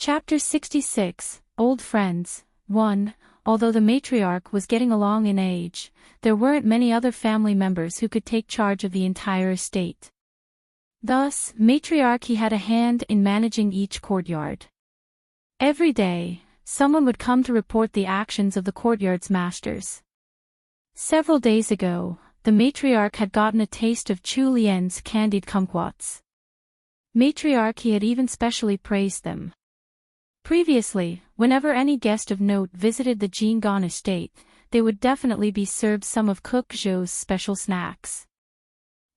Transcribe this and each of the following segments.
Chapter 66, Old Friends. 1. Although the matriarch was getting along in age, there weren't many other family members who could take charge of the entire estate. Thus, matriarchy had a hand in managing each courtyard. Every day, someone would come to report the actions of the courtyard's masters. Several days ago, the matriarch had gotten a taste of Chu Lien's candied kumquats. Matriarchy had even specially praised them. Previously, whenever any guest of note visited the Jingon estate, they would definitely be served some of Cook Zhou's special snacks.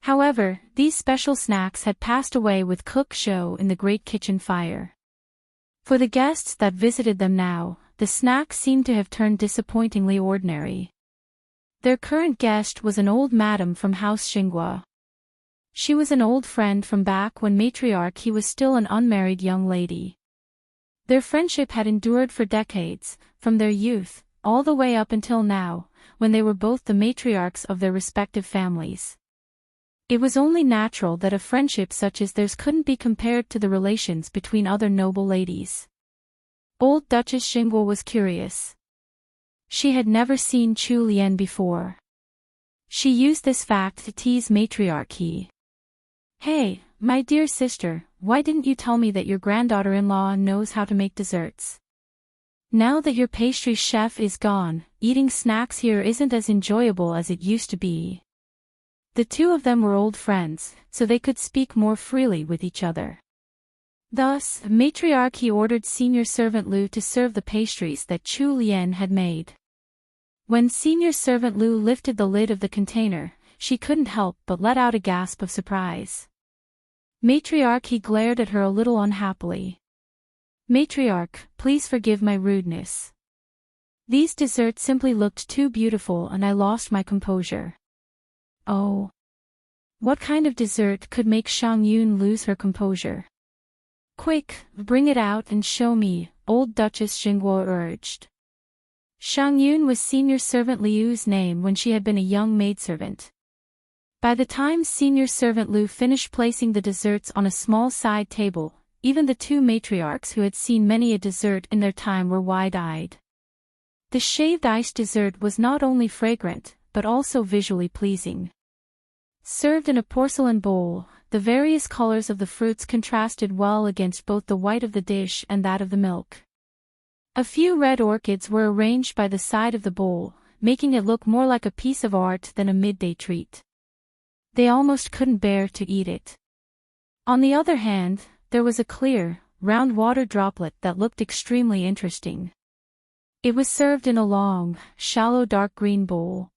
However, these special snacks had passed away with Cook Zhou in the Great Kitchen Fire. For the guests that visited them now, the snacks seemed to have turned disappointingly ordinary. Their current guest was an old madam from House Xinghua. She was an old friend from back when matriarchy was still an unmarried young lady. Their friendship had endured for decades, from their youth, all the way up until now, when they were both the matriarchs of their respective families. It was only natural that a friendship such as theirs couldn't be compared to the relations between other noble ladies. Old Duchess Xinghua was curious. She had never seen Chu Lien before. She used this fact to tease matriarchy. "Hey, my dear sister, why didn't you tell me that your granddaughter-in-law knows how to make desserts? Now that your pastry chef is gone, eating snacks here isn't as enjoyable as it used to be." The two of them were old friends, so they could speak more freely with each other. Thus, matriarchy ordered senior servant Lu to serve the pastries that Chu Lien had made. When senior servant Lu lifted the lid of the container, she couldn't help but let out a gasp of surprise. Matriarchy glared at her a little unhappily. "Matriarch, please forgive my rudeness. These desserts simply looked too beautiful and I lost my composure." "Oh. What kind of dessert could make Shang Yun lose her composure?" "Quick, bring it out and show me," old Duchess Xinghua urged. Shang Yun was senior servant Liu's name when she had been a young maidservant. By the time senior servant Liu finished placing the desserts on a small side table, even the two matriarchs who had seen many a dessert in their time were wide-eyed. The shaved ice dessert was not only fragrant, but also visually pleasing. Served in a porcelain bowl, the various colors of the fruits contrasted well against both the white of the dish and that of the milk. A few red orchids were arranged by the side of the bowl, making it look more like a piece of art than a midday treat. They almost couldn't bear to eat it. On the other hand, there was a clear, round water droplet that looked extremely interesting. It was served in a long, shallow dark green bowl.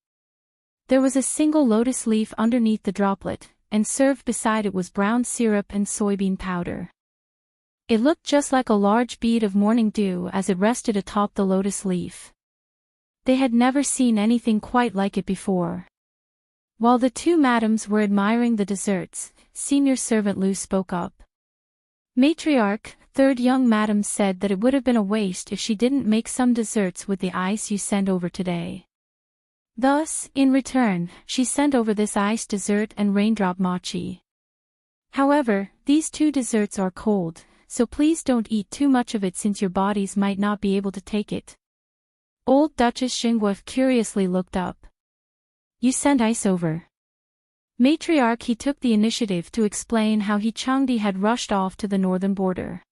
There was a single lotus leaf underneath the droplet, and served beside it was brown syrup and soybean powder. It looked just like a large bead of morning dew as it rested atop the lotus leaf. They had never seen anything quite like it before. While the two madams were admiring the desserts, senior servant Lu spoke up. "Matriarch, third young madam said that it would have been a waste if she didn't make some desserts with the ice you sent over today. Thus, in return, she sent over this iced dessert and raindrop mochi. However, these two desserts are cold, so please don't eat too much of it since your bodies might not be able to take it." Old Duchess Xinghua curiously looked up. "You sent ice over?" Matriarchy took the initiative to explain how he Changdi had rushed off to the northern border.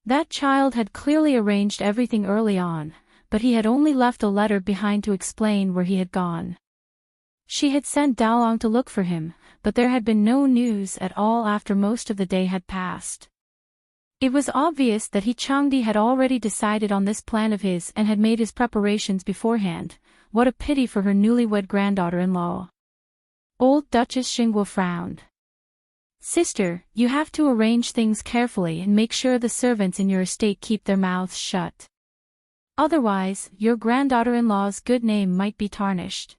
That child had clearly arranged everything early on, but he had only left a letter behind to explain where he had gone. She had sent Daolong to look for him, but there had been no news at all after most of the day had passed. It was obvious that he Changdi had already decided on this plan of his and had made his preparations beforehand. What a pity for her newlywed granddaughter-in-law. Old Duchess Xinghua frowned. "Sister, you have to arrange things carefully and make sure the servants in your estate keep their mouths shut. Otherwise, your granddaughter-in-law's good name might be tarnished."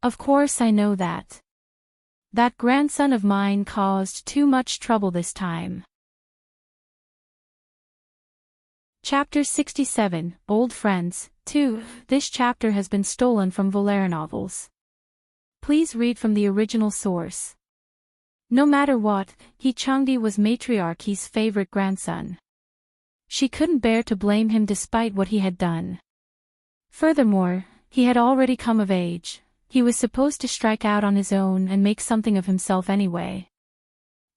"Of course I know that. That grandson of mine caused too much trouble this time." Chapter 67, Old Friends. 2. This chapter has been stolen from LoveLore novels. Please read from the original source. No matter what, he Changdi was matriarchy's favorite grandson. She couldn't bear to blame him despite what he had done. Furthermore, he had already come of age. He was supposed to strike out on his own and make something of himself anyway.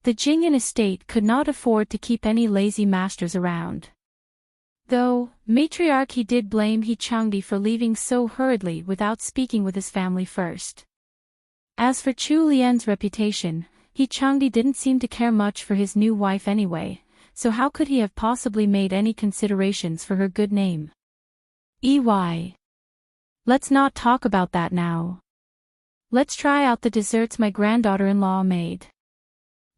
The Jingyan estate could not afford to keep any lazy masters around. Though, matriarchy did blame He Changdi for leaving so hurriedly without speaking with his family first. As for Chu Lian's reputation, He Changdi didn't seem to care much for his new wife anyway, so how could he have possibly made any considerations for her good name? Let's not talk about that now. Let's try out the desserts my granddaughter-in-law made.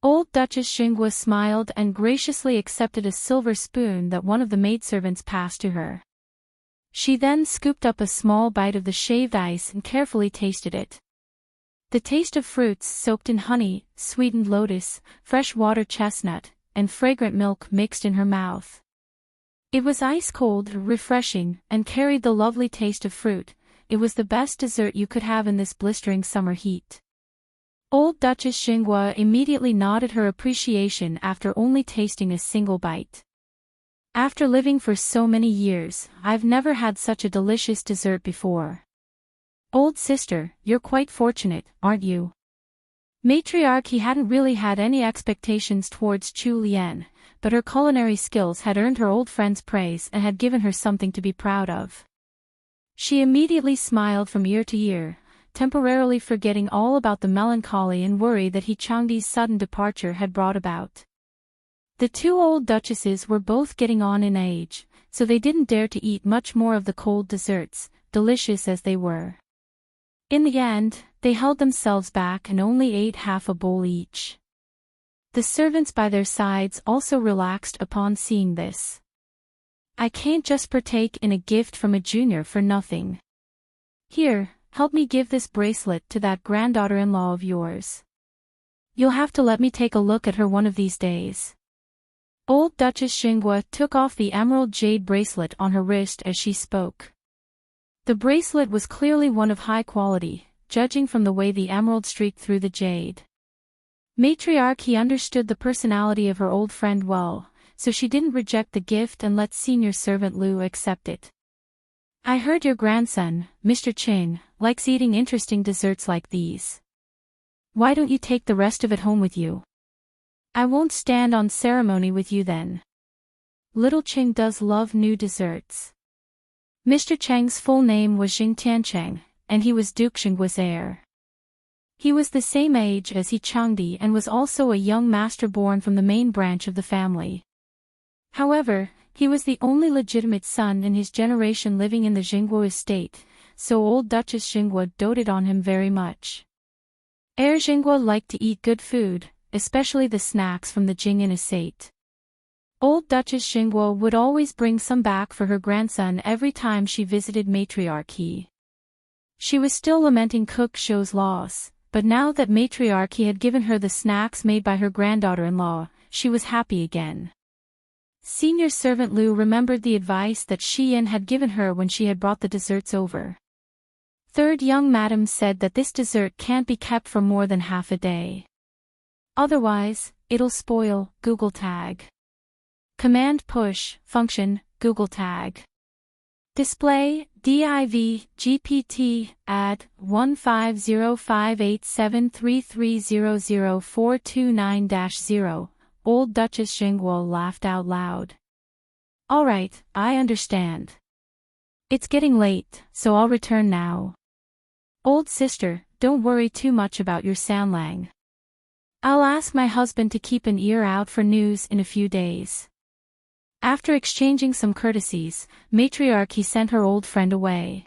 Old Duchess Xinghua smiled and graciously accepted a silver spoon that one of the maidservants passed to her. She then scooped up a small bite of the shaved ice and carefully tasted it. The taste of fruits soaked in honey, sweetened lotus, fresh water chestnut, and fragrant milk mixed in her mouth. It was ice-cold, refreshing, and carried the lovely taste of fruit. It was the best dessert you could have in this blistering summer heat. Old Duchess Xinghua immediately nodded her appreciation after only tasting a single bite. After living for so many years, I've never had such a delicious dessert before. Old sister, you're quite fortunate, aren't you? Matriarch hadn't really had any expectations towards Chu Lian, but her culinary skills had earned her old friend's praise and had given her something to be proud of. She immediately smiled from ear to ear, temporarily forgetting all about the melancholy and worry that He Changdi's sudden departure had brought about. The two old duchesses were both getting on in age, so they didn't dare to eat much more of the cold desserts, delicious as they were. In the end, they held themselves back and only ate half a bowl each. The servants by their sides also relaxed upon seeing this. I can't just partake in a gift from a junior for nothing. Here, help me give this bracelet to that granddaughter-in-law of yours. You'll have to let me take a look at her one of these days. Old Duchess Xinghua took off the emerald jade bracelet on her wrist as she spoke. The bracelet was clearly one of high quality, judging from the way the emerald streaked through the jade. Matriarch understood the personality of her old friend well, so she didn't reject the gift and let senior servant Lu accept it. I heard your grandson, Mr. Ching, likes eating interesting desserts like these. Why don't you take the rest of it home with you? I won't stand on ceremony with you then. Little Ching does love new desserts. Mr. Cheng's full name was Xing Tiancheng, and he was Duke Xinghua's heir. He was the same age as He Changdi and was also a young master born from the main branch of the family. However, he was the only legitimate son in his generation living in the Xinghua estate, so old Duchess Xinghua doted on him very much. Heir Xinghua liked to eat good food, especially the snacks from the Jingyan estate. Old Duchess Xinghua would always bring some back for her grandson every time she visited matriarchy. She was still lamenting Cook Shou's loss, but now that matriarchy had given her the snacks made by her granddaughter-in-law, she was happy again. Senior servant Lu remembered the advice that Shi Yin had given her when she had brought the desserts over. Third young madam said that this dessert can't be kept for more than half a day. Otherwise, it'll spoil. Google tag. Command push, function, Google tag. Display, div, gpt, add, 15058733000429-0. Old Duchess Xinghua laughed out loud. All right, I understand. It's getting late, so I'll return now. Old sister, don't worry too much about your Sanlang. I'll ask my husband to keep an ear out for news in a few days. After exchanging some courtesies, matriarchy sent her old friend away.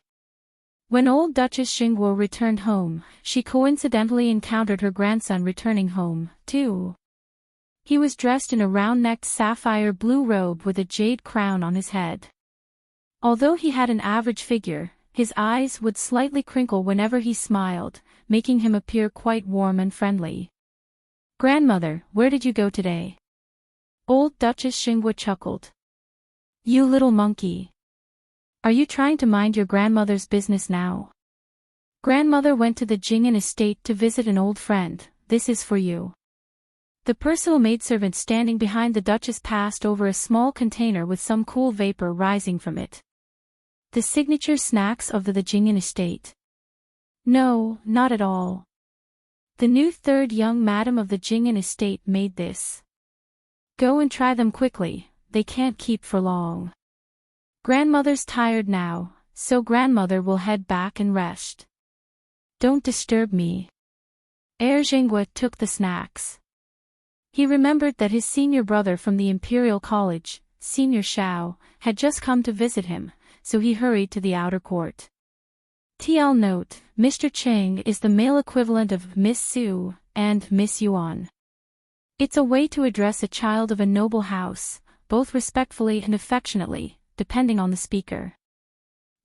When old Duchess Xinghua returned home, she coincidentally encountered her grandson returning home, too. He was dressed in a round-necked sapphire blue robe with a jade crown on his head. Although he had an average figure, his eyes would slightly crinkle whenever he smiled, making him appear quite warm and friendly. Grandmother, where did you go today? Old Duchess Xinghua chuckled. You little monkey. Are you trying to mind your grandmother's business now? Grandmother went to the Jingyan estate to visit an old friend. This is for you. The personal maidservant standing behind the Duchess passed over a small container with some cool vapor rising from it. The signature snacks of the Jingyan estate. No, not at all. The new third young madam of the Jingyan estate made this. Go and try them quickly, they can't keep for long. Grandmother's tired now, so grandmother will head back and rest. Don't disturb me. Jingwa took the snacks. He remembered that his senior brother from the Imperial College, Senior Shao, had just come to visit him, so he hurried to the outer court. TL note, Mr. Cheng is the male equivalent of Miss Su and Miss Yuan. It's a way to address a child of a noble house, both respectfully and affectionately, depending on the speaker.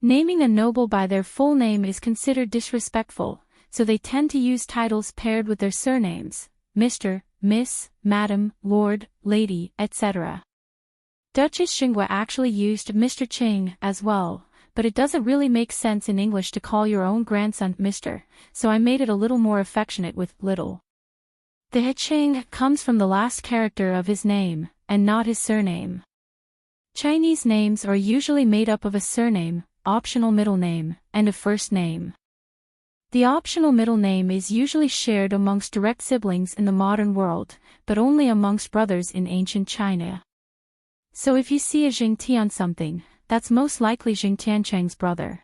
Naming a noble by their full name is considered disrespectful, so they tend to use titles paired with their surnames, Mr., Miss, Madam, Lord, Lady, etc. Duchess Xinghua actually used Mr. Cheng as well, but it doesn't really make sense in English to call your own grandson Mr., so I made it a little more affectionate with little. The He Cheng comes from the last character of his name, and not his surname. Chinese names are usually made up of a surname, optional middle name, and a first name. The optional middle name is usually shared amongst direct siblings in the modern world, but only amongst brothers in ancient China. So if you see a Jingti on something, that's most likely Jing Tiancheng's brother.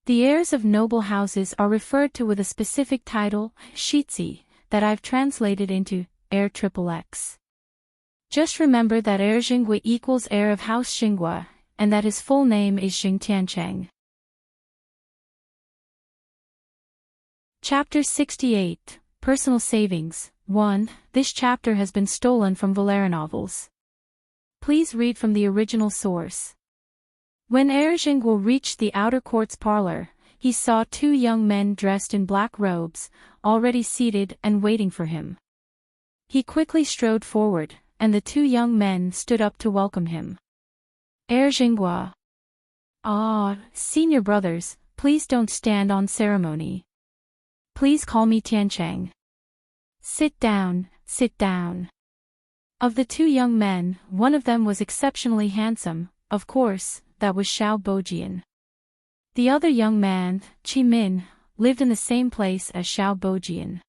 The heirs of noble houses are referred to with a specific title, Shizi, that I've translated into heir XXX. Just remember that heir Xinghua equals heir of House Xinghua, and that his full name is Jing Tiancheng. Chapter 68, Personal Savings, 1. This chapter has been stolen from Valera novels. Please read from the original source. When Heir Xinghua reached the outer court's parlor, he saw two young men dressed in black robes, already seated and waiting for him. He quickly strode forward, and the two young men stood up to welcome him. Heir Xinghua. Ah, senior brothers, please don't stand on ceremony. Please call me Tiancheng. Sit down, sit down. Of the two young men, one of them was exceptionally handsome, of course, that was Xiao Bojian. The other young man, Qi Min, lived in the same place as Xiao Bojian.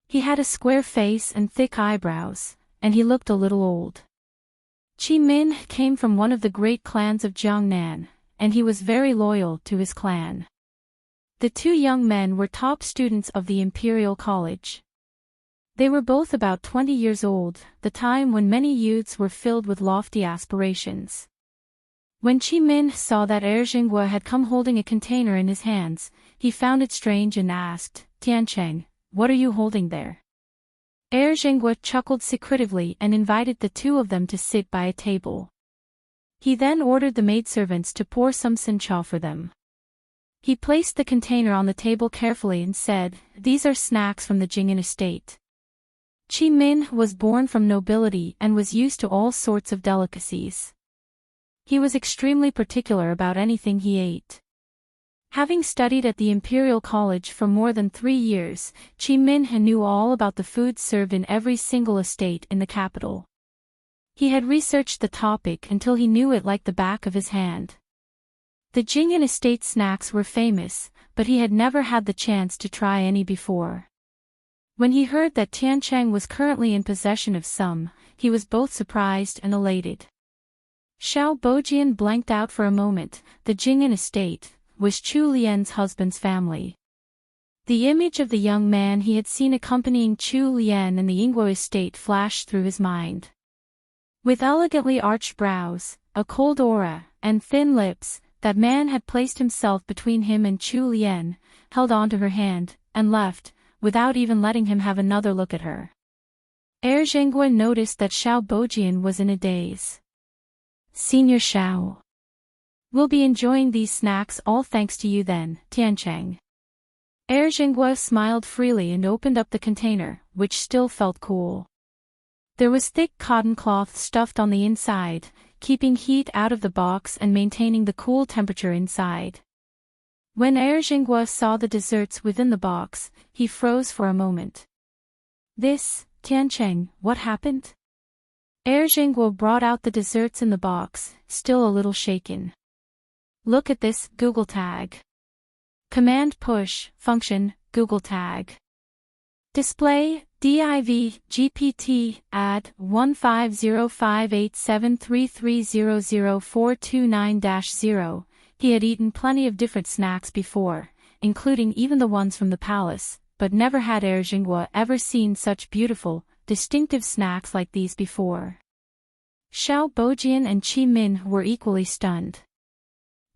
He had a square face and thick eyebrows, and he looked a little old. Qi Min came from one of the great clans of Jiangnan, and he was very loyal to his clan. The two young men were top students of the Imperial College. They were both about 20 years old, the time when many youths were filled with lofty aspirations. When Qi Min saw that Heir Xinghua had come holding a container in his hands, he found it strange and asked, Tiancheng, what are you holding there? Heir Xinghua chuckled secretively and invited the two of them to sit by a table. He then ordered the maidservants to pour some sencha for them. He placed the container on the table carefully and said, these are snacks from the Jingyan estate. Qi Min was born from nobility and was used to all sorts of delicacies. He was extremely particular about anything he ate. Having studied at the Imperial College for more than 3 years, Qi Min knew all about the foods served in every single estate in the capital. He had researched the topic until he knew it like the back of his hand. The Jingyan estate snacks were famous, but he had never had the chance to try any before. When he heard that Tiancheng was currently in possession of some, he was both surprised and elated. Xiao Bojian blanked out for a moment. The Jingyan estate was Chu Lian's husband's family. The image of the young man he had seen accompanying Chu Lian in the Yingguo estate flashed through his mind. With elegantly arched brows, a cold aura, and thin lips, that man had placed himself between him and Chu Lian, held on to her hand, and left, without even letting him have another look at her. Heir Xinghua noticed that Xiao Bojian was in a daze. Senior Xiao. We'll be enjoying these snacks all thanks to you then, Tiancheng. Heir Xinghua smiled freely and opened up the container, which still felt cool. There was thick cotton cloth stuffed on the inside, keeping heat out of the box and maintaining the cool temperature inside. When Heir Xinghua saw the desserts within the box, he froze for a moment. This Tiancheng, what happened? Jingguo brought out the desserts in the box, still a little shaken. Look at this, Google tag. Command push, function, Google tag. Display, div, gpt, add, 1505873300429-0. He had eaten plenty of different snacks before, including even the ones from the palace, but never had Jingguo ever seen such beautiful, distinctive snacks like these before. Xiao Bojian and Qi Min were equally stunned.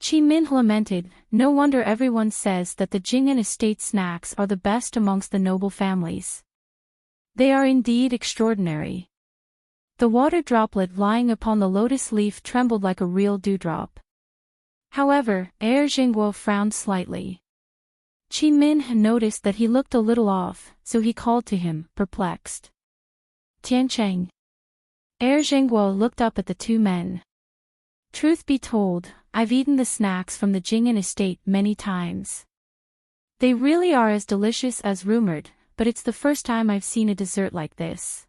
Qi Min lamented, no wonder everyone says that the Jing'an estate snacks are the best amongst the noble families. They are indeed extraordinary. The water droplet lying upon the lotus leaf trembled like a real dewdrop. However, Jingguo frowned slightly. Qi Min noticed that he looked a little off, so he called to him, perplexed. Tiancheng. Jingguo looked up at the two men. Truth be told, I've eaten the snacks from the Jing'an estate many times. They really are as delicious as rumored, but it's the first time I've seen a dessert like this.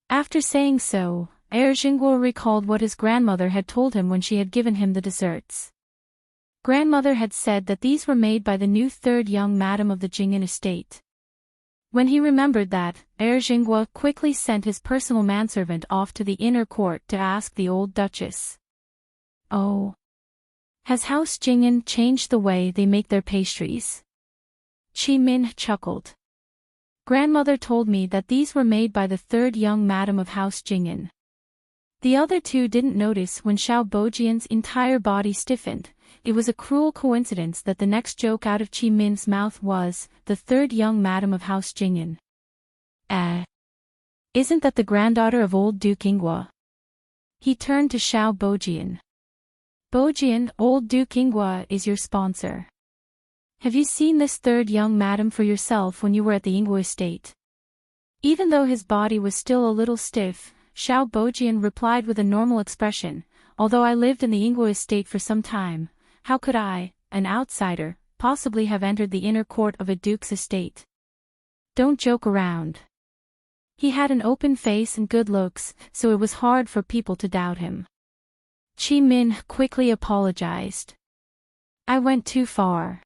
After saying so, Jingguo recalled what his grandmother had told him when she had given him the desserts. Grandmother had said that these were made by the new third young madam of the Jing'an estate. When he remembered that, Jingguo quickly sent his personal manservant off to the inner court to ask the old duchess. Oh. Has House Jing'an changed the way they make their pastries? Qi Min chuckled. Grandmother told me that these were made by the third young madam of House Jing'an. The other two didn't notice when Xiao Bojian's entire body stiffened. It was a cruel coincidence that the next joke out of Qi Min's mouth was, the third young madam of House Jing'an. Isn't that the granddaughter of old Duke Ingwa? He turned to Xiao Bojian. Bojian, old Duke Ingwa is your sponsor. Have you seen this third young madam for yourself when you were at the Ingwa estate? Even though his body was still a little stiff, Xiao Bojian replied with a normal expression, although I lived in the Ingwa estate for some time, how could I, an outsider, possibly have entered the inner court of a duke's estate? Don't joke around. He had an open face and good looks, so it was hard for people to doubt him. Qi Min quickly apologized. I went too far.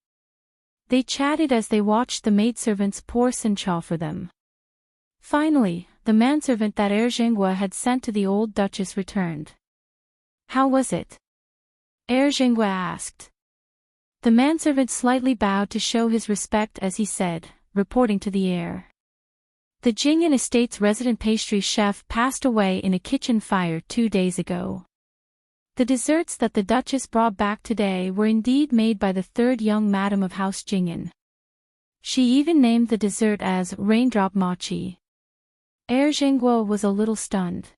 They chatted as they watched the maidservants pour sencha for them. Finally, the manservant that Jingguo had sent to the old duchess returned. How was it? Jingguo asked. The manservant slightly bowed to show his respect as he said, reporting to the heir. The Jing'an estate's resident pastry chef passed away in a kitchen fire 2 days ago. The desserts that the Duchess brought back today were indeed made by the third young madam of House Jing'an. She even named the dessert as raindrop mochi. Jingguo was a little stunned.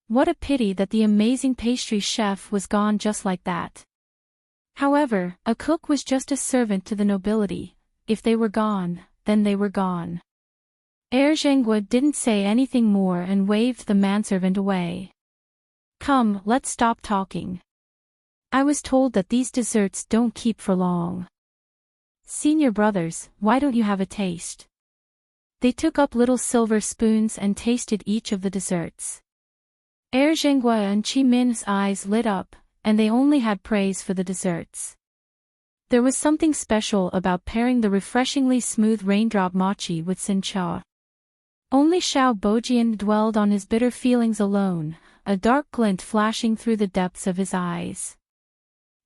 What a pity that the amazing pastry chef was gone just like that. However, a cook was just a servant to the nobility. If they were gone, then they were gone. Jingguo didn't say anything more and waved the manservant away. Come, let's stop talking. I was told that these desserts don't keep for long. Senior brothers, why don't you have a taste? They took up little silver spoons and tasted each of the desserts. Jingguo and Qi Min's eyes lit up, and they only had praise for the desserts. There was something special about pairing the refreshingly smooth raindrop mochi with sencha. Only Xiao Bojian dwelled on his bitter feelings alone, a dark glint flashing through the depths of his eyes.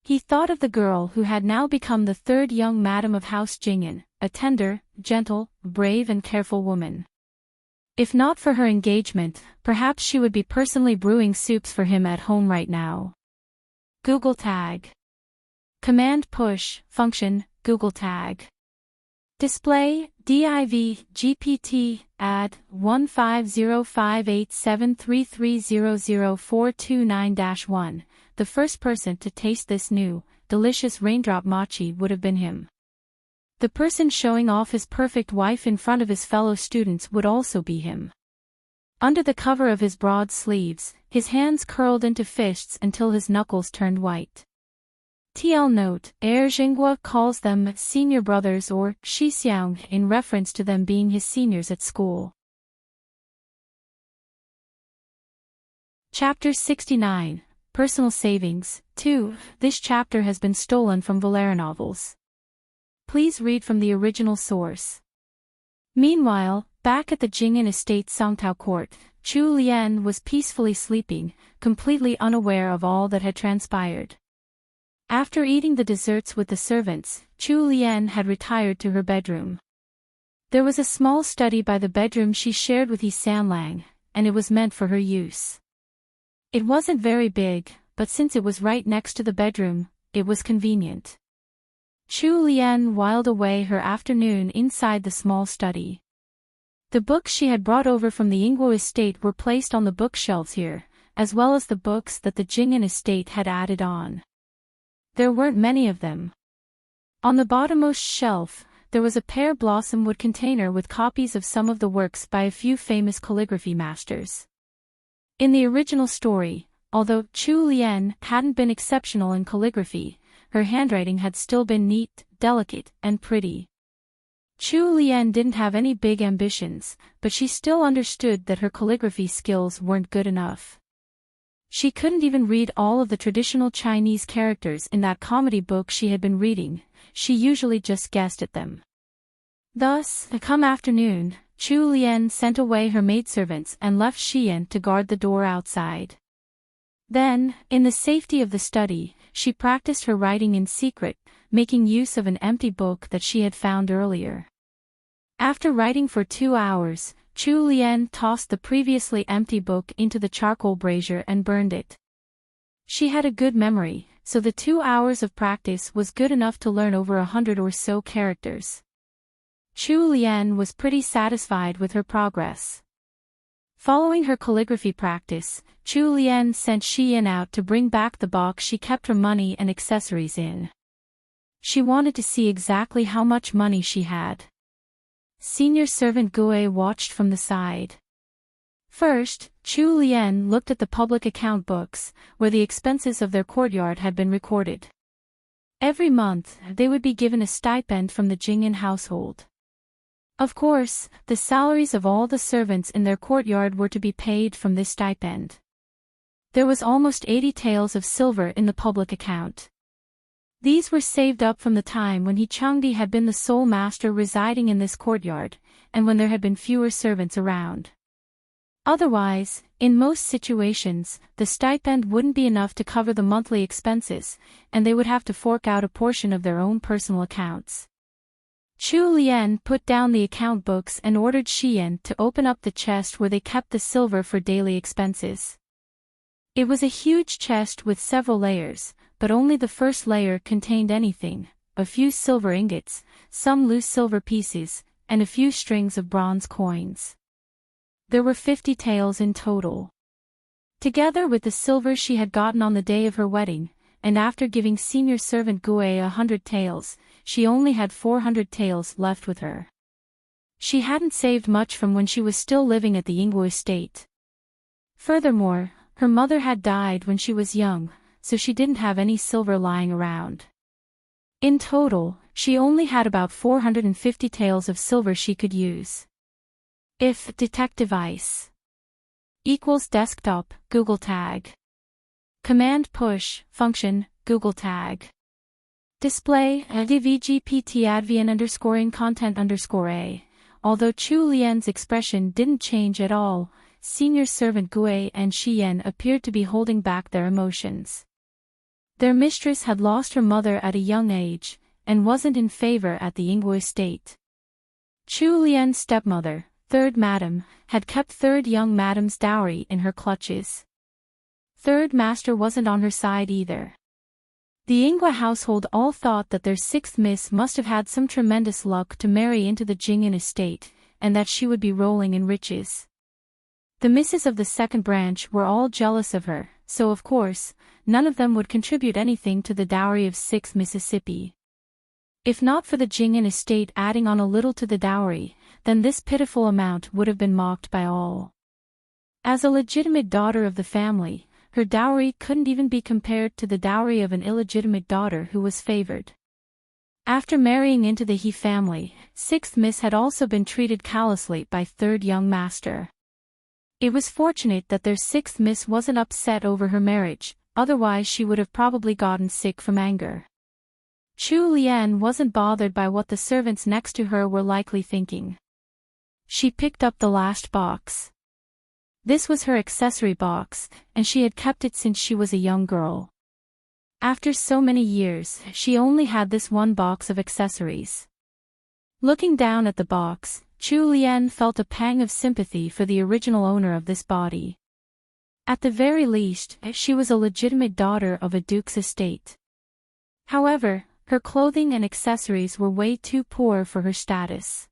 He thought of the girl who had now become the third young madam of House Jing'an, a tender, gentle, brave and careful woman. If not for her engagement, perhaps she would be personally brewing soups for him at home right now. Google tag. Command push, function, Google tag. Display, div, gpt, add, 1505873300429-1. The first person to taste this new, delicious raindrop mochi would have been him. The person showing off his perfect wife in front of his fellow students would also be him. Under the cover of his broad sleeves, his hands curled into fists until his knuckles turned white. TL note, Jingguo calls them senior brothers or Shixiang in reference to them being his seniors at school. Chapter 69, Personal Savings, 2. This chapter has been stolen from LoveLore novels. Please read from the original source. Meanwhile, back at the Jing'an estate Songtao court, Chu Lian was peacefully sleeping, completely unaware of all that had transpired. After eating the desserts with the servants, Chu Lian had retired to her bedroom. There was a small study by the bedroom she shared with He Sanlang, and it was meant for her use. It wasn't very big, but since it was right next to the bedroom, it was convenient. Chu Lian whiled away her afternoon inside the small study. The books she had brought over from the Ingguo estate were placed on the bookshelves here, as well as the books that the Jing'an estate had added on. There weren't many of them. On the bottommost shelf, there was a pear blossom wood container with copies of some of the works by a few famous calligraphy masters. In the original story, although Chu Lian hadn't been exceptional in calligraphy, her handwriting had still been neat, delicate, and pretty. Chu Lian didn't have any big ambitions, but she still understood that her calligraphy skills weren't good enough. She couldn't even read all of the traditional Chinese characters in that comedy book she had been reading, she usually just guessed at them. Thus, come afternoon, Chu Lian sent away her maidservants and left Xian to guard the door outside. Then, in the safety of the study, she practiced her writing in secret, making use of an empty book that she had found earlier. After writing for 2 hours, Chu Lian tossed the previously empty book into the charcoal brazier and burned it. She had a good memory, so the 2 hours of practice was good enough to learn over 100 or so characters. Chu Lian was pretty satisfied with her progress. Following her calligraphy practice, Chu Lian sent Xian out to bring back the box she kept her money and accessories in. She wanted to see exactly how much money she had. Senior servant Gue watched from the side. First, Chu Lian looked at the public account books, where the expenses of their courtyard had been recorded. Every month, they would be given a stipend from the Jing'an household. Of course, the salaries of all the servants in their courtyard were to be paid from this stipend. There was almost 80 taels of silver in the public account. These were saved up from the time when He Changdi had been the sole master residing in this courtyard, and when there had been fewer servants around. Otherwise, in most situations, the stipend wouldn't be enough to cover the monthly expenses, and they would have to fork out a portion of their own personal accounts. Chu Lian put down the account books and ordered Xian to open up the chest where they kept the silver for daily expenses. It was a huge chest with several layers, but only the first layer contained anything, a few silver ingots, some loose silver pieces, and a few strings of bronze coins. There were 50 taels in total. Together with the silver she had gotten on the day of her wedding, and after giving senior servant Gue 100 taels, she only had 400 taels left with her. She hadn't saved much from when she was still living at the Ingguo estate. Furthermore, her mother had died when she was young, so she didn't have any silver lying around. In total, she only had about 450 taels of silver she could use. If detect device equals desktop, Google tag. Command push, function, Google tag. Display, dvgpt advn underscoring content underscore a. Although Chu Lian's expression didn't change at all, senior servant Gue and Xian appeared to be holding back their emotions. Their mistress had lost her mother at a young age, and wasn't in favor at the Ingguo estate. Chu Lian's stepmother, third madam, had kept third young madam's dowry in her clutches. Third master wasn't on her side either. The Ingguo household all thought that their sixth miss must have had some tremendous luck to marry into the Jing'an estate, and that she would be rolling in riches. The misses of the second branch were all jealous of her, so of course, none of them would contribute anything to the dowry of 6 Mississippi. If not for the Jing'an estate adding on a little to the dowry, then this pitiful amount would have been mocked by all. As a legitimate daughter of the family, her dowry couldn't even be compared to the dowry of an illegitimate daughter who was favored. After marrying into the He family, 6th Miss had also been treated callously by 3rd young master. It was fortunate that their sixth miss wasn't upset over her marriage, otherwise she would have probably gotten sick from anger. Chu Lian wasn't bothered by what the servants next to her were likely thinking. She picked up the last box. This was her accessory box, and she had kept it since she was a young girl. After so many years, she only had this one box of accessories. Looking down at the box, Chu Lian felt a pang of sympathy for the original owner of this body. At the very least, she was a legitimate daughter of a duke's estate. However, her clothing and accessories were way too poor for her status.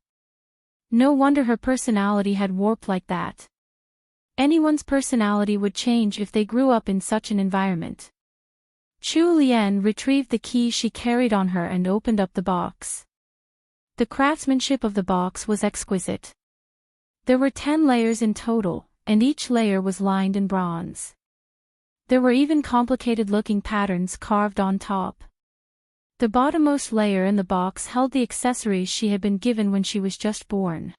No wonder her personality had warped like that. Anyone's personality would change if they grew up in such an environment. Chu Lian retrieved the key she carried on her and opened up the box. The craftsmanship of the box was exquisite. There were 10 layers in total, and each layer was lined in bronze. There were even complicated-looking patterns carved on top. The bottommost layer in the box held the accessories she had been given when she was just born.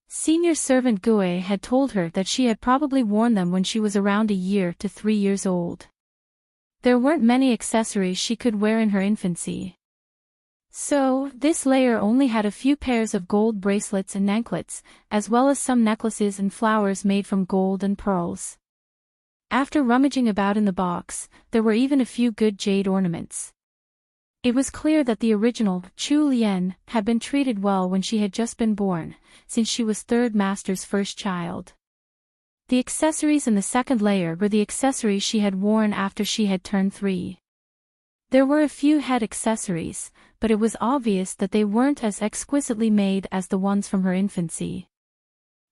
Senior servant Gue had told her that she had probably worn them when she was around a year to 3 years old. There weren't many accessories she could wear in her infancy. So, this layer only had a few pairs of gold bracelets and anklets, as well as some necklaces and flowers made from gold and pearls. After rummaging about in the box, there were even a few good jade ornaments. It was clear that the original Chu Lian had been treated well when she had just been born, since she was third master's first child. The accessories in the second layer were the accessories she had worn after she had turned 3. There were a few head accessories, but it was obvious that they weren't as exquisitely made as the ones from her infancy.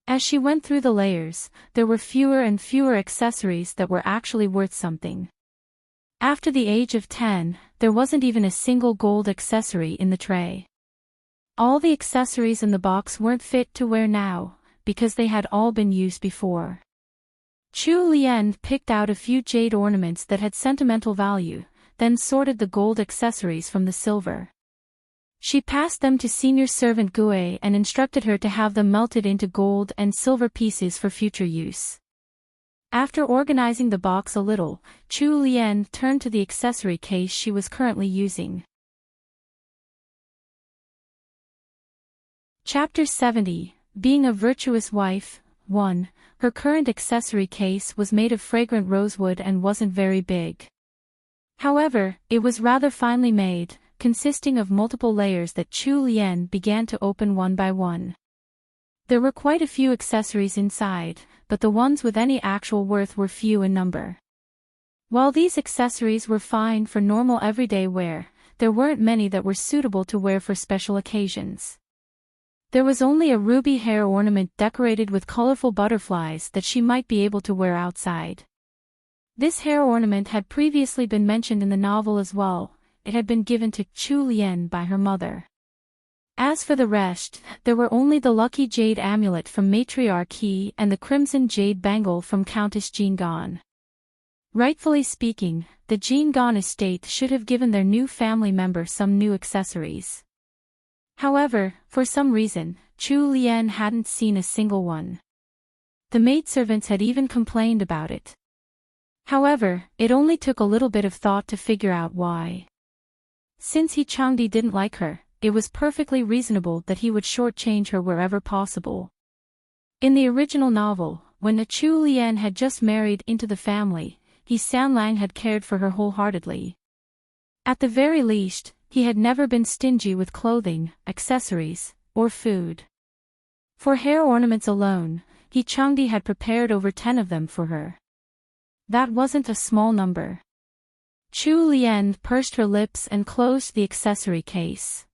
As she went through the layers, there were fewer and fewer accessories that were actually worth something. After the age of 10, there wasn't even a single gold accessory in the tray. All the accessories in the box weren't fit to wear now, because they had all been used before. Chu Lian picked out a few jade ornaments that had sentimental value, then sorted the gold accessories from the silver. She passed them to senior servant Gue and instructed her to have them melted into gold and silver pieces for future use. After organizing the box a little, Chu Lian turned to the accessory case she was currently using. Chapter 70, Being a Virtuous Wife, 1. Her current accessory case was made of fragrant rosewood and wasn't very big. However, it was rather finely made, consisting of multiple layers that Chu Lian began to open one by one. There were quite a few accessories inside, but the ones with any actual worth were few in number. While these accessories were fine for normal everyday wear, there weren't many that were suitable to wear for special occasions. There was only a ruby hair ornament decorated with colorful butterflies that she might be able to wear outside. This hair ornament had previously been mentioned in the novel as well. It had been given to Chu Lian by her mother. As for the rest, there were only the lucky jade amulet from Matriarch He and the crimson jade bangle from Countess Jean Gon. Rightfully speaking, the Jean Gon estate should have given their new family member some new accessories. However, for some reason, Chu Lian hadn't seen a single one. The maidservants had even complained about it. However, it only took a little bit of thought to figure out why. Since He Changdi didn't like her, it was perfectly reasonable that he would shortchange her wherever possible. In the original novel, when the Chu Lian had just married into the family, He Sanlang had cared for her wholeheartedly. At the very least, he had never been stingy with clothing, accessories, or food. For hair ornaments alone, He Changdi had prepared over 10 of them for her. That wasn't a small number. Chu Lian pursed her lips and closed the accessory case.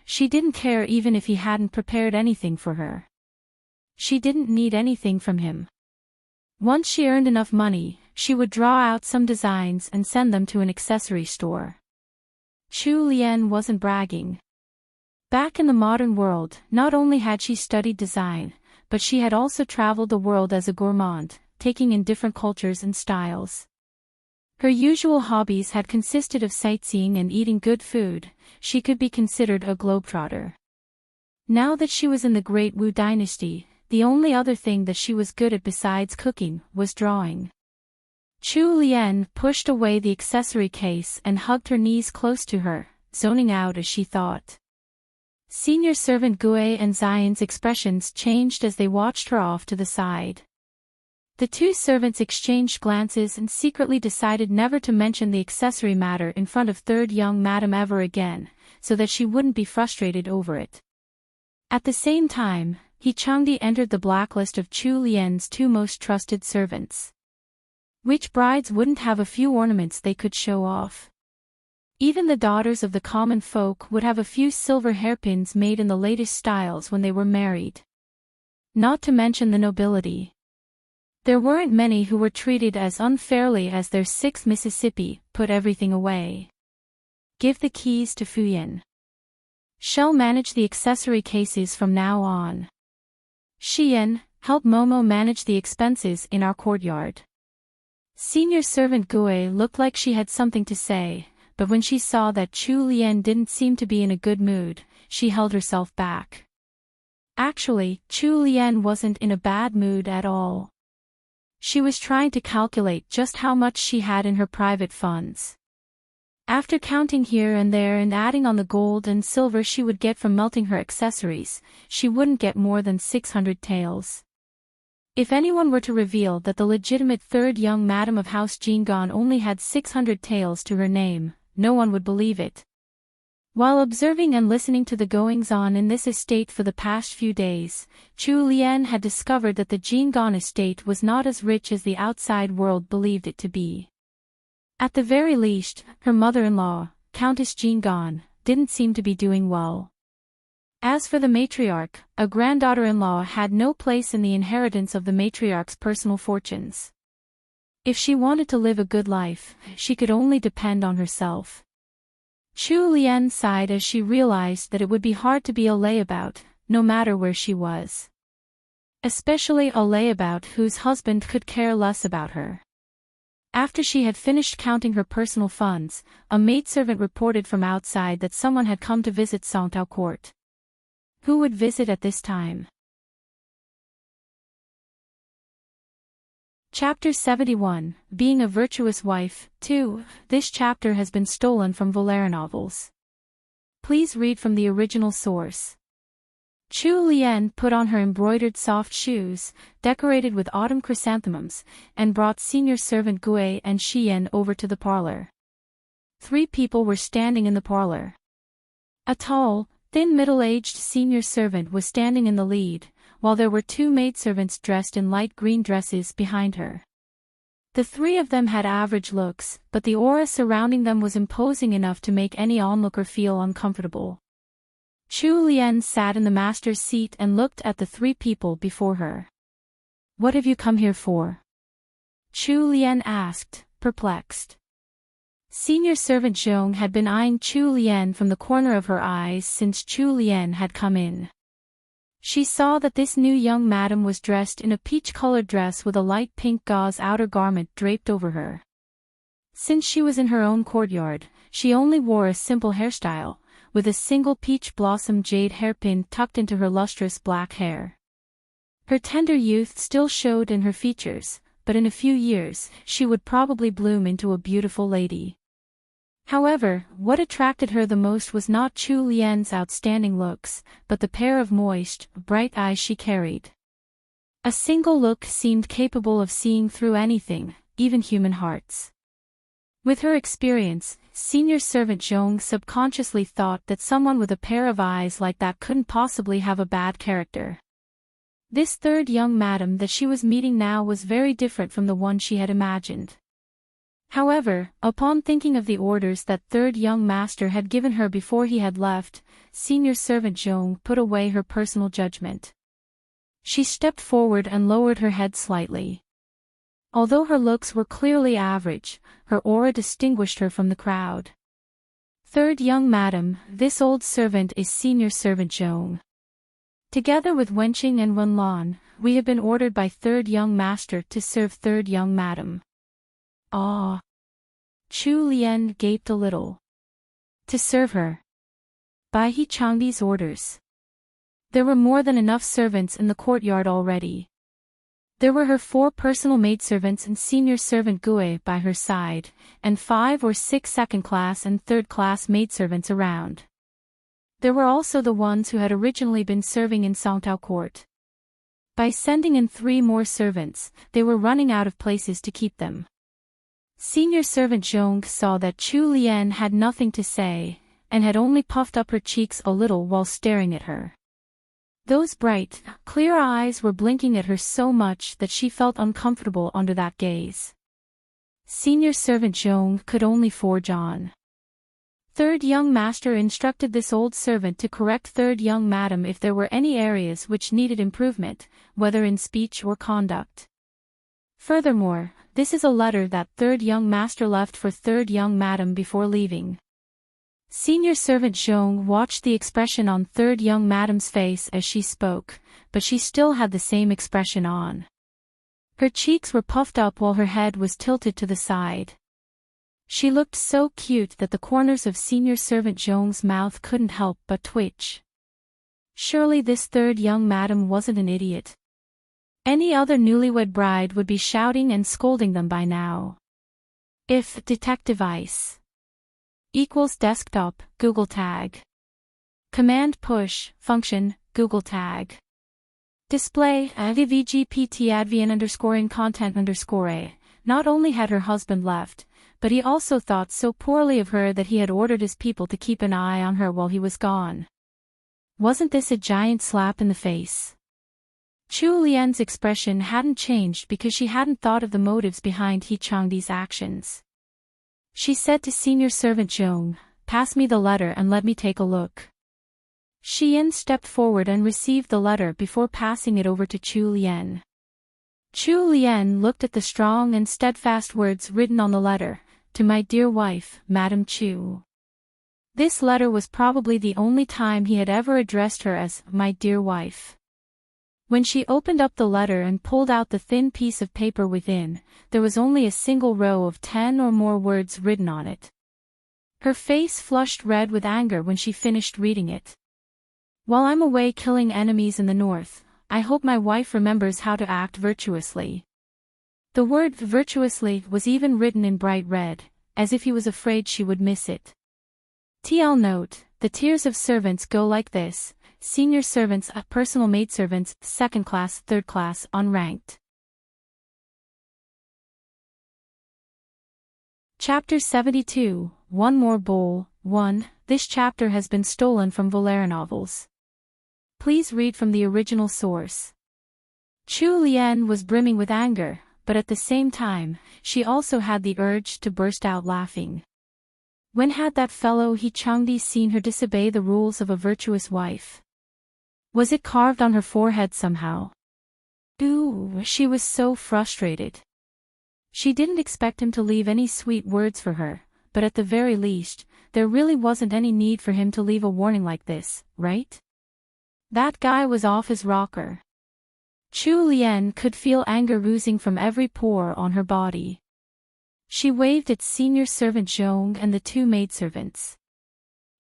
She didn't care even if he hadn't prepared anything for her. She didn't need anything from him. Once she earned enough money, she would draw out some designs and send them to an accessory store. Chu Lian wasn't bragging. Back in the modern world, not only had she studied design, but she had also traveled the world as a gourmand, taking in different cultures and styles. Her usual hobbies had consisted of sightseeing and eating good food. She could be considered a globetrotter. Now that she was in the Great Wu dynasty, the only other thing that she was good at besides cooking was drawing. Chu Lian pushed away the accessory case and hugged her knees close to her, zoning out as she thought. Senior servant Gue and Xian's expressions changed as they watched her off to the side. The two servants exchanged glances and secretly decided never to mention the accessory matter in front of third young madam ever again, so that she wouldn't be frustrated over it. At the same time, He Changdi entered the blacklist of Chu Lian's two most trusted servants. Which brides wouldn't have a few ornaments they could show off? Even the daughters of the common folk would have a few silver hairpins made in the latest styles when they were married. Not to mention the nobility. There weren't many who were treated as unfairly as their 6th Mississippi, put everything away. Give the keys to Fuyan. She'll manage the accessory cases from now on. Xian, help Momo manage the expenses in our courtyard. Senior servant Gue looked like she had something to say, but when she saw that Chu Lian didn't seem to be in a good mood, she held herself back. Actually, Chu Lian wasn't in a bad mood at all. She was trying to calculate just how much she had in her private funds. After counting here and there and adding on the gold and silver she would get from melting her accessories, she wouldn't get more than 600 taels. If anyone were to reveal that the legitimate third young madam of House Jingon only had 600 taels to her name, no one would believe it. While observing and listening to the goings-on in this estate for the past few days, Chu Lian had discovered that the Jingon estate was not as rich as the outside world believed it to be. At the very least, her mother-in-law, Countess Jingon, didn't seem to be doing well. As for the matriarch, a granddaughter-in-law had no place in the inheritance of the matriarch's personal fortunes. If she wanted to live a good life, she could only depend on herself. Chu Lian sighed as she realized that it would be hard to be a layabout, no matter where she was. Especially a layabout whose husband could care less about her. After she had finished counting her personal funds, a maidservant reported from outside that someone had come to visit Songtao Court. Who would visit at this time? Chapter 71, Being a Virtuous Wife, 2. This chapter has been stolen from LoveLore novels. Please read from the original source. Chu Lian put on her embroidered soft shoes, decorated with autumn chrysanthemums, and brought senior servant Gue and Xian over to the parlor. 3 people were standing in the parlor. A tall, thin middle-aged senior servant was standing in the lead, while there were 2 maidservants dressed in light green dresses behind her. The 3 of them had average looks, but the aura surrounding them was imposing enough to make any onlooker feel uncomfortable. Chu Lian sat in the master's seat and looked at the 3 people before her. What have you come here for? Chu Lian asked, perplexed. Senior servant Zhong had been eyeing Chu Lian from the corner of her eyes since Chu Lian had come in. She saw that this new young madam was dressed in a peach-colored dress with a light pink gauze outer garment draped over her. Since she was in her own courtyard, she only wore a simple hairstyle, with a single peach blossom jade hairpin tucked into her lustrous black hair. Her tender youth still showed in her features, but in a few years, she would probably bloom into a beautiful lady. However, what attracted her the most was not Chu Lian's outstanding looks, but the pair of moist, bright eyes she carried. A single look seemed capable of seeing through anything, even human hearts. With her experience, senior servant Zhong subconsciously thought that someone with a pair of eyes like that couldn't possibly have a bad character. This third young madam that she was meeting now was very different from the one she had imagined. However, upon thinking of the orders that third young master had given her before he had left, senior servant Zhong put away her personal judgment. She stepped forward and lowered her head slightly. Although her looks were clearly average, her aura distinguished her from the crowd. Third young madam, this old servant is senior servant Zhong. Together with Wenqing and Wenlan, we have been ordered by third young master to serve third young madam. Ah! Chu Lian gaped a little. To serve her. By He Changdi's orders. There were more than enough servants in the courtyard already. There were her 4 personal maidservants and senior servant Gue by her side, and 5 or 6 second-class and third-class maidservants around. There were also the ones who had originally been serving in Songtao Court. By sending in 3 more servants, they were running out of places to keep them. Senior servant Zhong saw that Chu Lian had nothing to say, and had only puffed up her cheeks a little while staring at her. Those bright, clear eyes were blinking at her so much that she felt uncomfortable under that gaze. Senior servant Zhong could only forge on. Third young master instructed this old servant to correct third young madam if there were any areas which needed improvement, whether in speech or conduct. Furthermore, this is a letter that third young master left for third young madam before leaving. Senior servant Zhong watched the expression on third young madam's face as she spoke, but she still had the same expression on. Her cheeks were puffed up while her head was tilted to the side. She looked so cute that the corners of senior servant Zhong's mouth couldn't help but twitch. Surely this third young madam wasn't an idiot. Any other newlywed bride would be shouting and scolding them by now. If detective ice equals desktop, Google tag. Command push, function, Google tag. Display, advgpt_advn_in content_a. Not only had her husband left, but he also thought so poorly of her that he had ordered his people to keep an eye on her while he was gone. Wasn't this a giant slap in the face? Chu Lian's expression hadn't changed because she hadn't thought of the motives behind He Changdi's actions. She said to senior servant Zhong, "Pass me the letter and let me take a look." Xian stepped forward and received the letter before passing it over to Chu Lian. Chu Lian looked at the strong and steadfast words written on the letter, "To my dear wife, Madam Chu." This letter was probably the only time he had ever addressed her as "my dear wife." When she opened up the letter and pulled out the thin piece of paper within, there was only a single row of 10 or more words written on it. Her face flushed red with anger when she finished reading it. "While I'm away killing enemies in the north, I hope my wife remembers how to act virtuously." The word virtuously was even written in bright red, as if he was afraid she would miss it. TL note, the tiers of servants go like this: senior servants, personal maidservants, second class, third class, unranked. Chapter 72, One More Bowl, 1. This chapter has been stolen from LoveLore novels. Please read from the original source. Chu Lian was brimming with anger, but at the same time, she also had the urge to burst out laughing. When had that fellow He Changdi seen her disobey the rules of a virtuous wife? Was it carved on her forehead somehow? Ooh, she was so frustrated. She didn't expect him to leave any sweet words for her, but at the very least, there really wasn't any need for him to leave a warning like this, right? That guy was off his rocker. Chu Lian could feel anger oozing from every pore on her body. She waved at senior servant Zhong and the 2 maidservants.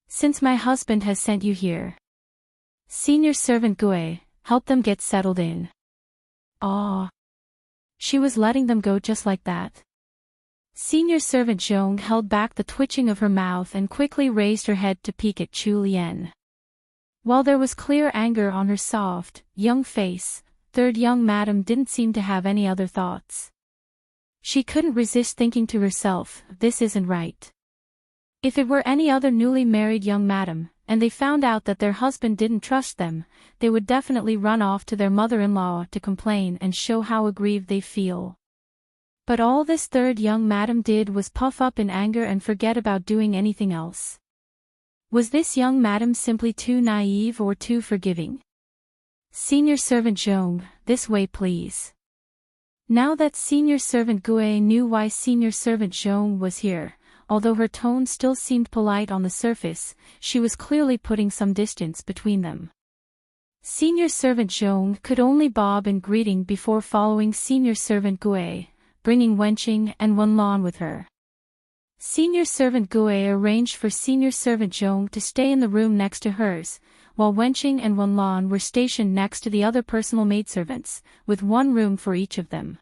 "Since my husband has sent you here, senior servant Gue, help them get settled in." Ah. She was letting them go just like that. Senior servant Zhong held back the twitching of her mouth and quickly raised her head to peek at Chu Lian. While there was clear anger on her soft, young face, third young madam didn't seem to have any other thoughts. She couldn't resist thinking to herself, "This isn't right." If it were any other newly married young madam, and they found out that their husband didn't trust them, they would definitely run off to their mother-in-law to complain and show how aggrieved they feel. But all this third young madam did was puff up in anger and forget about doing anything else. Was this young madam simply too naive or too forgiving? "Senior servant Zhong, this way please." Now that senior servant Gue knew why senior servant Zhong was here, although her tone still seemed polite on the surface, she was clearly putting some distance between them. Senior servant Zhong could only bob in greeting before following senior servant Gue, bringing Wenqing and Wenlan with her. Senior servant Gue arranged for senior servant Zhong to stay in the room next to hers, while Wenqing and Wenlan were stationed next to the other personal maidservants, with one room for each of them.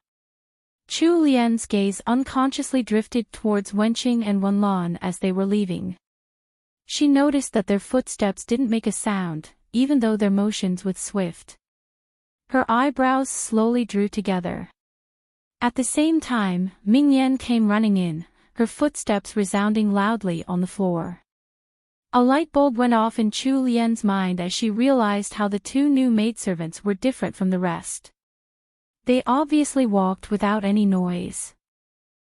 Chu Lian's gaze unconsciously drifted towards Wenqing and Wenlan as they were leaving. She noticed that their footsteps didn't make a sound, even though their motions were swift. Her eyebrows slowly drew together. At the same time, Mingyan came running in, her footsteps resounding loudly on the floor. A light bulb went off in Chu Lian's mind as she realized how the two new maidservants were different from the rest. They obviously walked without any noise.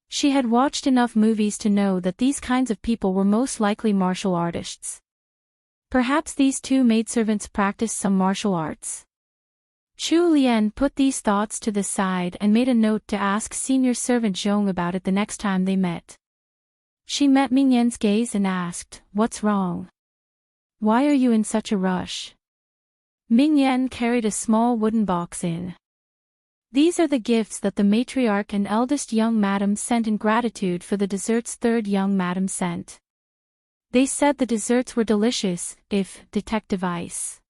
She had watched enough movies to know that these kinds of people were most likely martial artists. Perhaps these two maidservants practiced some martial arts. Chu Lian put these thoughts to the side and made a note to ask senior servant Zhong about it the next time they met. She met Mingyan's gaze and asked, "What's wrong? Why are you in such a rush?" Mingyan carried a small wooden box in. "These are the gifts that the matriarch and eldest young madam sent in gratitude for the desserts third young madam sent. They said the desserts were delicious, if detect device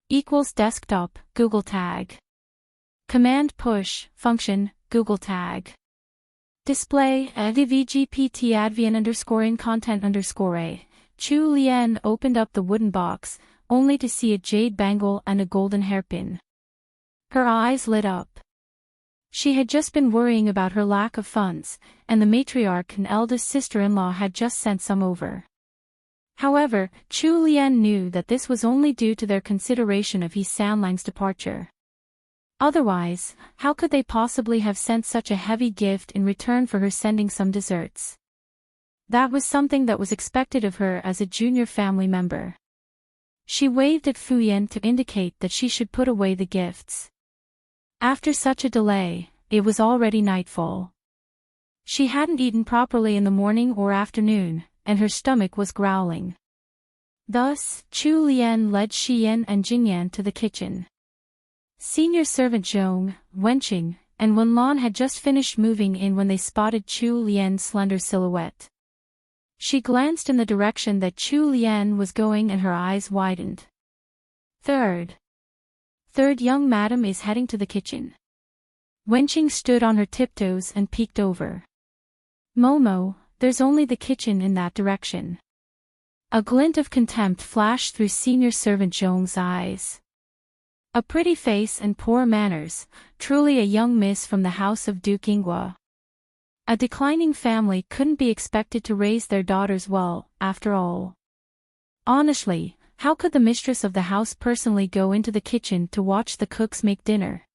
equals desktop, Google tag. Command push, function, Google tag. Display, advgpt advian _ content _ a. Chu Lian opened up the wooden box, only to see a jade bangle and a golden hairpin. Her eyes lit up. She had just been worrying about her lack of funds, and the matriarch and eldest sister-in-law had just sent some over. However, Chu Lian knew that this was only due to their consideration of He Sanlang's departure. Otherwise, how could they possibly have sent such a heavy gift in return for her sending some desserts? That was something that was expected of her as a junior family member. She waved at Fuyan to indicate that she should put away the gifts. After such a delay, it was already nightfall. She hadn't eaten properly in the morning or afternoon, and her stomach was growling. Thus, Chu Lian led Xiyan and Jingyan to the kitchen. Senior servant Zhong, Wenqing, and Wenlan had just finished moving in when they spotted Chu Lian's slender silhouette. She glanced in the direction that Chu Lian was going and her eyes widened. Third young madam is heading to the kitchen. Wenqing stood on her tiptoes and peeked over. Momo, there's only the kitchen in that direction. A glint of contempt flashed through senior servant Zhong's eyes. A pretty face and poor manners, truly a young miss from the house of Duke Ingwa. A declining family couldn't be expected to raise their daughters well, after all. Honestly, how could the mistress of the house personally go into the kitchen to watch the cooks make dinner?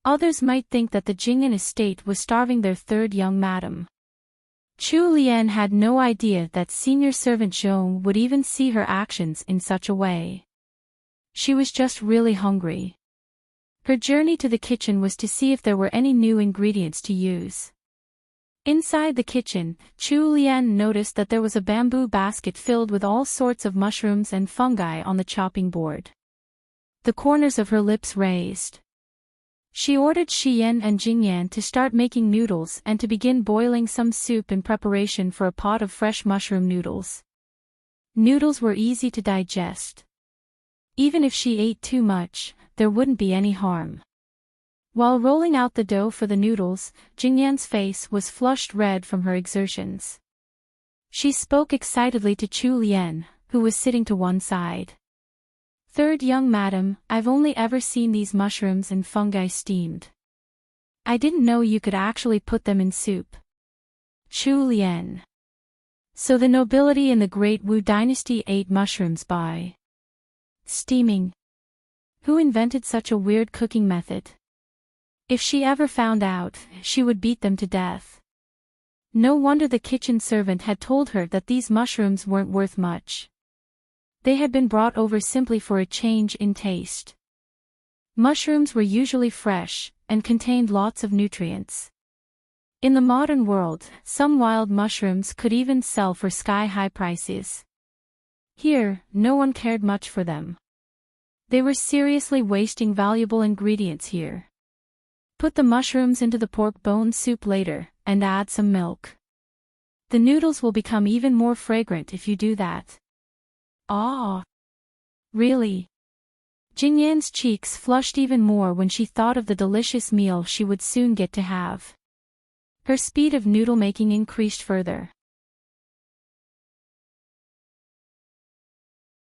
Others might think that the Jingyan estate was starving their third young madam. Chu Lian had no idea that senior servant Zhong would even see her actions in such a way. She was just really hungry. Her journey to the kitchen was to see if there were any new ingredients to use. Inside the kitchen, Chu Lian noticed that there was a bamboo basket filled with all sorts of mushrooms and fungi on the chopping board. The corners of her lips raised. She ordered Xiyan and Jingyan to start making noodles and to begin boiling some soup in preparation for a pot of fresh mushroom noodles. Noodles were easy to digest. Even if she ate too much, there wouldn't be any harm. While rolling out the dough for the noodles, Jingyan's face was flushed red from her exertions. She spoke excitedly to Chu Lian, who was sitting to one side. Third young madam, I've only ever seen these mushrooms and fungi steamed. I didn't know you could actually put them in soup. Chu Lian. So the nobility in the Great Wu dynasty ate mushrooms by steaming. Who invented such a weird cooking method? If she ever found out, she would beat them to death. No wonder the kitchen servant had told her that these mushrooms weren't worth much. They had been brought over simply for a change in taste. Mushrooms were usually fresh, and contained lots of nutrients. In the modern world, some wild mushrooms could even sell for sky-high prices. Here, no one cared much for them. They were seriously wasting valuable ingredients here. Put the mushrooms into the pork bone soup later, and add some milk. The noodles will become even more fragrant if you do that. Ah! Really? Jingyan's cheeks flushed even more when she thought of the delicious meal she would soon get to have. Her speed of noodle making increased further.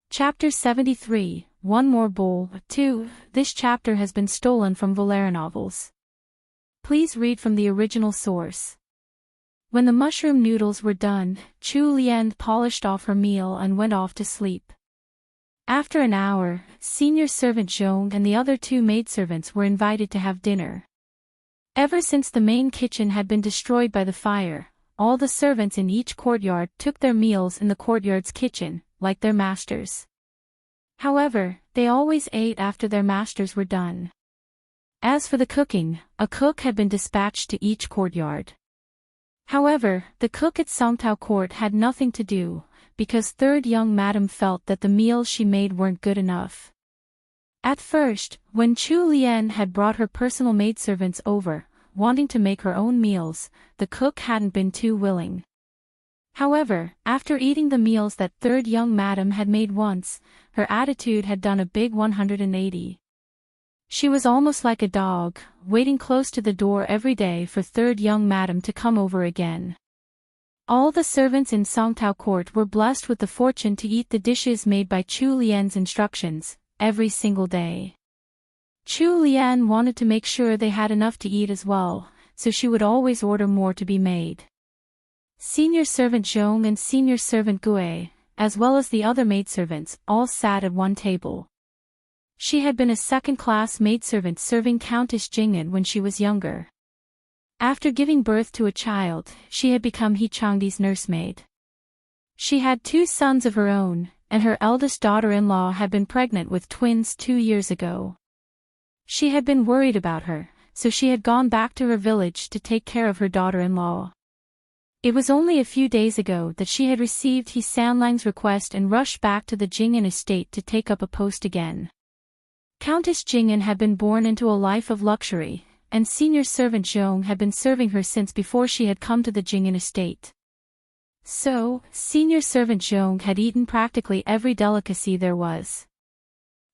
Chapter 73, One More Bowl, 2. This chapter has been stolen from LoveLore novels. Please read from the original source. When the mushroom noodles were done, Chu Lian polished off her meal and went off to sleep. After an hour, senior servant Zhong and the other two maidservants were invited to have dinner. Ever since the main kitchen had been destroyed by the fire, all the servants in each courtyard took their meals in the courtyard's kitchen, like their masters. However, they always ate after their masters were done. As for the cooking, a cook had been dispatched to each courtyard. However, the cook at Songtao Court had nothing to do, because third young madam felt that the meals she made weren't good enough. At first, when Chu Lian had brought her personal maidservants over, wanting to make her own meals, the cook hadn't been too willing. However, after eating the meals that third young madam had made once, her attitude had done a big 180. She was almost like a dog, waiting close to the door every day for third young madam to come over again. All the servants in Songtao Court were blessed with the fortune to eat the dishes made by Chu Lian's instructions, every single day. Chu Lian wanted to make sure they had enough to eat as well, so she would always order more to be made. Senior servant Zhong and senior servant Gue, as well as the other maidservants, all sat at one table. She had been a second-class maidservant serving Countess Jingyan when she was younger. After giving birth to a child, she had become He Changdi's nursemaid. She had 2 sons of her own, and her eldest daughter-in-law had been pregnant with twins 2 years ago. She had been worried about her, so she had gone back to her village to take care of her daughter-in-law. It was only a few days ago that she had received He Sanlang's request and rushed back to the Jingyan estate to take up a post again. Countess Jingyan had been born into a life of luxury, and senior servant Zhong had been serving her since before she had come to the Jingyan estate. So, senior servant Zhong had eaten practically every delicacy there was.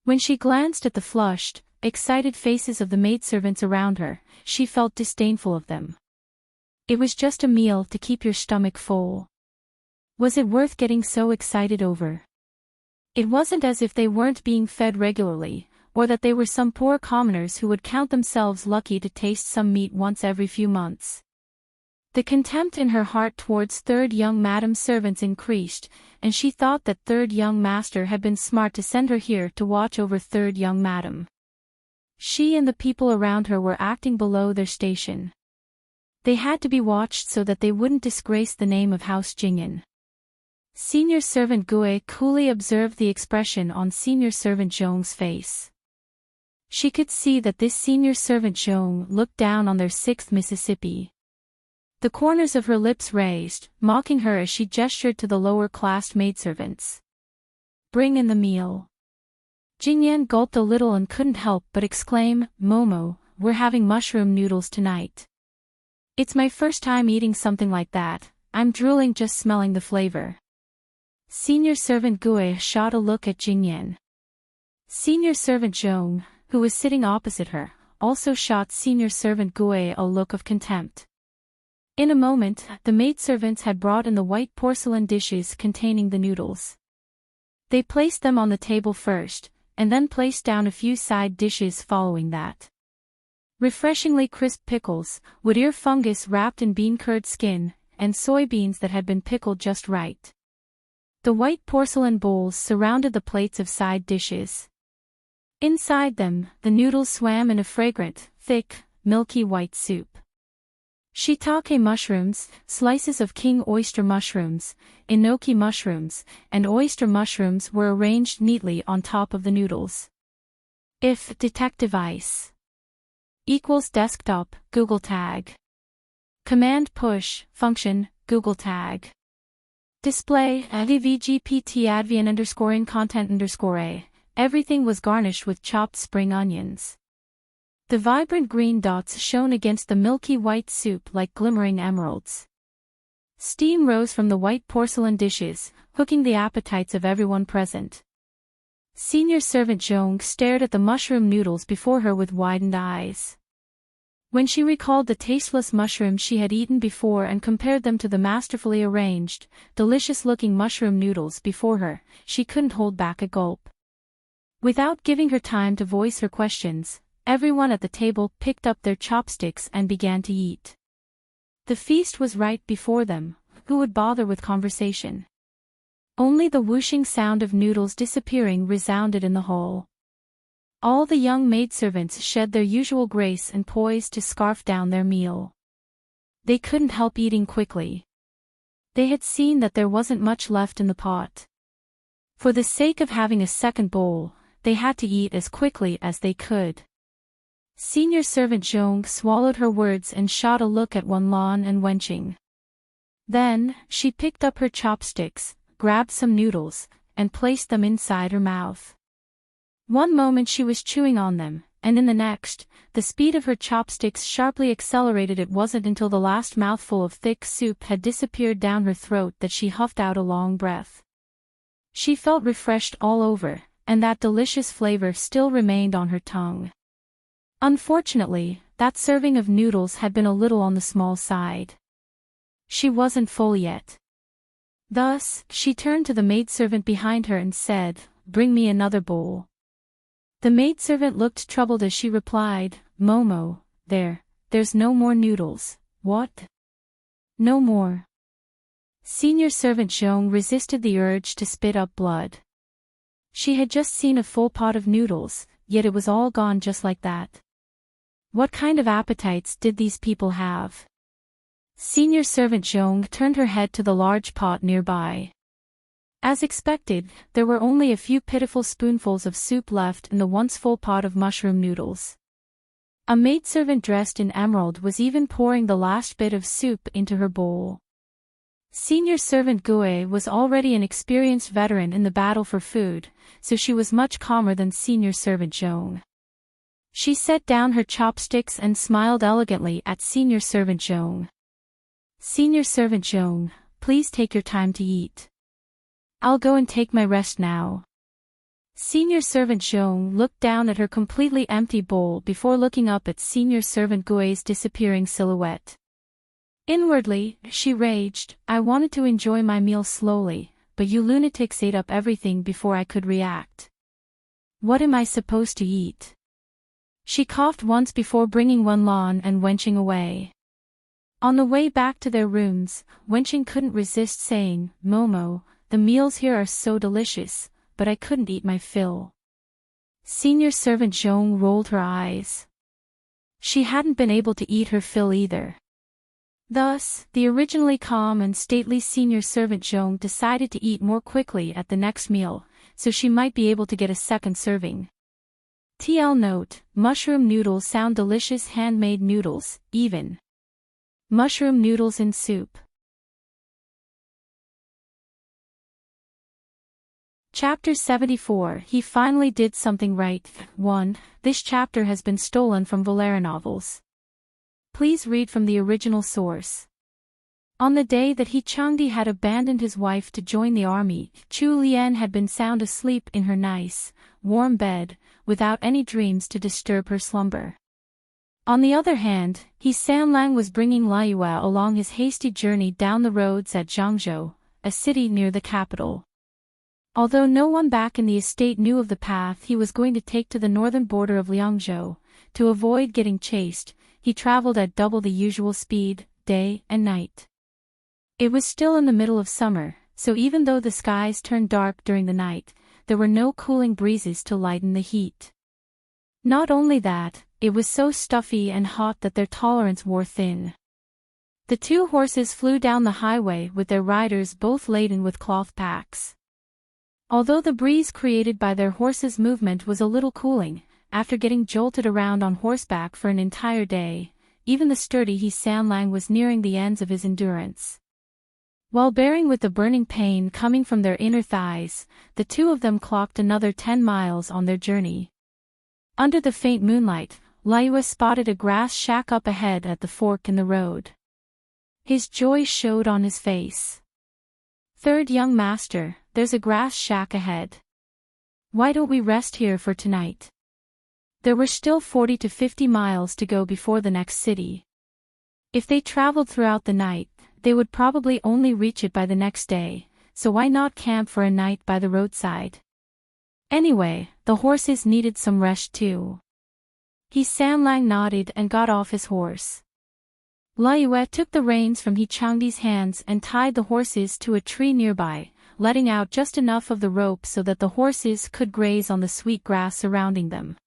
When she glanced at the flushed, excited faces of the maidservants around her, she felt disdainful of them. It was just a meal to keep your stomach full. Was it worth getting so excited over? It wasn't as if they weren't being fed regularly, or that they were some poor commoners who would count themselves lucky to taste some meat once every few months. The contempt in her heart towards third young madam's servants increased, and she thought that third young master had been smart to send her here to watch over third young madam. She and the people around her were acting below their station. They had to be watched so that they wouldn't disgrace the name of House Jingyan. Senior servant Gue coolly observed the expression on senior servant Zhong's face. She could see that this senior servant Zhong looked down on their 6th Mississippi. The corners of her lips raised, mocking her as she gestured to the lower-class maidservants. Bring in the meal. Jingyan gulped a little and couldn't help but exclaim, Momo, we're having mushroom noodles tonight. It's my first time eating something like that, I'm drooling just smelling the flavor. Senior servant Gue shot a look at Jingyan. Senior servant Zhong, who was sitting opposite her, also shot senior servant Gue a look of contempt. In a moment, the maidservants had brought in the white porcelain dishes containing the noodles. They placed them on the table first, and then placed down a few side dishes following that. Refreshingly crisp pickles, wood ear fungus wrapped in bean curd skin, and soybeans that had been pickled just right. The white porcelain bowls surrounded the plates of side dishes. Inside them, the noodles swam in a fragrant, thick, milky white soup. Shiitake mushrooms, slices of king oyster mushrooms, enoki mushrooms, and oyster mushrooms were arranged neatly on top of the noodles. If detect device equals desktop, Google tag. Command push, function, Google tag. Display, advgpt advian _ content _ everything was garnished with chopped spring onions. The vibrant green dots shone against the milky white soup like glimmering emeralds. Steam rose from the white porcelain dishes, hooking the appetites of everyone present. Senior servant Zhong stared at the mushroom noodles before her with widened eyes. When she recalled the tasteless mushrooms she had eaten before and compared them to the masterfully arranged, delicious-looking mushroom noodles before her, she couldn't hold back a gulp. Without giving her time to voice her questions, everyone at the table picked up their chopsticks and began to eat. The feast was right before them. Who would bother with conversation? Only the whooshing sound of noodles disappearing resounded in the hall. All the young maidservants shed their usual grace and poised to scarf down their meal. They couldn't help eating quickly. They had seen that there wasn't much left in the pot. For the sake of having a second bowl, they had to eat as quickly as they could. Senior servant Zhong swallowed her words and shot a look at Wenlan and Wenqing. Then, she picked up her chopsticks, grabbed some noodles, and placed them inside her mouth. One moment she was chewing on them, and in the next, the speed of her chopsticks sharply accelerated. It wasn't until the last mouthful of thick soup had disappeared down her throat that she huffed out a long breath. She felt refreshed all over, and that delicious flavor still remained on her tongue. Unfortunately, that serving of noodles had been a little on the small side. She wasn't full yet. Thus, she turned to the maidservant behind her and said, "Bring me another bowl." The maidservant looked troubled as she replied, "Momo, there's no more noodles." "What? No more?" Senior servant Zhong resisted the urge to spit up blood. She had just seen a full pot of noodles, yet it was all gone just like that. What kind of appetites did these people have? Senior servant Zhong turned her head to the large pot nearby. As expected, there were only a few pitiful spoonfuls of soup left in the once full pot of mushroom noodles. A maidservant dressed in emerald was even pouring the last bit of soup into her bowl. Senior servant Gue was already an experienced veteran in the battle for food, so she was much calmer than senior servant Zhong. She set down her chopsticks and smiled elegantly at senior servant Zhong. "Senior servant Zhong, please take your time to eat. I'll go and take my rest now." Senior servant Zhong looked down at her completely empty bowl before looking up at senior servant Gui's disappearing silhouette. Inwardly, she raged, "I wanted to enjoy my meal slowly, but you lunatics ate up everything before I could react. What am I supposed to eat?" She coughed once before bringing Wenlan and Wenqing away. On the way back to their rooms, Wenqing couldn't resist saying, "Momo, the meals here are so delicious, but I couldn't eat my fill." Senior servant Zhong rolled her eyes. She hadn't been able to eat her fill either. Thus, the originally calm and stately senior servant Zhong decided to eat more quickly at the next meal, so she might be able to get a second serving. TL note: mushroom noodles sound delicious. Handmade noodles, even. Mushroom noodles in soup. Chapter 74. He finally did something right. 1. This chapter has been stolen from LoveLore novels. Please read from the original source. On the day that He Changdi had abandoned his wife to join the army, Chu Lian had been sound asleep in her nice, warm bed, without any dreams to disturb her slumber. On the other hand, He Sanlang was bringing Liyue along his hasty journey down the roads at Zhangzhou, a city near the capital. Although no one back in the estate knew of the path he was going to take to the northern border of Liangzhou, to avoid getting chased, he traveled at double the usual speed, day and night. It was still in the middle of summer, so even though the skies turned dark during the night, there were no cooling breezes to lighten the heat. Not only that, it was so stuffy and hot that their tolerance wore thin. The two horses flew down the highway with their riders both laden with cloth packs. Although the breeze created by their horses' movement was a little cooling, after getting jolted around on horseback for an entire day, even the sturdy He Sanlang was nearing the ends of his endurance. While bearing with the burning pain coming from their inner thighs, the two of them clocked another 10 miles on their journey. Under the faint moonlight, Liyue spotted a grass shack up ahead at the fork in the road. His joy showed on his face. "Third young master, there's a grass shack ahead." Why don't we rest here for tonight? There were still 40 to 50 miles to go before the next city. If they traveled throughout the night, they would probably only reach it by the next day, so why not camp for a night by the roadside? Anyway, the horses needed some rest too. Sanlang nodded and got off his horse. Liyue took the reins from Changdi's hands and tied the horses to a tree nearby, letting out just enough of the rope so that the horses could graze on the sweet grass surrounding them.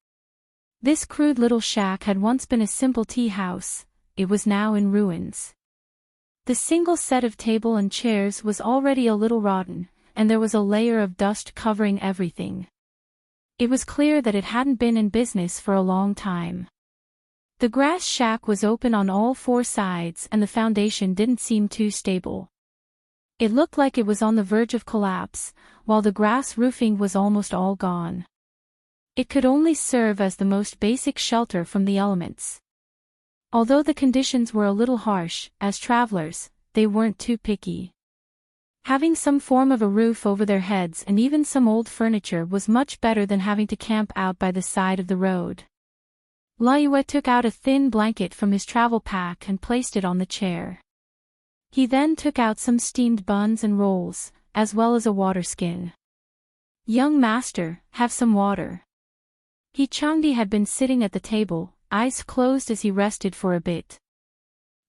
This crude little shack had once been a simple tea house. It was now in ruins. The single set of table and chairs was already a little rotten, and there was a layer of dust covering everything. It was clear that it hadn't been in business for a long time. The grass shack was open on all four sides and the foundation didn't seem too stable. It looked like it was on the verge of collapse, while the grass roofing was almost all gone. It could only serve as the most basic shelter from the elements. Although the conditions were a little harsh, as travelers, they weren't too picky. Having some form of a roof over their heads and even some old furniture was much better than having to camp out by the side of the road. Liyue took out a thin blanket from his travel pack and placed it on the chair. He then took out some steamed buns and rolls, as well as a water skin. "Young master, have some water." Changdi had been sitting at the table, eyes closed as he rested for a bit.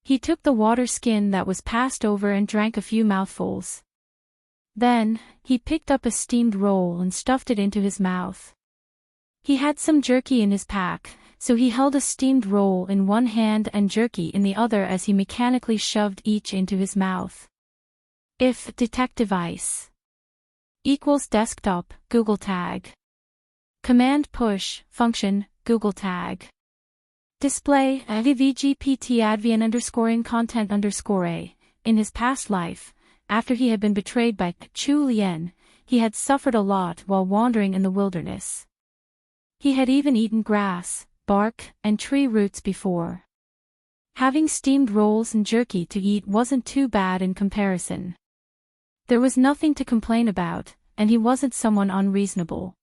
He took the water skin that was passed over and drank a few mouthfuls. Then, he picked up a steamed roll and stuffed it into his mouth. He had some jerky in his pack, so he held a steamed roll in one hand and jerky in the other as he mechanically shoved each into his mouth. If detect device equals desktop, Google Tag. Command push, function, Google Tag. Display, VGPT advn underscoring content underscore A. In his past life, after he had been betrayed by Chu Lian, he had suffered a lot while wandering in the wilderness. He had even eaten grass, bark, and tree roots before. Having steamed rolls and jerky to eat wasn't too bad in comparison. There was nothing to complain about, and he wasn't someone unreasonable.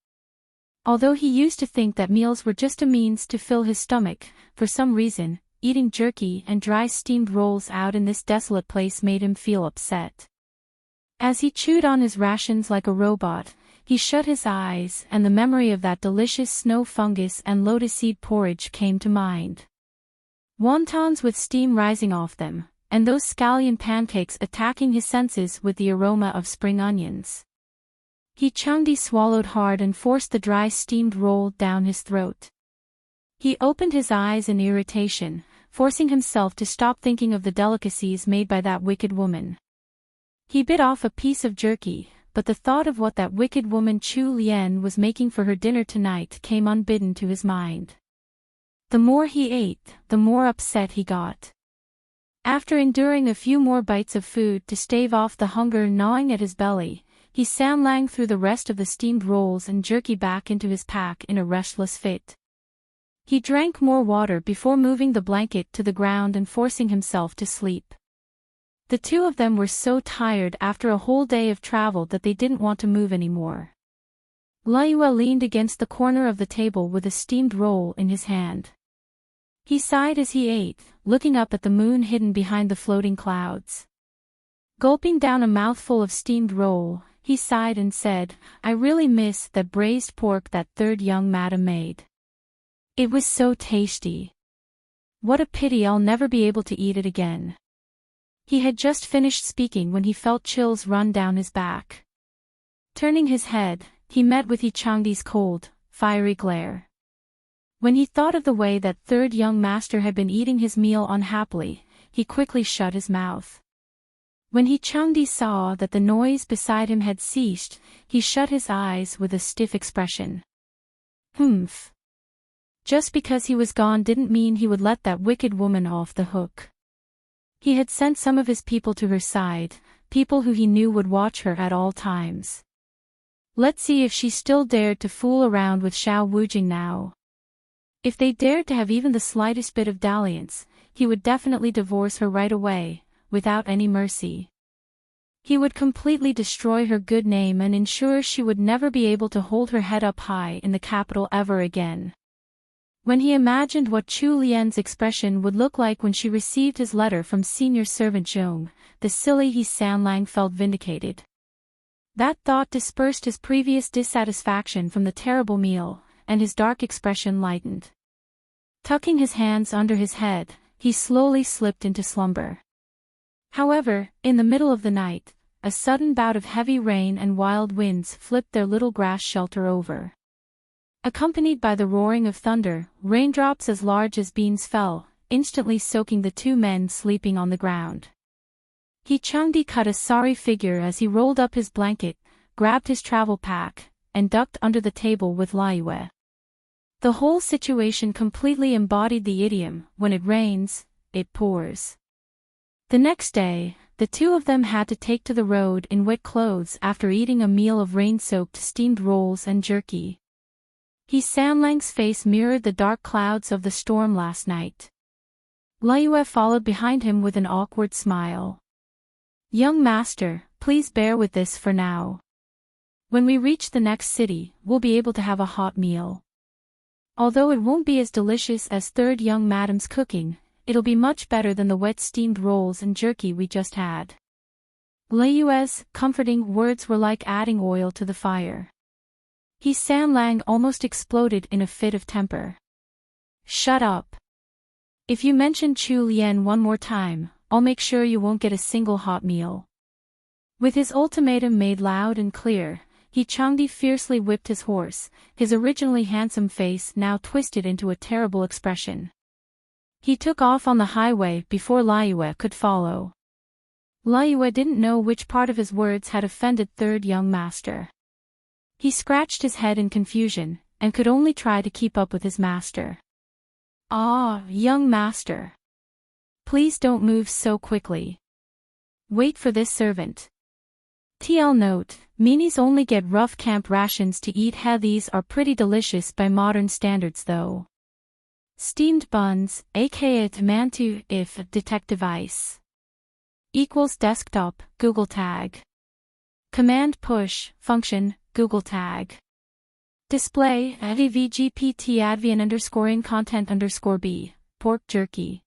Although he used to think that meals were just a means to fill his stomach, for some reason, eating jerky and dry steamed rolls out in this desolate place made him feel upset. As he chewed on his rations like a robot, he shut his eyes and the memory of that delicious snow fungus and lotus seed porridge came to mind. Wontons with steam rising off them, and those scallion pancakes attacking his senses with the aroma of spring onions. Changdi swallowed hard and forced the dry steamed roll down his throat. He opened his eyes in irritation, forcing himself to stop thinking of the delicacies made by that wicked woman. He bit off a piece of jerky, but the thought of what that wicked woman Chu Lian was making for her dinner tonight came unbidden to his mind. The more he ate, the more upset he got. After enduring a few more bites of food to stave off the hunger gnawing at his belly, Sanlang threw the rest of the steamed rolls and jerky back into his pack in a restless fit. He drank more water before moving the blanket to the ground and forcing himself to sleep. The two of them were so tired after a whole day of travel that they didn't want to move anymore. Liyue leaned against the corner of the table with a steamed roll in his hand. He sighed as he ate, looking up at the moon hidden behind the floating clouds. Gulping down a mouthful of steamed roll, he sighed and said, "I really miss that braised pork that third young madam made. It was so tasty. What a pity I'll never be able to eat it again." He had just finished speaking when he felt chills run down his back. Turning his head, he met with Changdi's cold, fiery glare. When he thought of the way that third young master had been eating his meal unhappily, he quickly shut his mouth. When Changdi saw that the noise beside him had ceased, he shut his eyes with a stiff expression. Humph. Just because he was gone didn't mean he would let that wicked woman off the hook. He had sent some of his people to her side, people who he knew would watch her at all times. Let's see if she still dared to fool around with Xiao Wujing now. If they dared to have even the slightest bit of dalliance, he would definitely divorce her right away, without any mercy. He would completely destroy her good name and ensure she would never be able to hold her head up high in the capital ever again. When he imagined what Chu Lian's expression would look like when she received his letter from senior servant Zhong, the silly He Sanlang felt vindicated. That thought dispersed his previous dissatisfaction from the terrible meal, and his dark expression lightened. Tucking his hands under his head, he slowly slipped into slumber. However, in the middle of the night, a sudden bout of heavy rain and wild winds flipped their little grass shelter over. Accompanied by the roaring of thunder, raindrops as large as beans fell, instantly soaking the two men sleeping on the ground. He Changdi cut a sorry figure as he rolled up his blanket, grabbed his travel pack, and ducked under the table with Laiyue. The whole situation completely embodied the idiom, when it rains, it pours. The next day, the two of them had to take to the road in wet clothes after eating a meal of rain-soaked steamed rolls and jerky. He Sanlang's face mirrored the dark clouds of the storm last night. Laiyue followed behind him with an awkward smile. "Young master, please bear with this for now. When we reach the next city, we'll be able to have a hot meal. Although it won't be as delicious as third young madam's cooking, it'll be much better than the wet steamed rolls and jerky we just had." Laiyue's comforting words were like adding oil to the fire. He Sanlang almost exploded in a fit of temper. "Shut up. If you mention Chu Lian one more time, I'll make sure you won't get a single hot meal." With his ultimatum made loud and clear, He Changdi fiercely whipped his horse, his originally handsome face now twisted into a terrible expression. He took off on the highway before Laiyue could follow. Laiyue didn't know which part of his words had offended third young master. He scratched his head in confusion, and could only try to keep up with his master. "Ah, young master. Please don't move so quickly. Wait for this servant." TL note, Minis only get rough camp rations to eat. These are pretty delicious by modern standards though. Steamed buns, aka mantu if detective ice. Equals desktop, Google tag. Command push, function, Google tag. Display, advgpt advian underscoring content underscore b, pork jerky.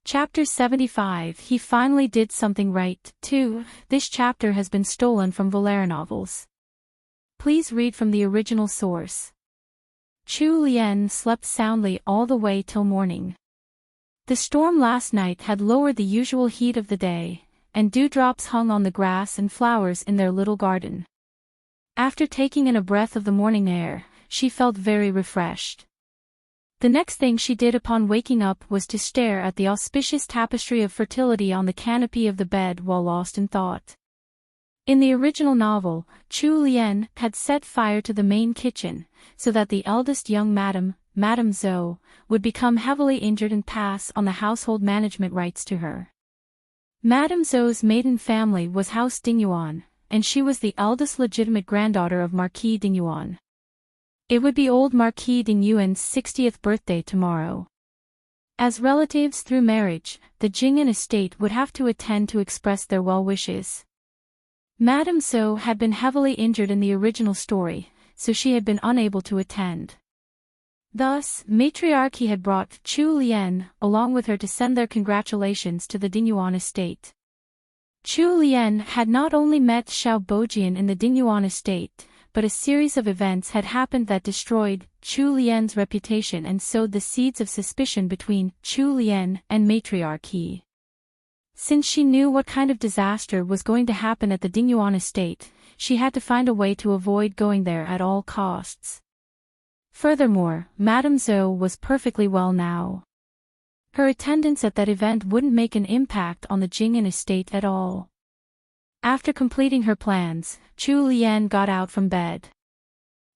Chapter 75. He finally did something right, too. This chapter has been stolen from LoveLore novels. Please read from the original source. Chu Lian slept soundly all the way till morning. The storm last night had lowered the usual heat of the day, and dewdrops hung on the grass and flowers in their little garden. After taking in a breath of the morning air, she felt very refreshed. The next thing she did upon waking up was to stare at the auspicious tapestry of fertility on the canopy of the bed while lost in thought. In the original novel, Chu Lian had set fire to the main kitchen, so that the eldest young Madame Zhou, would become heavily injured and pass on the household management rights to her. Madame Zhou's maiden family was House Dingyuan, and she was the eldest legitimate granddaughter of Marquis Dingyuan. It would be old Marquis Dingyuan's 60th birthday tomorrow. As relatives through marriage, the Jing'an estate would have to attend to express their well wishes. Madame Zhou had been heavily injured in the original story, so she had been unable to attend. Thus, matriarchy had brought Chu Lian along with her to send their congratulations to the Dingyuan estate. Chu Lian had not only met Xiao Bojian in the Dingyuan estate, but a series of events had happened that destroyed Chu Lian's reputation and sowed the seeds of suspicion between Chu Lian and matriarchy. Since she knew what kind of disaster was going to happen at the Dingyuan estate, she had to find a way to avoid going there at all costs. Furthermore, Madame Zhou was perfectly well now. Her attendance at that event wouldn't make an impact on the Jing'an estate at all. After completing her plans, Chu Lian got out from bed.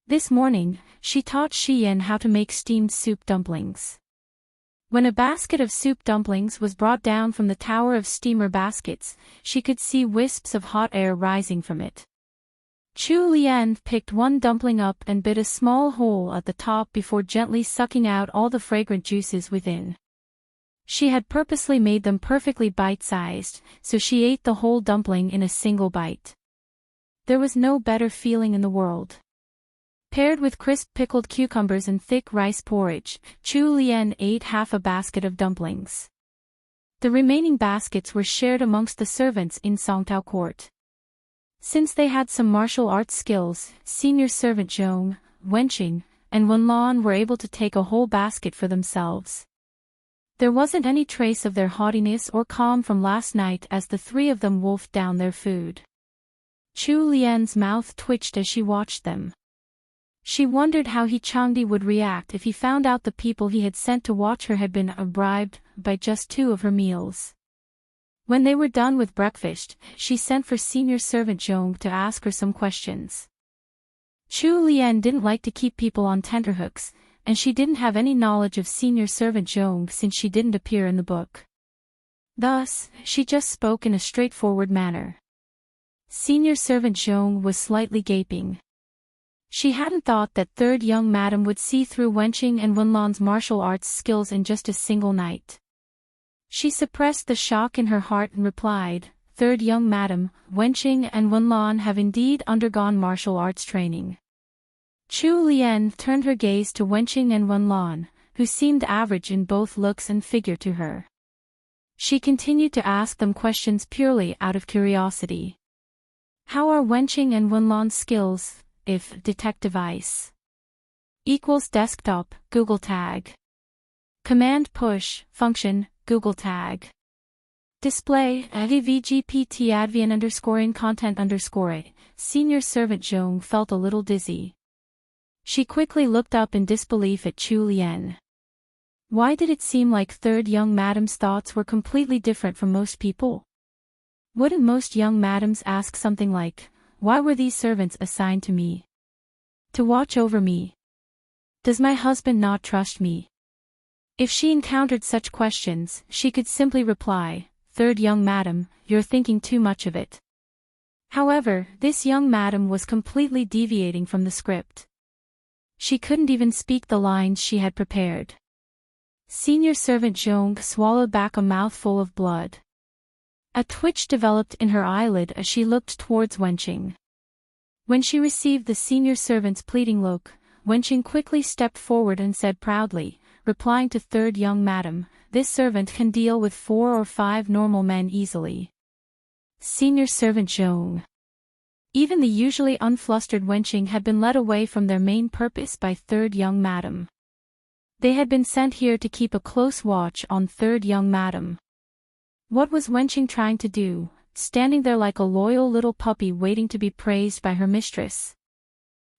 This morning, she taught Xian how to make steamed soup dumplings. When a basket of soup dumplings was brought down from the tower of steamer baskets, she could see wisps of hot air rising from it. Chu Lian picked one dumpling up and bit a small hole at the top before gently sucking out all the fragrant juices within. She had purposely made them perfectly bite-sized, so she ate the whole dumpling in a single bite. There was no better feeling in the world. Paired with crisp pickled cucumbers and thick rice porridge, Chu Lian ate half a basket of dumplings. The remaining baskets were shared amongst the servants in Songtao Court. Since they had some martial arts skills, senior servant Zhong, Wenqing, and Wenlan were able to take a whole basket for themselves. There wasn't any trace of their haughtiness or calm from last night as the three of them wolfed down their food. Chu Lian's mouth twitched as she watched them. She wondered how Changdi would react if he found out the people he had sent to watch her had been bribed by just 2 of her meals. When they were done with breakfast, she sent for senior servant Zhong to ask her some questions. Chu Lian didn't like to keep people on tenterhooks, and she didn't have any knowledge of senior servant Zhong since she didn't appear in the book. Thus, she just spoke in a straightforward manner. Senior servant Zhong was slightly gaping. She hadn't thought that third young madam would see through Wenqing and Wenlan's martial arts skills in just a single night. She suppressed the shock in her heart and replied, "Third young madam, Wenqing and Wenlan have indeed undergone martial arts training." Chu Lian turned her gaze to Wenqing and Wenlan, who seemed average in both looks and figure to her. She continued to ask them questions purely out of curiosity. How are Wenqing and Wenlan's skills? If detect device equals desktop, Google tag. Command push, function, Google tag. Display, VGPT advian _ content _ Senior servant Zhong felt a little dizzy. She quickly looked up in disbelief at Chu Lian. Why did it seem like third young madam's thoughts were completely different from most people? Wouldn't most young madams ask something like, why were these servants assigned to me? To watch over me? Does my husband not trust me? If she encountered such questions, she could simply reply, "Third young madam, you're thinking too much of it." However, this young madam was completely deviating from the script. She couldn't even speak the lines she had prepared. Senior servant Zhong swallowed back a mouthful of blood. A twitch developed in her eyelid as she looked towards Wenqing. When she received the senior servant's pleading look, Wenqing quickly stepped forward and said proudly, replying to third young madam, "This servant can deal with 4 or 5 normal men easily." Senior servant Zhong. Even the usually unflustered Wenqing had been led away from their main purpose by third young madam. They had been sent here to keep a close watch on third young madam. What was Wenqing trying to do, standing there like a loyal little puppy waiting to be praised by her mistress?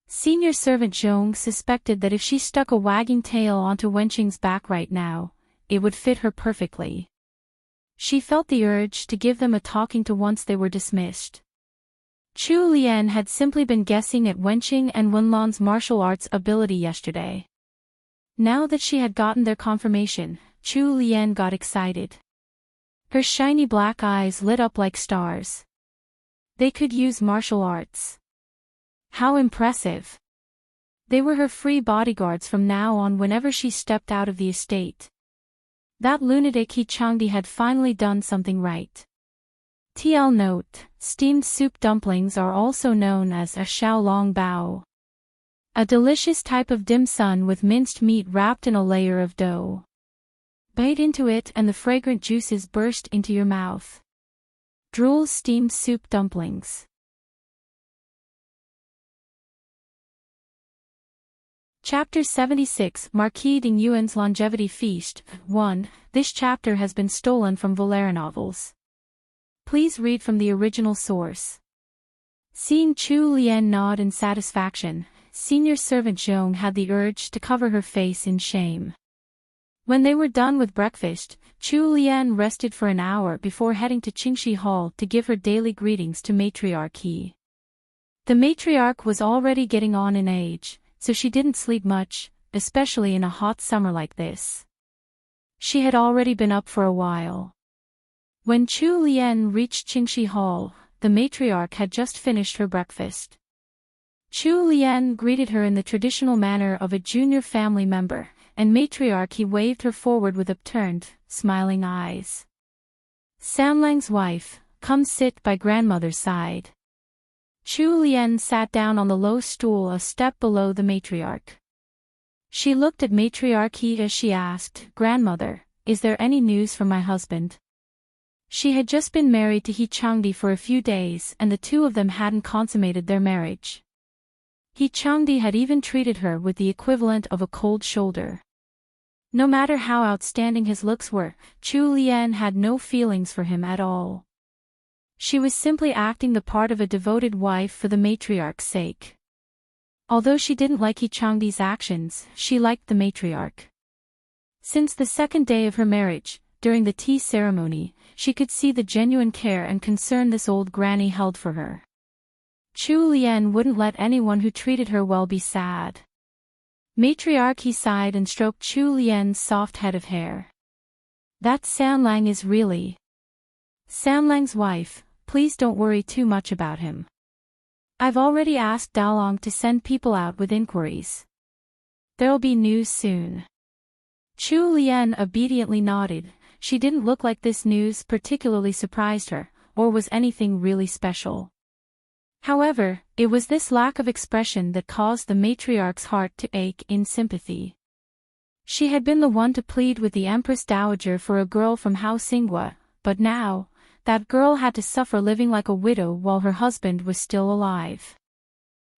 Senior servant Zhong suspected that if she stuck a wagging tail onto Wenqing's back right now, it would fit her perfectly. She felt the urge to give them a talking to once they were dismissed. Chu Lian had simply been guessing at Wenqing and Wenlan's martial arts ability yesterday. Now that she had gotten their confirmation, Chu Lian got excited. Her shiny black eyes lit up like stars. They could use martial arts. How impressive! They were her free bodyguards from now on whenever she stepped out of the estate. That lunatic Changdi had finally done something right. TL note, steamed soup dumplings are also known as a xiaolong bao. A delicious type of dim sum with minced meat wrapped in a layer of dough. Bite into it and the fragrant juices burst into your mouth. Drool steamed soup dumplings. Chapter 76 Marquis Ding Yuan's Longevity Feast 1. This chapter has been stolen from LoveLore novels. Please read from the original source. Seeing Chu Lian nod in satisfaction, senior servant Zhong had the urge to cover her face in shame. When they were done with breakfast, Chu Lian rested for an hour before heading to Qingxi Hall to give her daily greetings to Matriarch He. The matriarch was already getting on in age, so she didn't sleep much, especially in a hot summer like this. She had already been up for a while. When Chu Lian reached Qingxi Hall, the matriarch had just finished her breakfast. Chu Lian greeted her in the traditional manner of a junior family member, and matriarch He waved her forward with upturned, smiling eyes. Samlang's wife, come sit by grandmother's side. Chu Lien sat down on the low stool a step below the matriarch. She looked at matriarch He as she asked, Grandmother, is there any news from my husband? She had just been married to He Changdi for a few days and the two of them hadn't consummated their marriage. He Changdi had even treated her with the equivalent of a cold shoulder. No matter how outstanding his looks were, Chu Lien had no feelings for him at all. She was simply acting the part of a devoted wife for the matriarch's sake. Although she didn't like He Changdi's actions, she liked the matriarch. Since the second day of her marriage, during the tea ceremony, she could see the genuine care and concern this old granny held for her. Chu Lien wouldn't let anyone who treated her well be sad. Matriarch He sighed and stroked Chu Lien's soft head of hair. That Samlang is really Samlang's wife, please don't worry too much about him. I've already asked Dalong to send people out with inquiries. There'll be news soon. Chu Lien obediently nodded. She didn't look like this news particularly surprised her, or was anything really special. However, it was this lack of expression that caused the matriarch's heart to ache in sympathy. She had been the one to plead with the Empress Dowager for a girl from Hao Xinghua, but now, that girl had to suffer living like a widow while her husband was still alive.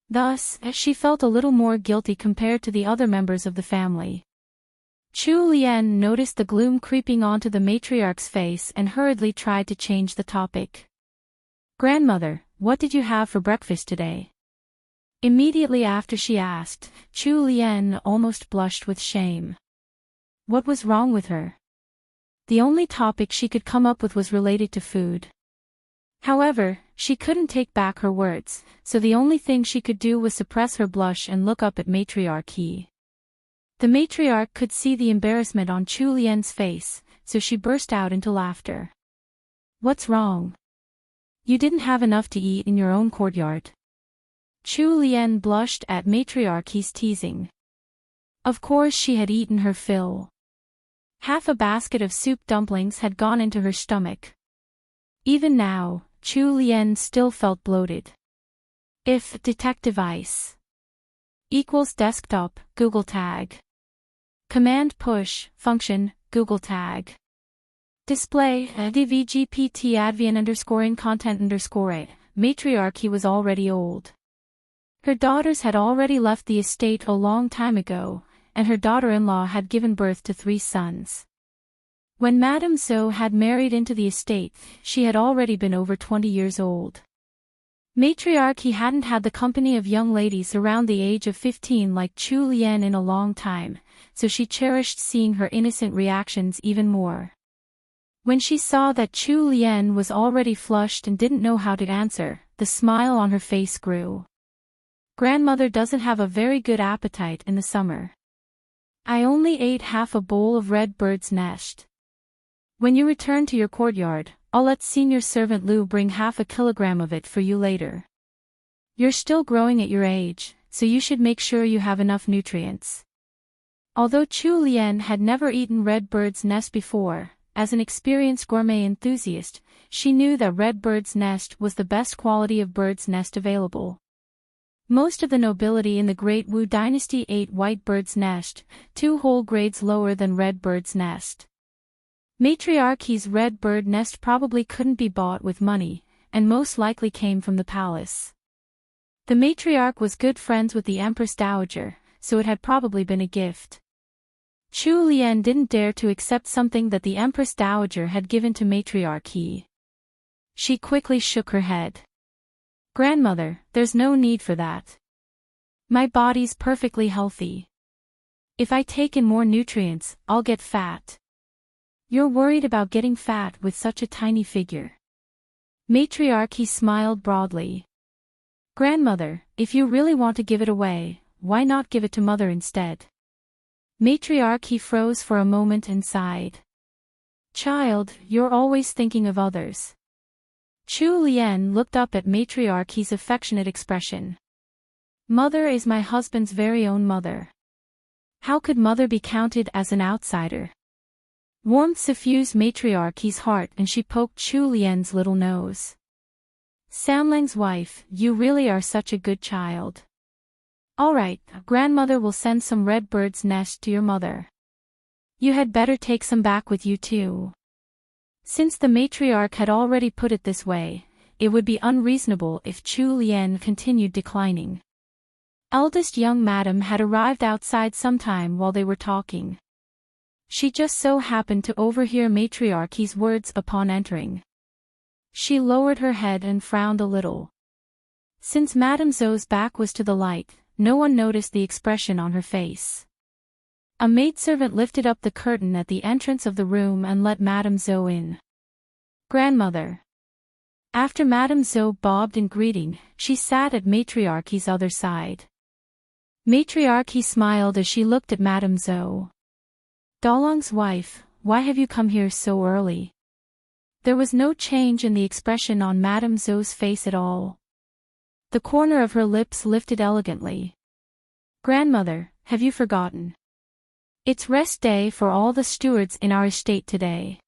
Thus, she felt a little more guilty compared to the other members of the family. Chu Lien noticed the gloom creeping onto the matriarch's face and hurriedly tried to change the topic. Grandmother, what did you have for breakfast today? Immediately after she asked, Chu Lien almost blushed with shame. What was wrong with her? The only topic she could come up with was related to food. However, she couldn't take back her words, so the only thing she could do was suppress her blush and look up at matriarch He. The matriarch could see the embarrassment on Chu Lien's face, so she burst out into laughter. What's wrong? You didn't have enough to eat in your own courtyard. Chu Lien blushed at matriarch He's teasing. Of course she had eaten her fill. Half a basket of soup dumplings had gone into her stomach. Even now, Chu Lien still felt bloated. If detective ice equals desktop, Google tag. Command push, function, Google tag. Display, dvgpt advian _ content _ matriarch He was already old. Her daughters had already left the estate a long time ago, and her daughter-in-law had given birth to 3 sons. When Madame Zhou had married into the estate, she had already been over 20 years old. Matriarch He hadn't had the company of young ladies around the age of 15 like Chu Lien in a long time, so she cherished seeing her innocent reactions even more. When she saw that Chu Lien was already flushed and didn't know how to answer, the smile on her face grew. Grandmother doesn't have a very good appetite in the summer. I only ate half a bowl of red bird's nest. When you return to your courtyard, I'll let senior servant Lu bring half a kilogram of it for you later. You're still growing at your age, so you should make sure you have enough nutrients. Although Chu Lien had never eaten red bird's nest before, as an experienced gourmet enthusiast, she knew that red bird's nest was the best quality of bird's nest available. Most of the nobility in the Great Wu dynasty ate white bird's nest, 2 whole grades lower than red bird's nest. Matriarch He's red bird nest probably couldn't be bought with money, and most likely came from the palace. The matriarch was good friends with the Empress Dowager, so it had probably been a gift. Chu Lien didn't dare to accept something that the Empress Dowager had given to matriarch He. She quickly shook her head. Grandmother, there's no need for that. My body's perfectly healthy. If I take in more nutrients, I'll get fat. You're worried about getting fat with such a tiny figure. Matriarch He smiled broadly. Grandmother, if you really want to give it away, why not give it to mother instead? Matriarch He froze for a moment and sighed. Child, you're always thinking of others. Chu Lien looked up at matriarch He's affectionate expression. Mother is my husband's very own mother. How could mother be counted as an outsider? Warmth suffused Matriarchy's heart and she poked Chu Lien's little nose. Samlang's wife, you really are such a good child. Alright, grandmother will send some red bird's nest to your mother. You had better take some back with you too. Since the matriarch had already put it this way, it would be unreasonable if Chu Lien continued declining. Eldest young madam had arrived outside sometime while they were talking. She just so happened to overhear Matriarchy's words upon entering. She lowered her head and frowned a little. Since Madame Zhou's back was to the light, no one noticed the expression on her face. A maidservant lifted up the curtain at the entrance of the room and let Madame Zhou in. Grandmother. After Madame Zhou bobbed in greeting, she sat at Matriarchy's other side. Matriarchy smiled as she looked at Madame Zhou. Dalong's wife, why have you come here so early? There was no change in the expression on Madame Zhou's face at all. The corner of her lips lifted elegantly. Grandmother, have you forgotten? It's rest day for all the stewards in our estate today.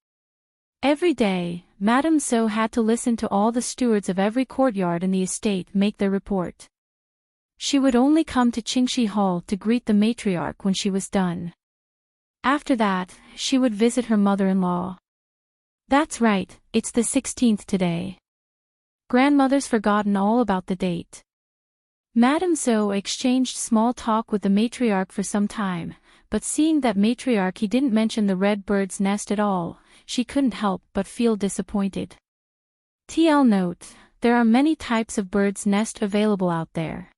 Every day, Madame Zhou had to listen to all the stewards of every courtyard in the estate make their report. She would only come to Qingxi Hall to greet the matriarch when she was done. After that, she would visit her mother-in-law. That's right, it's the 16th today. Grandmother's forgotten all about the date. Madame Zhou exchanged small talk with the matriarch for some time, but seeing that Matriarchy didn't mention the red bird's nest at all, she couldn't help but feel disappointed. TL note, there are many types of bird's nest available out there.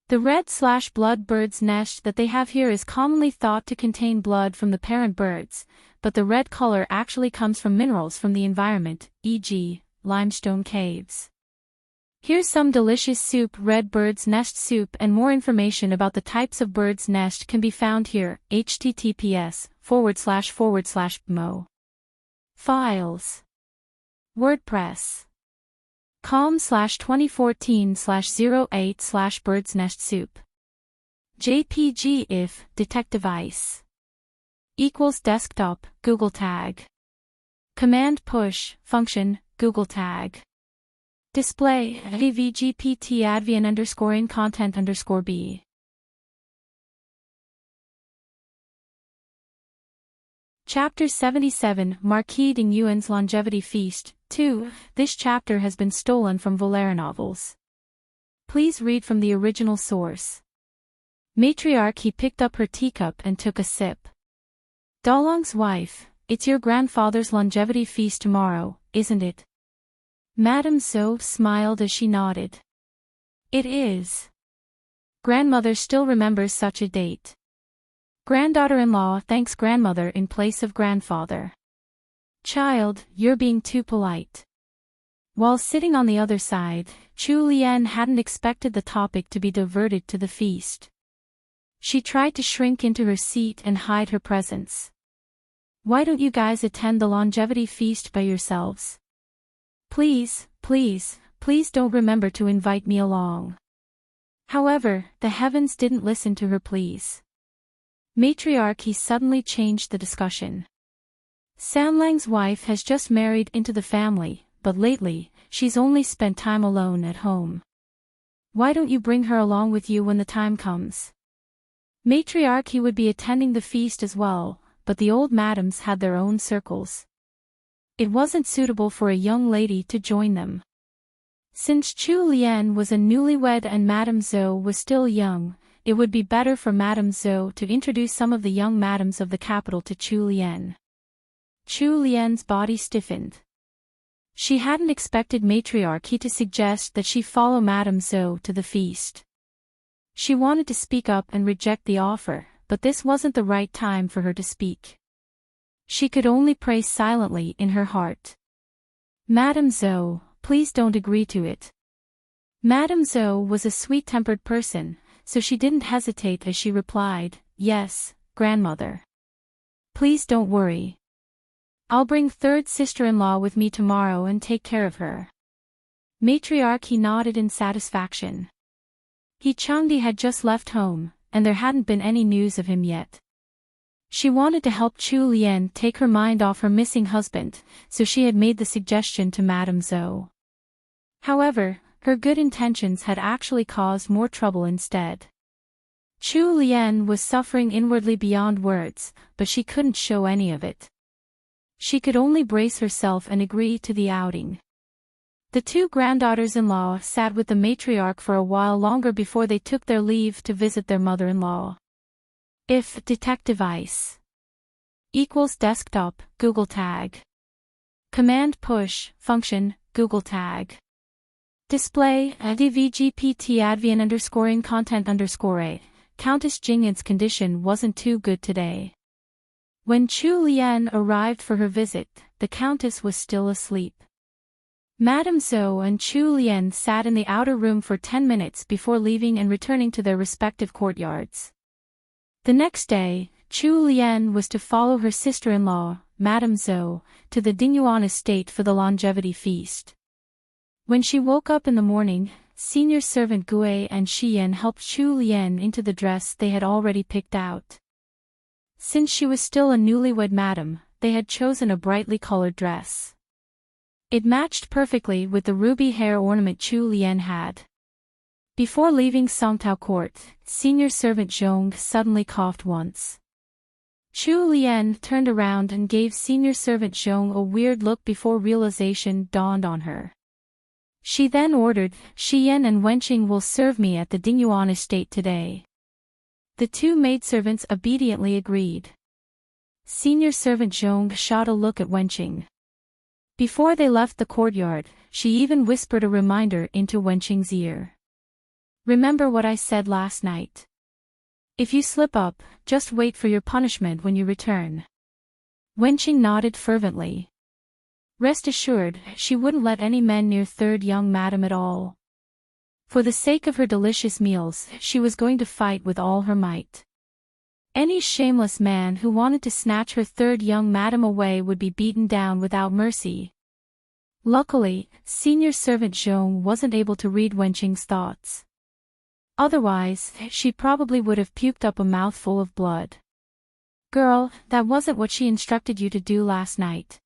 The red/blood bird's nest that they have here is commonly thought to contain blood from the parent birds, but the red color actually comes from minerals from the environment, e.g., limestone caves. Here's some delicious soup. Red bird's nest soup and more information about the types of bird's nest can be found here, https://mo. Files. WordPress. com/2014/08/birds nest soup. JPG if detect device equals desktop Google tag. Command push function Google tag. Display avgpt advian_in content_b. Chapter 77 Marquis de Nguyen's Longevity Feast 2. This chapter has been stolen from LoveLore novels. Please read from the original source. Matriarchy picked up her teacup and took a sip. Dalong's wife, it's your grandfather's longevity feast tomorrow, isn't it? Madame Zhou smiled as she nodded. It is. Grandmother still remembers such a date. Granddaughter-in-law thanks grandmother in place of grandfather. Child, you're being too polite. While sitting on the other side, Chu Lien hadn't expected the topic to be diverted to the feast. She tried to shrink into her seat and hide her presence. Why don't you guys attend the longevity feast by yourselves? Please, please, please don't remember to invite me along. However, the heavens didn't listen to her pleas. Matriarchy suddenly changed the discussion. Samlang's wife has just married into the family, but lately, she's only spent time alone at home. Why don't you bring her along with you when the time comes? Matriarchy would be attending the feast as well, but the old madams had their own circles. It wasn't suitable for a young lady to join them. Since Chu Lien was a newlywed and Madame Zhou was still young, it would be better for Madame Zhou to introduce some of the young madams of the capital to Chu Lien. Chu Lien's body stiffened. She hadn't expected Matriarchy to suggest that she follow Madame Zhou to the feast. She wanted to speak up and reject the offer, but this wasn't the right time for her to speak. She could only pray silently in her heart. Madame Zhou, please don't agree to it. Madame Zhou was a sweet-tempered person, so she didn't hesitate as she replied, yes, grandmother. Please don't worry. I'll bring third sister-in-law with me tomorrow and take care of her. Matriarchy nodded in satisfaction. He Changdi had just left home, and there hadn't been any news of him yet. She wanted to help Chu Lian take her mind off her missing husband, so she had made the suggestion to Madame Zhou. However, her good intentions had actually caused more trouble instead. Chu Lian was suffering inwardly beyond words, but she couldn't show any of it. She could only brace herself and agree to the outing. The two granddaughters-in-law sat with the matriarch for a while longer before they took their leave to visit their mother-in-law. If detective ice equals desktop, Google tag. Command push, function, Google tag. Display, dvgpt advian underscoring content underscore a. Countess Jingin's condition wasn't too good today. When Chu Lian arrived for her visit, the countess was still asleep. Madame Zhou and Chu Lian sat in the outer room for 10 minutes before leaving and returning to their respective courtyards. The next day, Chu Lian was to follow her sister-in-law, Madame Zhou, to the Dingyuan estate for the longevity feast. When she woke up in the morning, senior servant Gue and Xian helped Chu Lian into the dress they had already picked out. Since she was still a newlywed madam, they had chosen a brightly colored dress. It matched perfectly with the ruby hair ornament Chu Lian had. Before leaving Songtao Court, senior servant Zhong suddenly coughed once. Chu Lian turned around and gave senior servant Zhong a weird look before realization dawned on her. She then ordered, Xian and Wenqing will serve me at the Dingyuan estate today. The two maidservants obediently agreed. Senior servant Zhong shot a look at Wenqing. Before they left the courtyard, she even whispered a reminder into Wenqing's ear. Remember what I said last night. If you slip up, just wait for your punishment when you return. Wenqing nodded fervently. Rest assured, she wouldn't let any men near third young madam at all. For the sake of her delicious meals, she was going to fight with all her might. Any shameless man who wanted to snatch her third young madam away would be beaten down without mercy. Luckily, senior servant Zhong wasn't able to read Wenqing's thoughts. Otherwise, she probably would have puked up a mouthful of blood. Girl, that wasn't what she instructed you to do last night.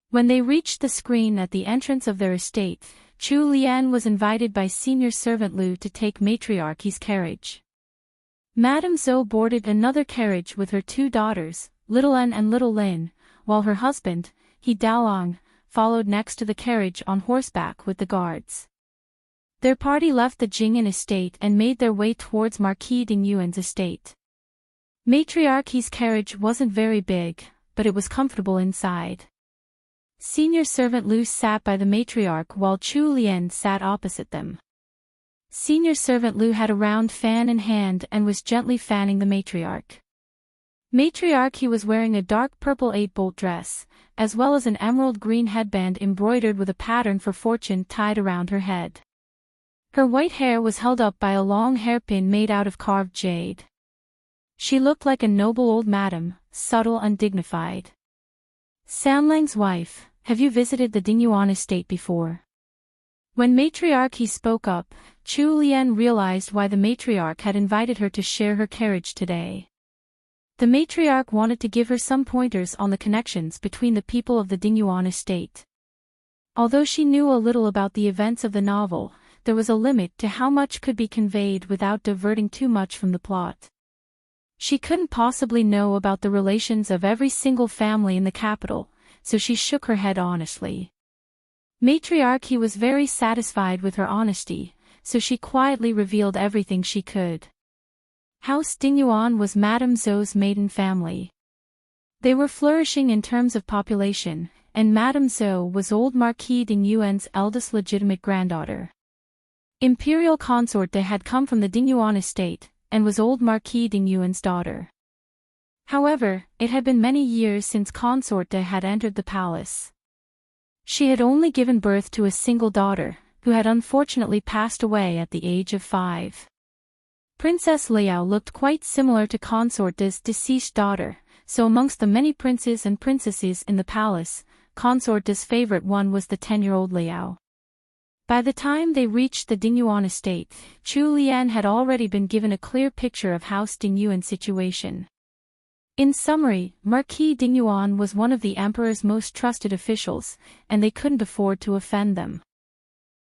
When they reached the screen at the entrance of their estate, Chu Lian was invited by senior servant Lu to take matriarchy's carriage. Madame Zhou boarded another carriage with her two daughters, Little En and Little Lin, while her husband, He Daolong, followed next to the carriage on horseback with the guards. Their party left the Jing'an estate and made their way towards Marquis Dingyuan's estate. Matriarchy's carriage wasn't very big, but it was comfortable inside. Senior servant Lu sat by the matriarch while Chu Lian sat opposite them. Senior servant Lu had a round fan in hand and was gently fanning the matriarch. Matriarchy was wearing a dark purple 8-bolt dress, as well as an emerald green headband embroidered with a pattern for fortune tied around her head. Her white hair was held up by a long hairpin made out of carved jade. She looked like a noble old madam, subtle and dignified. Sanlang's wife, have you visited the Dingyuan estate before? When matriarchy spoke up, Chu Lian realized why the matriarch had invited her to share her carriage today. The matriarch wanted to give her some pointers on the connections between the people of the Dingyuan estate. Although she knew a little about the events of the novel, there was a limit to how much could be conveyed without diverting too much from the plot. She couldn't possibly know about the relations of every single family in the capital, so she shook her head honestly. Matriarchy was very satisfied with her honesty, so she quietly revealed everything she could. House Dingyuan was Madame Zhou's maiden family. They were flourishing in terms of population, and Madame Zhou was old Marquis Dingyuan's eldest legitimate granddaughter. Imperial Consort had come from the Dingyuan estate, and was old Marquis Dingyuan's daughter. However, it had been many years since Consort had entered the palace. She had only given birth to a single daughter, who had unfortunately passed away at the age of 5. Princess Liao looked quite similar to Consort's deceased daughter, so amongst the many princes and princesses in the palace, Consort's favorite one was the 10-year-old Liao. By the time they reached the Dingyuan estate, Chu Lian had already been given a clear picture of House Dingyuan's situation. In summary, Marquis Dingyuan was one of the emperor's most trusted officials, and they couldn't afford to offend them.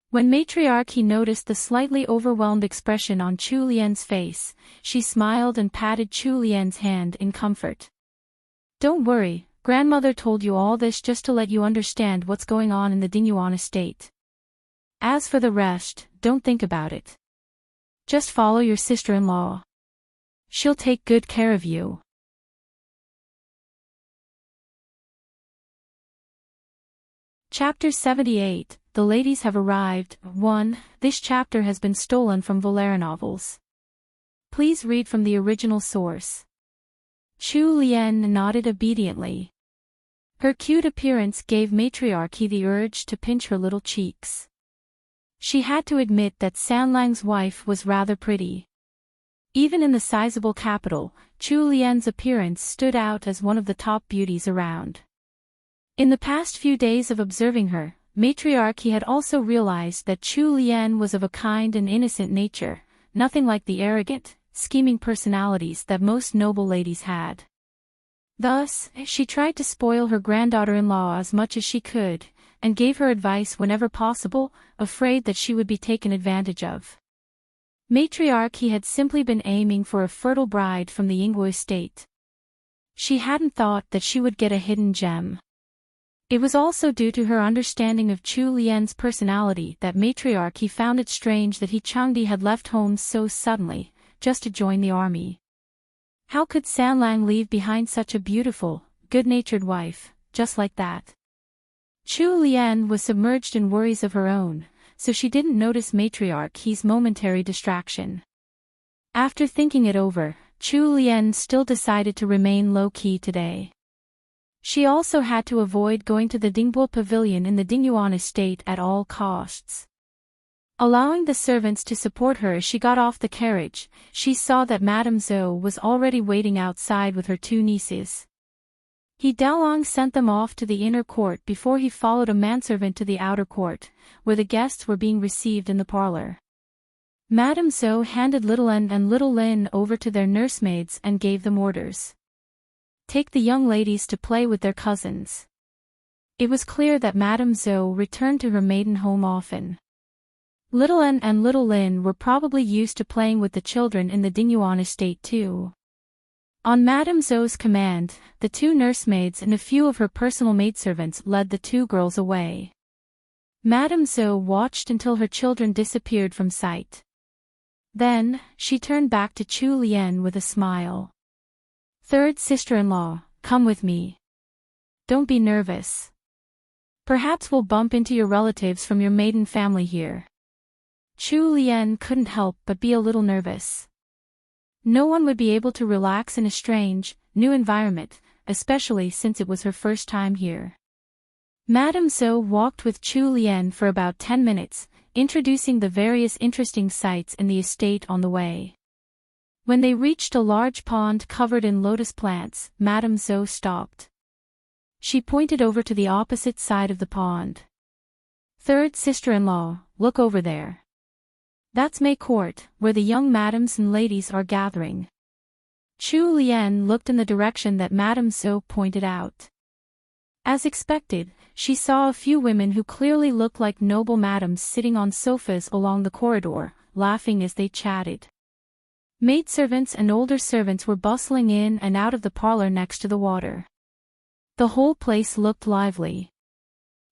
When Matriarch He noticed the slightly overwhelmed expression on Chu Lian's face, she smiled and patted Chu Lian's hand in comfort. Don't worry, grandmother told you all this just to let you understand what's going on in the Dingyuan estate. As for the rest, don't think about it. Just follow your sister-in-law. She'll take good care of you. Chapter 78, The Ladies Have Arrived. 1. This chapter has been stolen from LoveLore novels. Please read from the original source. Chu Lian nodded obediently. Her cute appearance gave Matriarch He the urge to pinch her little cheeks. She had to admit that Sanlang's wife was rather pretty. Even in the sizable capital, Chu Lian's appearance stood out as one of the top beauties around. In the past few days of observing her, Matriarch He had also realized that Chu Lian was of a kind and innocent nature, nothing like the arrogant, scheming personalities that most noble ladies had. Thus, she tried to spoil her granddaughter-in-law as much as she could, and gave her advice whenever possible, afraid that she would be taken advantage of. Matriarch He had simply been aiming for a fertile bride from the Yingguo estate. She hadn't thought that she would get a hidden gem. It was also due to her understanding of Chu Lian's personality that Matriarch He found it strange that He Changdi had left home so suddenly, just to join the army. How could Sanlang leave behind such a beautiful, good-natured wife, just like that? Chu Lian was submerged in worries of her own, so she didn't notice Matriarch He's momentary distraction. After thinking it over, Chu Lian still decided to remain low-key today. She also had to avoid going to the Dingbo pavilion in the Dingyuan estate at all costs. Allowing the servants to support her as she got off the carriage, she saw that Madame Zhou was already waiting outside with her two nieces. He Daolong sent them off to the inner court before he followed a manservant to the outer court, where the guests were being received in the parlor. Madame Zhou handed Little En and Little Lin over to their nursemaids and gave them orders. Take the young ladies to play with their cousins. It was clear that Madame Zhou returned to her maiden home often. Little En and Little Lin were probably used to playing with the children in the Dingyuan estate too. On Madame Zhou's command, the two nursemaids and a few of her personal maidservants led the two girls away. Madame Zhou watched until her children disappeared from sight. Then, she turned back to Chu Lian with a smile. Third sister-in-law, come with me. Don't be nervous. Perhaps we'll bump into your relatives from your maiden family here. Chu Lian couldn't help but be a little nervous. No one would be able to relax in a strange, new environment, especially since it was her first time here. Madame Zhou walked with Chu Lian for about 10 minutes, introducing the various interesting sights in the estate on the way. When they reached a large pond covered in lotus plants, Madame Zhou stopped. She pointed over to the opposite side of the pond. Third sister-in-law, look over there. That's May Court, where the young madams and ladies are gathering. Chu Lian looked in the direction that Madame Zhou pointed out. As expected, she saw a few women who clearly looked like noble madams sitting on sofas along the corridor, laughing as they chatted. Maidservants and older servants were bustling in and out of the parlor next to the water. The whole place looked lively.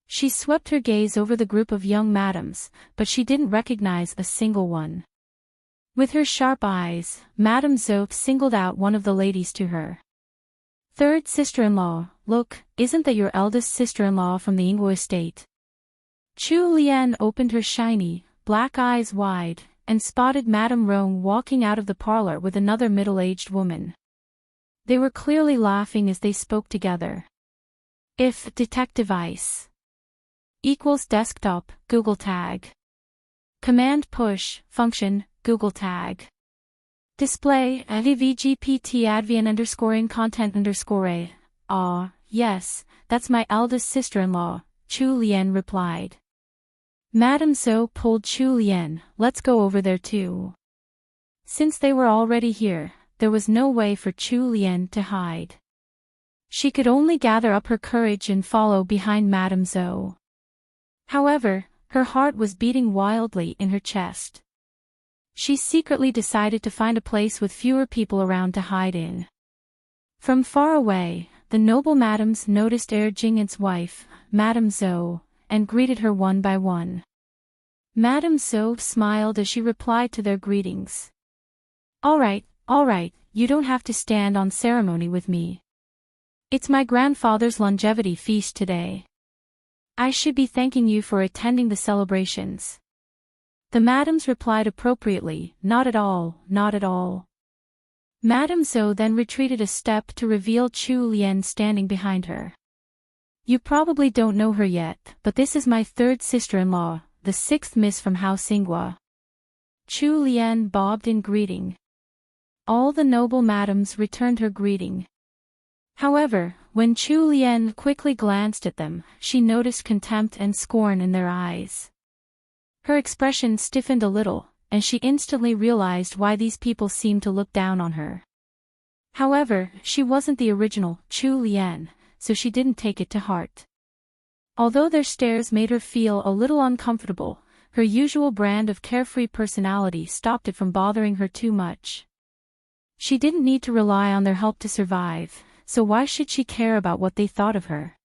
She swept her gaze over the group of young madams, but she didn't recognize a single one. With her sharp eyes, Madame Zhou singled out one of the ladies to her. Third sister-in-law, look, isn't that your eldest sister-in-law from the Yingguo estate? Chu Lian opened her shiny, black eyes wide, and spotted Madame Rong walking out of the parlor with another middle-aged woman. They were clearly laughing as they spoke together. If detective ice equals desktop, Google tag. Command push, function, Google tag. Display, VGPT advian underscoring content underscore a. Ah, yes, that's my eldest sister-in-law, Chu Lian replied. Madame Zhou pulled Chu Lian, let's go over there too. Since they were already here, there was no way for Chu Lien to hide. She could only gather up her courage and follow behind Madame Zhou. However, her heart was beating wildly in her chest. She secretly decided to find a place with fewer people around to hide in. From far away, the noble madams noticed Jing'an's wife, Madame Zhou, and greeted her one by one. Madame Zhou smiled as she replied to their greetings. All right, you don't have to stand on ceremony with me. It's my grandfather's longevity feast today. I should be thanking you for attending the celebrations." The madams replied appropriately, "Not at all, not at all." Madame Zhou then retreated a step to reveal Chu Lien standing behind her. "You probably don't know her yet, but this is my third sister-in-law, the sixth miss from House Xinghua." Chu Lien bobbed in greeting. All the noble madams returned her greeting. However, when Chu Lien quickly glanced at them, she noticed contempt and scorn in their eyes. Her expression stiffened a little, and she instantly realized why these people seemed to look down on her. However, she wasn't the original Chu Lien, so she didn't take it to heart. Although their stares made her feel a little uncomfortable, her usual brand of carefree personality stopped it from bothering her too much. She didn't need to rely on their help to survive, so why should she care about what they thought of her?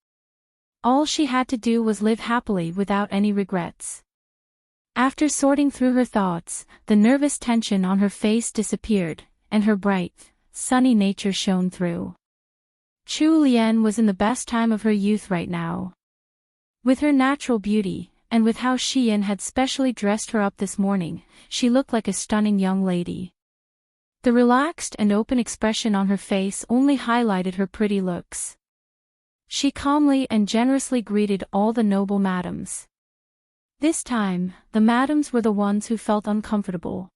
All she had to do was live happily without any regrets. After sorting through her thoughts, the nervous tension on her face disappeared, and her bright, sunny nature shone through. Chu Lien was in the best time of her youth right now. With her natural beauty, and with how Xian had specially dressed her up this morning, she looked like a stunning young lady. The relaxed and open expression on her face only highlighted her pretty looks. She calmly and generously greeted all the noble madams. This time, the madams were the ones who felt uncomfortable.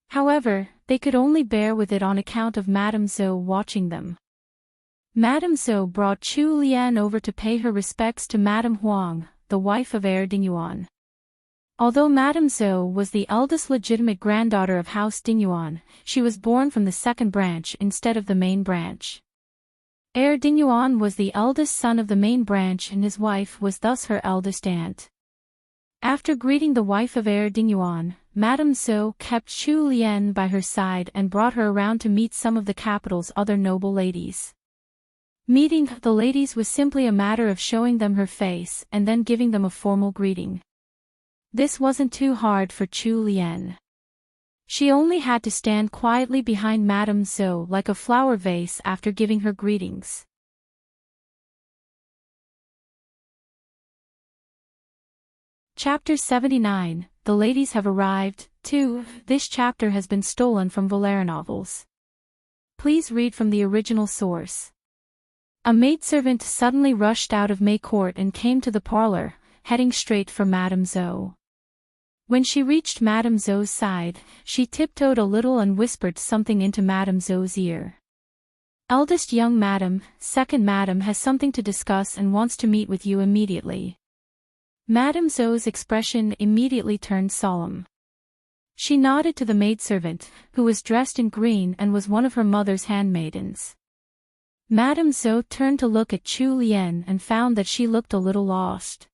However, they could only bear with it on account of Madame Zhou watching them. Madame Zhou brought Chu Lien over to pay her respects to Madame Huang, the wife of Heir Dingyuan. Although Madame Zhou was the eldest legitimate granddaughter of House Dingyuan, she was born from the second branch instead of the main branch. Heir Dingyuan was the eldest son of the main branch and his wife was thus her eldest aunt. After greeting the wife of Heir Dingyuan, Madame Zhou kept Chu Lien by her side and brought her around to meet some of the capital's other noble ladies. Meeting the ladies was simply a matter of showing them her face and then giving them a formal greeting. This wasn't too hard for Chu Lien. She only had to stand quietly behind Madame Zhou like a flower vase after giving her greetings. Chapter 79, The Ladies Have Arrived. 2. This chapter has been stolen from LoveLore novels. Please read from the original source. A maidservant suddenly rushed out of May Court and came to the parlor, heading straight for Madame Zhou. When she reached Madame Zhou's side, she tiptoed a little and whispered something into Madame Zhou's ear. "Eldest young madam, second madam has something to discuss and wants to meet with you immediately." Madame Zhou's expression immediately turned solemn. She nodded to the maidservant, who was dressed in green and was one of her mother's handmaidens. Madame Zhou turned to look at Chu Lien and found that she looked a little lost.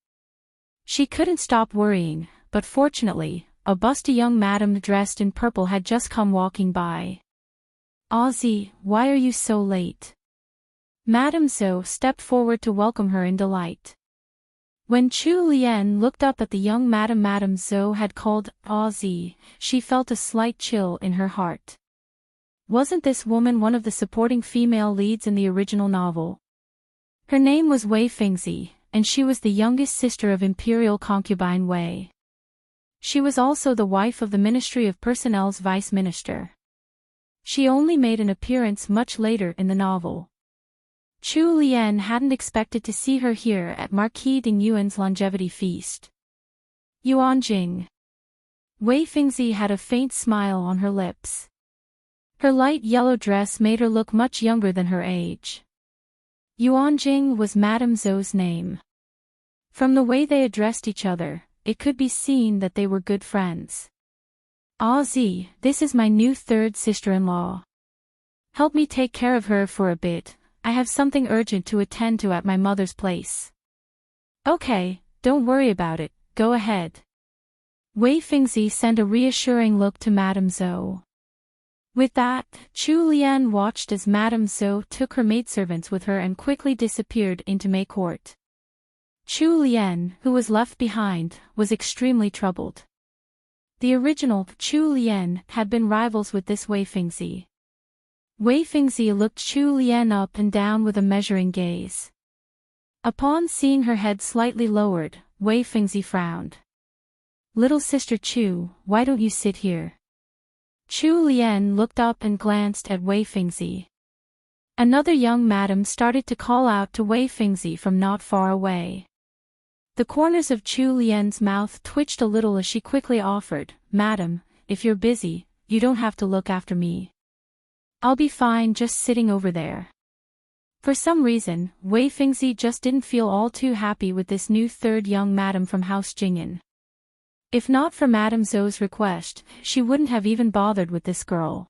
She couldn't stop worrying, but fortunately, a busty young madam dressed in purple had just come walking by. "Ozzy, why are you so late?" Madame Zhou stepped forward to welcome her in delight. When Chu Lien looked up at the young Madame Zhou had called Ozzy, she felt a slight chill in her heart. Wasn't this woman one of the supporting female leads in the original novel? Her name was Wei Fengzi, and she was the youngest sister of Imperial concubine Wei. She was also the wife of the Ministry of Personnel's vice minister. She only made an appearance much later in the novel. Chu Lien hadn't expected to see her here at Marquis Dingyuan's longevity feast. Yuanjing. Wei Fengzi had a faint smile on her lips. Her light yellow dress made her look much younger than her age. Yuanjing was Madame Zhou's name. From the way they addressed each other, it could be seen that they were good friends. "Ozzy, this is my new third sister-in-law. Help me take care of her for a bit, I have something urgent to attend to at my mother's place. Okay, don't worry about it, go ahead. Wei Fingzi sent a reassuring look to Madame Zhou. With that, Chu Lian watched as Madame Zhou took her maidservants with her and quickly disappeared into Mei Court. Chu Lian, who was left behind, was extremely troubled. The original Chu Lian had been rivals with this Wei Fingzi. Wei Fingzi looked Chu Lian up and down with a measuring gaze. Upon seeing her head slightly lowered, Wei Fingzi frowned. Little sister Chu, why don't you sit here? Chu Lian looked up and glanced at Wei Fingzi. Another young madam started to call out to Wei Fingzi from not far away. The corners of Chu Lian's mouth twitched a little as she quickly offered, Madam, if you're busy, you don't have to look after me. I'll be fine just sitting over there. For some reason, Wei Fingzi just didn't feel all too happy with this new third young madam from House Jingyan. If not for Madame Zhou's request, she wouldn't have even bothered with this girl.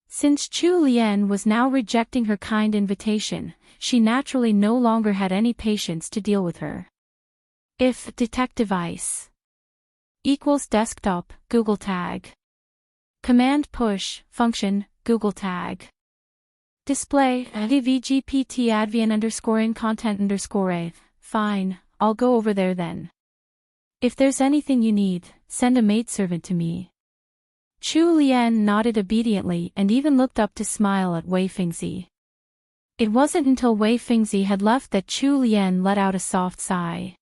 Since Chu Lian was now rejecting her kind invitation, she naturally no longer had any patience to deal with her. If detective ice equals desktop, Google tag. Command push, function, Google tag. Display, advgpt advian _ content _ fine, I'll go over there then. If there's anything you need, send a maidservant to me. Chu Lian nodded obediently and even looked up to smile at Wei Fingzi. It wasn't until Wei Fingzi had left that Chu Lian let out a soft sigh.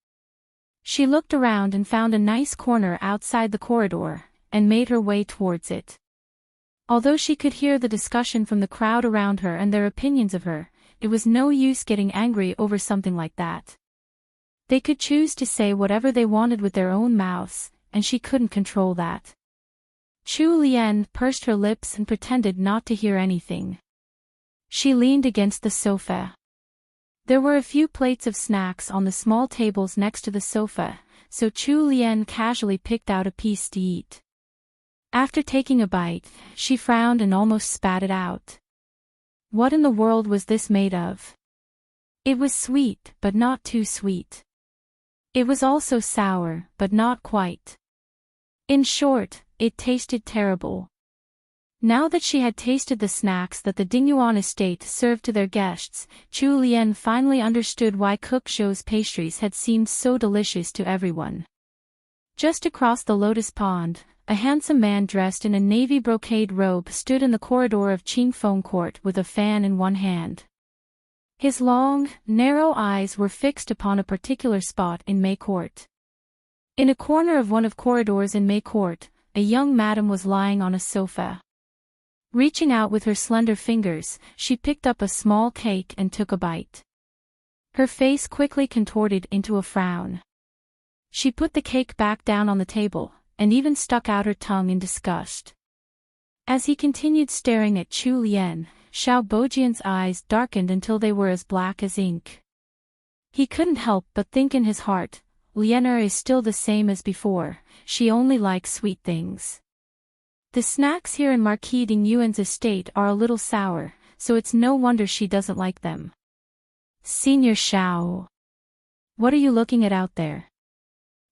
She looked around and found a nice corner outside the corridor, and made her way towards it. Although she could hear the discussion from the crowd around her and their opinions of her, it was no use getting angry over something like that. They could choose to say whatever they wanted with their own mouths, and she couldn't control that. Chu Lian pursed her lips and pretended not to hear anything. She leaned against the sofa. There were a few plates of snacks on the small tables next to the sofa, so Chu Lian casually picked out a piece to eat. After taking a bite, she frowned and almost spat it out. What in the world was this made of? It was sweet, but not too sweet. It was also sour, but not quite. In short, it tasted terrible. Now that she had tasted the snacks that the Dingyuan estate served to their guests, Chu Lian finally understood why Cook Zhou's pastries had seemed so delicious to everyone. Just across the lotus pond, a handsome man dressed in a navy brocade robe stood in the corridor of Qingfeng Court with a fan in one hand. His long, narrow eyes were fixed upon a particular spot in Mei Court. In a corner of one of corridors in Mei Court, a young madam was lying on a sofa. Reaching out with her slender fingers, she picked up a small cake and took a bite. Her face quickly contorted into a frown. She put the cake back down on the table, and even stuck out her tongue in disgust. As he continued staring at Chu Lian, Xiao Bojian's eyes darkened until they were as black as ink. He couldn't help but think in his heart, Lianer is still the same as before, she only likes sweet things. The snacks here in Marquis Dingyuan's estate are a little sour, so it's no wonder she doesn't like them. Senior Xiao. What are you looking at out there?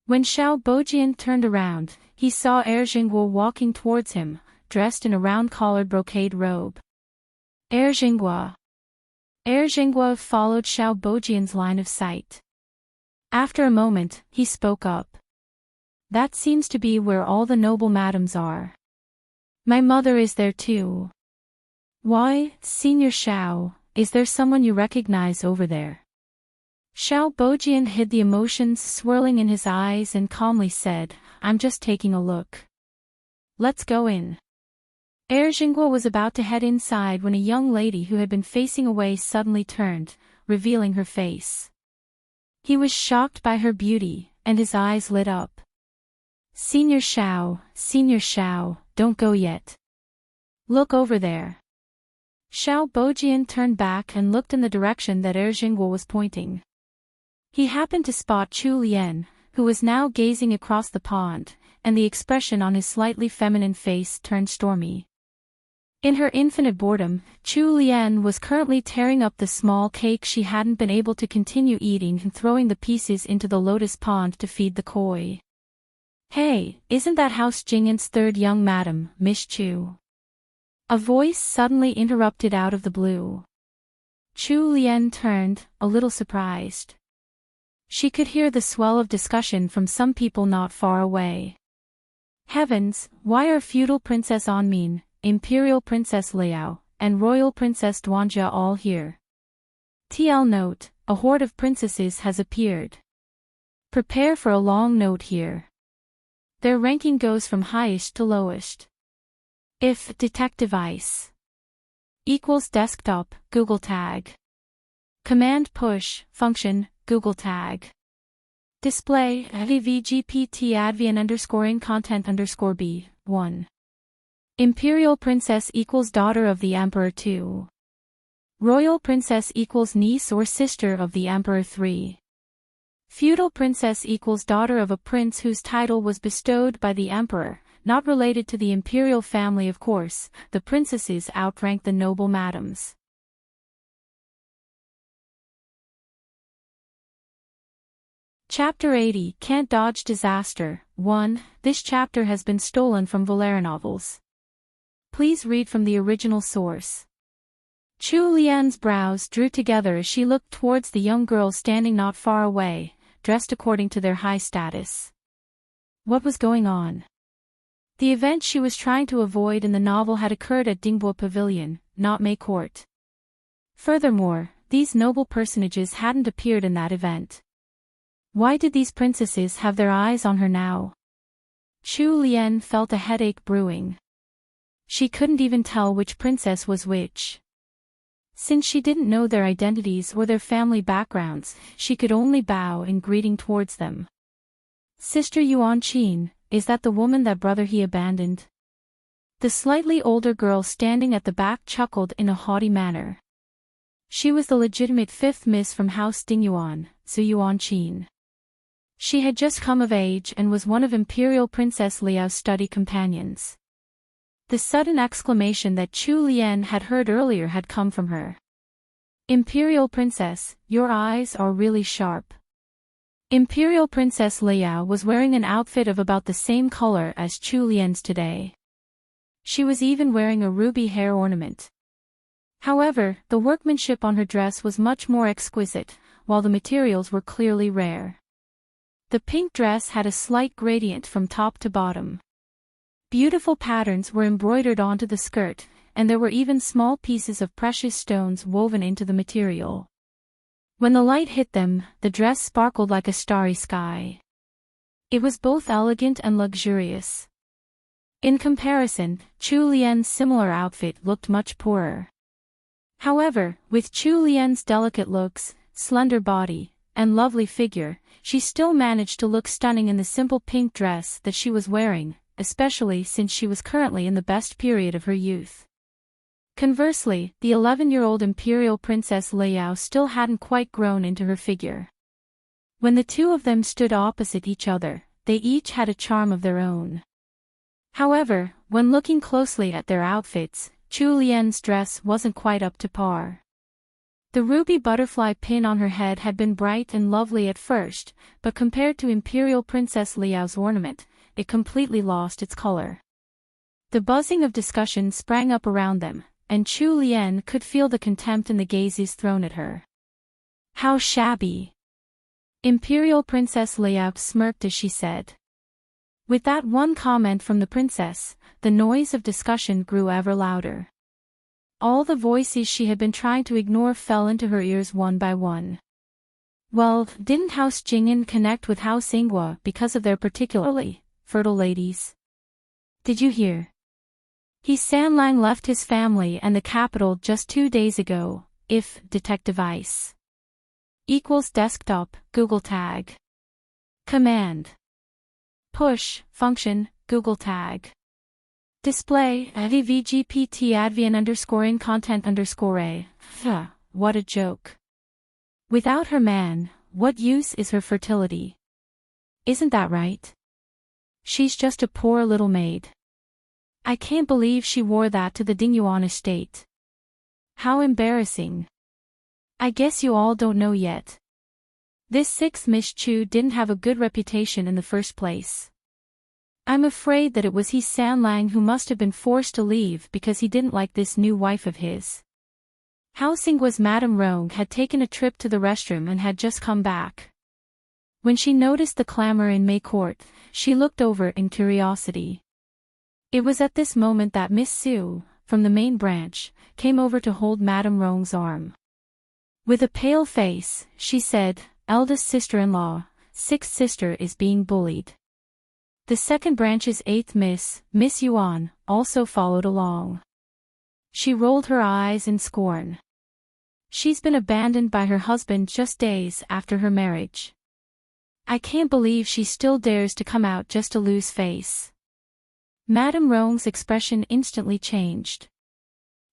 When Xiao Bojian turned around, he saw Jingguo walking towards him, dressed in a round-collared brocade robe. Jingguo followed Xiao Bojian's line of sight. After a moment, he spoke up. That seems to be where all the noble madams are. My mother is there too. Why, Senior Xiao, is there someone you recognize over there? Xiao Bojian hid the emotions swirling in his eyes and calmly said, I'm just taking a look. Let's go in. Jingguo was about to head inside when a young lady who had been facing away suddenly turned, revealing her face. He was shocked by her beauty, and his eyes lit up. Senior Xiao, don't go yet. Look over there. Xiao Bojian turned back and looked in the direction that Jingguo was pointing. He happened to spot Chu Lian, who was now gazing across the pond, and the expression on his slightly feminine face turned stormy. In her infinite boredom, Chu Lian was currently tearing up the small cake she hadn't been able to continue eating and throwing the pieces into the lotus pond to feed the koi. "Hey, isn't that House Jing'an's third young madam, Miss Chu?" A voice suddenly interrupted out of the blue. Chu Lian turned, a little surprised. She could hear the swell of discussion from some people not far away. Heavens, why are feudal Princess Anmin, Imperial Princess Liao, and Royal Princess Duanjia all here? TL note, a horde of princesses has appeared. Prepare for a long note here. Their ranking goes from highest to lowest. If detect device equals desktop, Google tag. Command push, function, Google tag. Display, vgpt advian underscoring content underscore b, 1. Imperial Princess equals daughter of the Emperor 2. Royal Princess equals niece or sister of the Emperor 3. Feudal Princess equals daughter of a prince whose title was bestowed by the Emperor, not related to the imperial family of course. The princesses outrank the noble madams. Chapter 80 Can't Dodge Disaster 1. This chapter has been stolen from LoveLore novels. Please read from the original source. Chu Lian's brows drew together as she looked towards the young girls standing not far away, dressed according to their high status. What was going on? The event she was trying to avoid in the novel had occurred at Dingbo Pavilion, not May Court. Furthermore, these noble personages hadn't appeared in that event. Why did these princesses have their eyes on her now? Chu Lian felt a headache brewing. She couldn't even tell which princess was which. Since she didn't know their identities or their family backgrounds, she could only bow in greeting towards them. Sister Yuan Qin, is that the woman that brother he abandoned? The slightly older girl standing at the back chuckled in a haughty manner. She was the legitimate fifth miss from House Dingyuan, Su Yuan Qin. She had just come of age and was one of Imperial Princess Liao's study companions. The sudden exclamation that Chu Lian had heard earlier had come from her. Imperial Princess, your eyes are really sharp. Imperial Princess Liao was wearing an outfit of about the same color as Chu Lian's today. She was even wearing a ruby hair ornament. However, the workmanship on her dress was much more exquisite, while the materials were clearly rare. The pink dress had a slight gradient from top to bottom. Beautiful patterns were embroidered onto the skirt, and there were even small pieces of precious stones woven into the material. When the light hit them, the dress sparkled like a starry sky. It was both elegant and luxurious. In comparison, Chu Lian's similar outfit looked much poorer. However, with Chu Lian's delicate looks, slender body, and lovely figure, she still managed to look stunning in the simple pink dress that she was wearing, especially since she was currently in the best period of her youth. Conversely, the 11-year-old Imperial Princess Liao still hadn't quite grown into her figure. When the two of them stood opposite each other, they each had a charm of their own. However, when looking closely at their outfits, Chu Lian's dress wasn't quite up to par. The ruby butterfly pin on her head had been bright and lovely at first, but compared to Imperial Princess Liao's ornament, it completely lost its color. The buzzing of discussion sprang up around them, and Chu Lian could feel the contempt in the gazes thrown at her. How shabby! Imperial Princess Liao smirked as she said. With that one comment from the princess, the noise of discussion grew ever louder. All the voices she had been trying to ignore fell into her ears one by one. Well, didn't House Jing'an connect with House Ingwa because of their particularly fertile ladies? Did you hear? He Sanlang left his family and the capital just 2 days ago. If detect device equals desktop, Google tag. Command push, function, Google tag. Display, vgpt advian underscoring content underscore a. What a joke. Without her man, what use is her fertility? Isn't that right? She's just a poor little maid. I can't believe she wore that to the Dingyuan estate. How embarrassing. I guess you all don't know yet. This sixth Miss Chu didn't have a good reputation in the first place. I'm afraid that it was he San Lang who must have been forced to leave because he didn't like this new wife of his. Hao Xinggua's Madame Rong had taken a trip to the restroom and had just come back. When she noticed the clamor in May Court, she looked over in curiosity. It was at this moment that Miss Su, from the main branch, came over to hold Madame Rong's arm. With a pale face, she said, "Eldest sister-in-law, sixth sister is being bullied." The second branch's eighth Miss Yuan, also followed along. She rolled her eyes in scorn. She's been abandoned by her husband just days after her marriage. I can't believe she still dares to come out just to lose face. Madame Rong's expression instantly changed.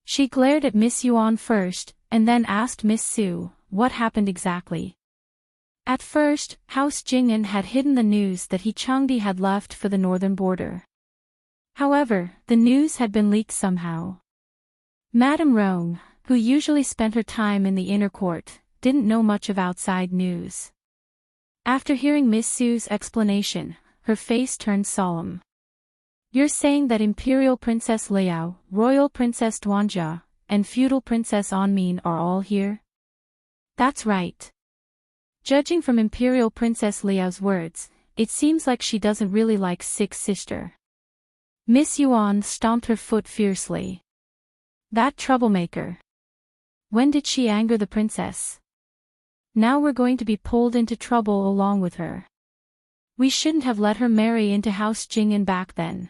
She glared at Miss Yuan first, and then asked Miss Su, what happened exactly. At first, House Jing'an had hidden the news that He Changdi had left for the northern border. However, the news had been leaked somehow. Madame Rong, who usually spent her time in the inner court, didn't know much of outside news. After hearing Miss Su's explanation, her face turned solemn. You're saying that Imperial Princess Liao, Royal Princess Duanjia, and Feudal Princess Anmin are all here? That's right. Judging from Imperial Princess Liao's words, it seems like she doesn't really like sixth sister. Miss Yuan stomped her foot fiercely. That troublemaker. When did she anger the princess? Now we're going to be pulled into trouble along with her. We shouldn't have let her marry into House Jing'an back then.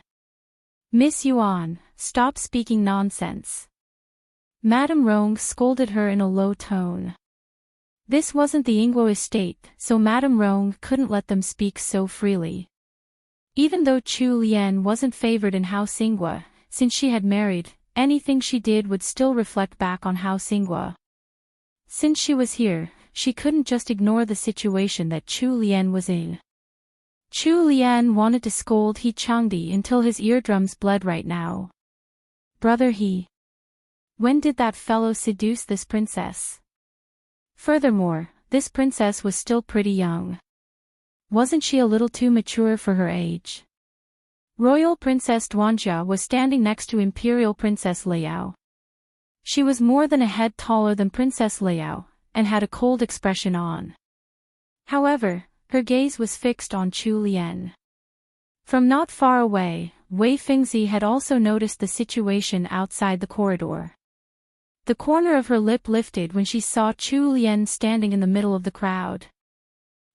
Miss Yuan, stop speaking nonsense. Madame Rong scolded her in a low tone. This wasn't the Ingguo estate, so Madame Rong couldn't let them speak so freely. Even though Chu Lian wasn't favored in House Ingguo, since she had married, anything she did would still reflect back on House Ingguo. Since she was here, she couldn't just ignore the situation that Chu Lian was in. Chu Lian wanted to scold He Changdi until his eardrums bled right now. Brother He. When did that fellow seduce this princess? Furthermore, this princess was still pretty young. Wasn't she a little too mature for her age? Royal Princess Duanjia was standing next to Imperial Princess Liao. She was more than a head taller than Princess Liao, and had a cold expression on. However, her gaze was fixed on Chu Lian. From not far away, Wei Fingzi had also noticed the situation outside the corridor. The corner of her lip lifted when she saw Chu Lian standing in the middle of the crowd.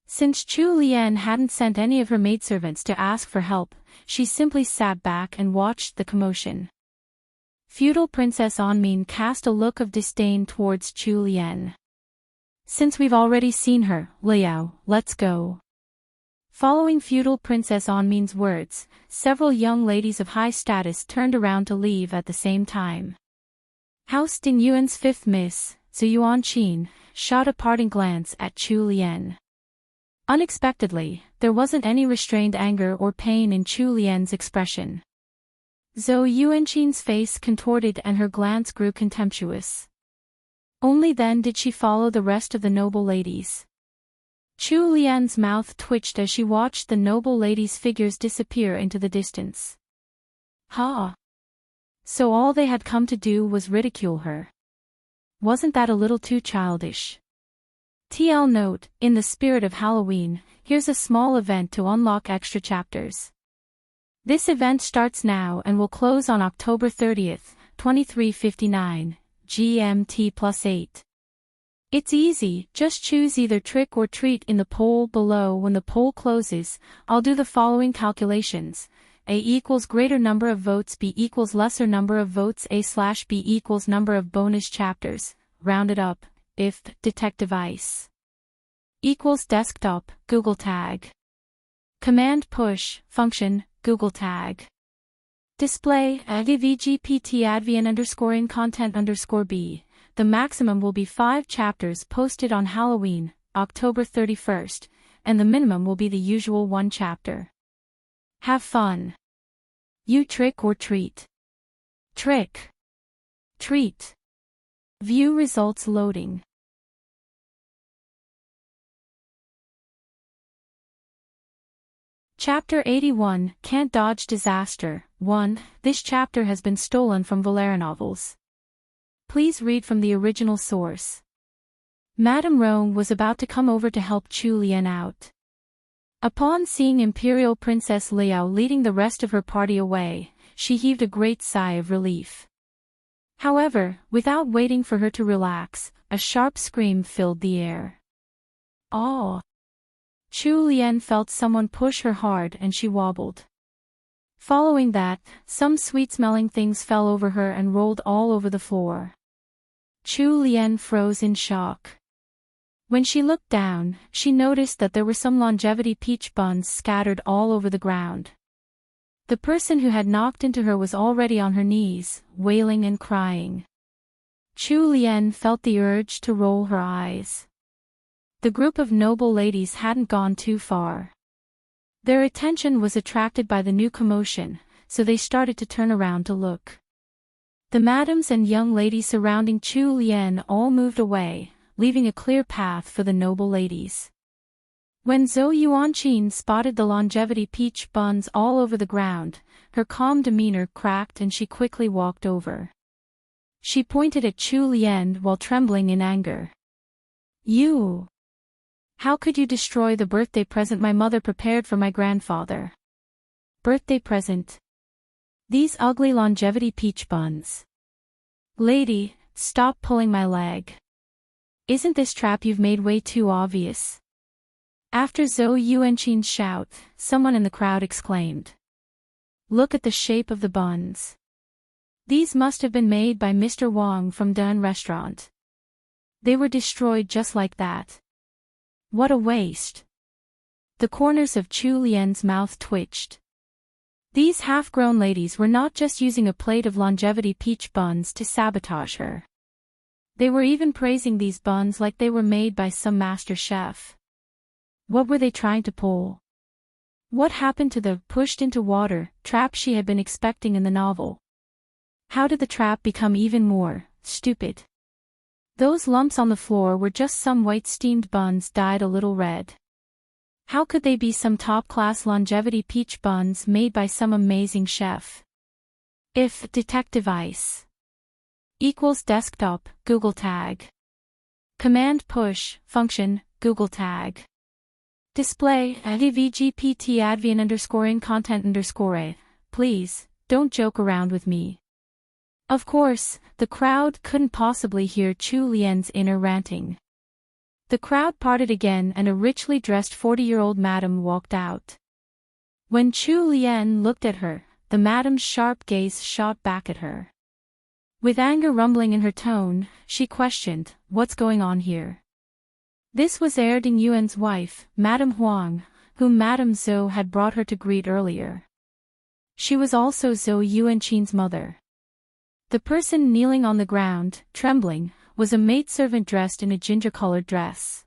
Since Chu Lian hadn't sent any of her maidservants to ask for help, she simply sat back and watched the commotion. Feudal Princess Anmin cast a look of disdain towards Chu Lian. Since we've already seen her, Liao, let's go. Following Feudal Princess Anmin's words, several young ladies of high status turned around to leave at the same time. House Dingyuan's fifth Miss, Ziyuan Qin, shot a parting glance at Chu Lian. Unexpectedly, there wasn't any restrained anger or pain in Chu Lian's expression. Zhou Yuanqin's face contorted and her glance grew contemptuous. Only then did she follow the rest of the noble ladies. Chu Lian's mouth twitched as she watched the noble ladies' figures disappear into the distance. Ha! So all they had come to do was ridicule her. Wasn't that a little too childish? TL note, in the spirit of Halloween, here's a small event to unlock extra chapters. This event starts now and will close on October 30th, 23:59, GMT +8. It's easy, just choose either trick or treat in the poll below. When the poll closes, I'll do the following calculations. A equals greater number of votes, B equals lesser number of votes, A/B equals number of bonus chapters, rounded up, if detect device equals desktop, Google tag. Command push, function, Google tag. Display, advgpt advn _ content _b. The maximum will be 5 chapters posted on Halloween, October 31st, and the minimum will be the usual 1 chapter. Have fun. You trick or treat? Trick. Treat. View results loading. Chapter 81, Can't Dodge Disaster. 1. This chapter has been stolen from LoveLore novels. Please read from the original source. Madame Rong was about to come over to help Chu Lian out. Upon seeing Imperial Princess Liao leading the rest of her party away, she heaved a great sigh of relief. However, without waiting for her to relax, a sharp scream filled the air. "Oh!" Chu Lian felt someone push her hard and she wobbled. Following that, some sweet-smelling things fell over her and rolled all over the floor. Chu Lian froze in shock. When she looked down, she noticed that there were some longevity peach buns scattered all over the ground. The person who had knocked into her was already on her knees, wailing and crying. Chu Lian felt the urge to roll her eyes. The group of noble ladies hadn't gone too far. Their attention was attracted by the new commotion, so they started to turn around to look. The madams and young ladies surrounding Chu Lian all moved away, leaving a clear path for the noble ladies. When Zhou Yuanqing spotted the longevity peach buns all over the ground, her calm demeanor cracked and she quickly walked over. She pointed at Chu Lian while trembling in anger. "You! How could you destroy the birthday present my mother prepared for my grandfather?" "Birthday present? These ugly longevity peach buns. Lady, stop pulling my leg. Isn't this trap you've made way too obvious?" After Zhou Yuanqing's shout, someone in the crowd exclaimed. "Look at the shape of the buns. These must have been made by Mr. Wang from Dun Restaurant. They were destroyed just like that. What a waste." The corners of Chu Lian's mouth twitched. These half-grown ladies were not just using a plate of longevity peach buns to sabotage her. They were even praising these buns like they were made by some master chef. What were they trying to pull? What happened to the pushed into water trap she had been expecting in the novel? How did the trap become even more stupid? Those lumps on the floor were just some white steamed buns dyed a little red. How could they be some top-class longevity peach buns made by some amazing chef? If Detective Ice equals desktop, Google tag. Command push, function, Google tag. Display, advgpt advian underscoring content underscore. Please, don't joke around with me. Of course, the crowd couldn't possibly hear Chu Lian's inner ranting. The crowd parted again and a richly dressed 40-year-old madam walked out. When Chu Lian looked at her, the madam's sharp gaze shot back at her. With anger rumbling in her tone, she questioned, "What's going on here?" This was Ding Yuan's wife, Madame Huang, whom Madame Zhou had brought her to greet earlier. She was also Zhou Yuanqing's mother. The person kneeling on the ground, trembling, was a maidservant dressed in a ginger-colored dress.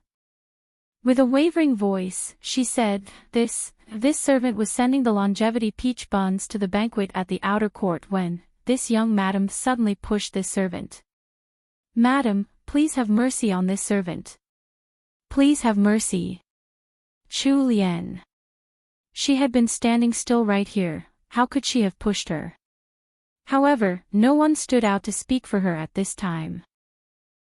With a wavering voice, she said, This servant was sending the longevity peach buns to the banquet at the outer court when, this young madam suddenly pushed this servant. "Madam, please have mercy on this servant. Please have mercy." Chu Lian. She had been standing still right here, how could she have pushed her? However, no one stood out to speak for her at this time.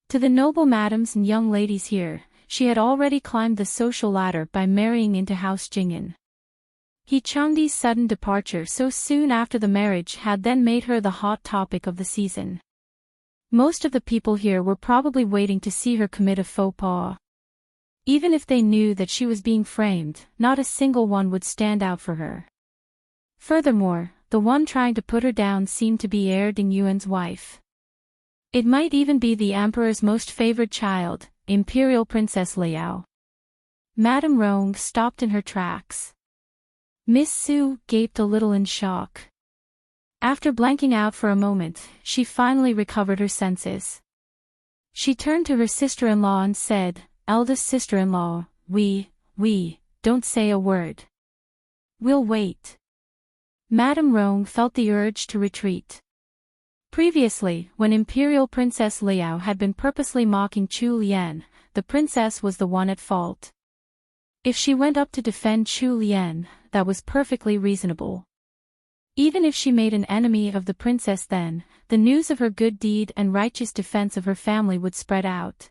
To the noble madams and young ladies here, she had already climbed the social ladder by marrying into House Jing'an. He Chengdi's sudden departure so soon after the marriage had then made her the hot topic of the season. Most of the people here were probably waiting to see her commit a faux pas. Even if they knew that she was being framed, not a single one would stand out for her. Furthermore, the one trying to put her down seemed to be Ding Yuan's wife. It might even be the emperor's most favored child, Imperial Princess Liao. Madame Rong stopped in her tracks. Miss Su gaped a little in shock. After blanking out for a moment, she finally recovered her senses. She turned to her sister-in-law and said, "Eldest sister-in-law, we, don't say a word. We'll wait." Madame Rong felt the urge to retreat. Previously, when Imperial Princess Liao had been purposely mocking Chu Lian, the princess was the one at fault. If she went up to defend Chu Lian, that was perfectly reasonable. Even if she made an enemy of the princess, then, the news of her good deed and righteous defense of her family would spread out.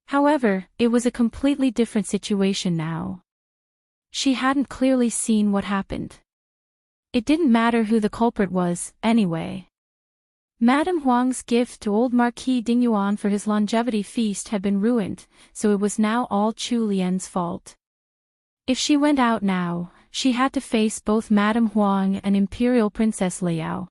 However, it was a completely different situation now. She hadn't clearly seen what happened. It didn't matter who the culprit was, anyway. Madame Huang's gift to old Marquis Dingyuan for his longevity feast had been ruined, so it was now all Chu Lian's fault. If she went out now, she had to face both Madame Huang and Imperial Princess Liao.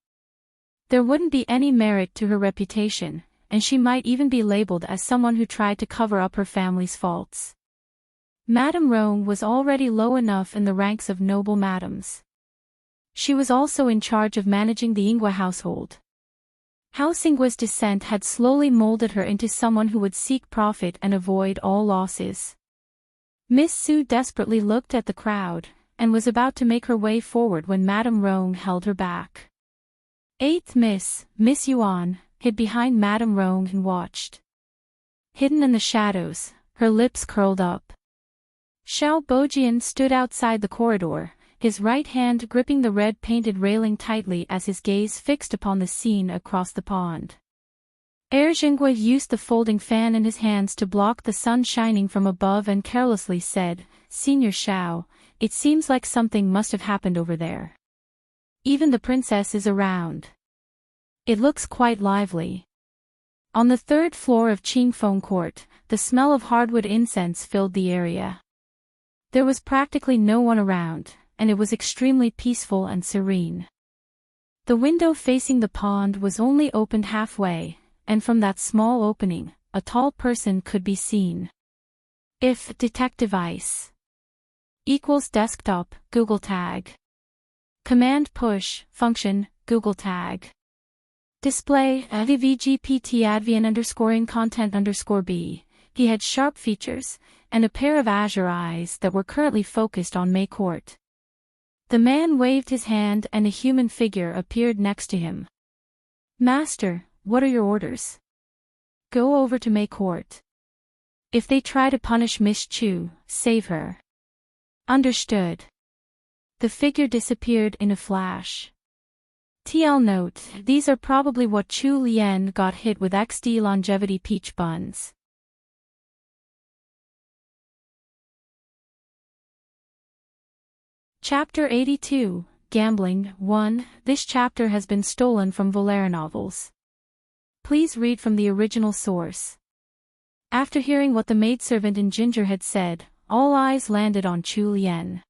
There wouldn't be any merit to her reputation, and she might even be labeled as someone who tried to cover up her family's faults. Madame Rong was already low enough in the ranks of noble madams. She was also in charge of managing the Ingwa household. House Ingwa's descent had slowly molded her into someone who would seek profit and avoid all losses. Miss Su desperately looked at the crowd, and was about to make her way forward when Madame Rong held her back. Eighth Miss Yuan, hid behind Madame Rong and watched. Hidden in the shadows, her lips curled up. Xiao Bojian stood outside the corridor, his right hand gripping the red-painted railing tightly as his gaze fixed upon the scene across the pond. Jingui used the folding fan in his hands to block the sun shining from above and carelessly said, "Senior Xiao, it seems like something must have happened over there. Even the princess is around. It looks quite lively." On the third floor of Qingfeng Court, the smell of hardwood incense filled the area. There was practically no one around, and it was extremely peaceful and serene. The window facing the pond was only opened halfway, and from that small opening, a tall person could be seen. If detect device equals desktop, Google tag. Command push, function, Google tag. Display, VGPT advian _ content _ B. He had sharp features, and a pair of azure eyes that were currently focused on May Court. The man waved his hand and a human figure appeared next to him. "Master, what are your orders?" "Go over to May Court. If they try to punish Miss Chu, save her." "Understood." The figure disappeared in a flash. TL note, these are probably what Chu Lian got hit with XD longevity peach buns. Chapter 82, Gambling 1. This chapter has been stolen from LoveLore novels. Please read from the original source. After hearing what the maidservant in Ginger had said, all eyes landed on Chu Lian.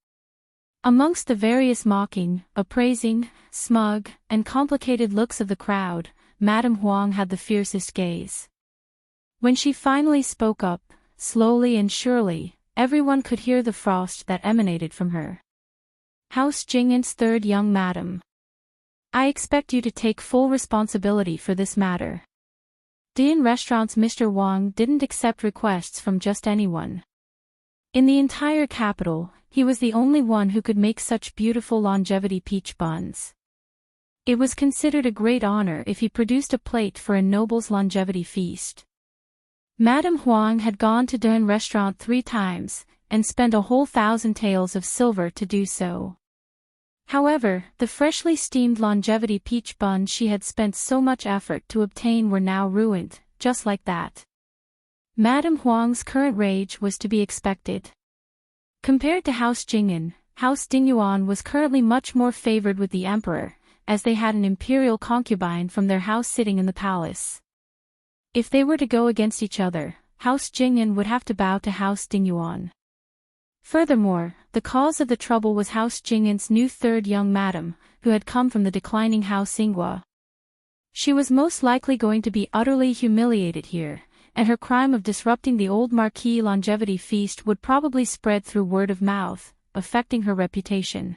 Amongst the various mocking, appraising, smug, and complicated looks of the crowd, Madame Huang had the fiercest gaze. When she finally spoke up, slowly and surely, everyone could hear the frost that emanated from her. "House Jing'an's third young madam. I expect you to take full responsibility for this matter." Dian Restaurant's Mr. Wang didn't accept requests from just anyone. In the entire capital, he was the only one who could make such beautiful longevity peach buns. It was considered a great honor if he produced a plate for a noble's longevity feast. Madame Huang had gone to Dian Restaurant 3 times, and spent a whole 1,000 taels of silver to do so. However, the freshly steamed longevity peach buns she had spent so much effort to obtain were now ruined, just like that. Madame Huang's current rage was to be expected. Compared to House Jing'an, House Dingyuan was currently much more favored with the emperor, as they had an imperial concubine from their house sitting in the palace. If they were to go against each other, House Jing'an would have to bow to House Dingyuan. Furthermore, the cause of the trouble was House Jing'an's new third young madam, who had come from the declining House Ingwa. She was most likely going to be utterly humiliated here, and her crime of disrupting the old Marquis longevity feast would probably spread through word of mouth, affecting her reputation.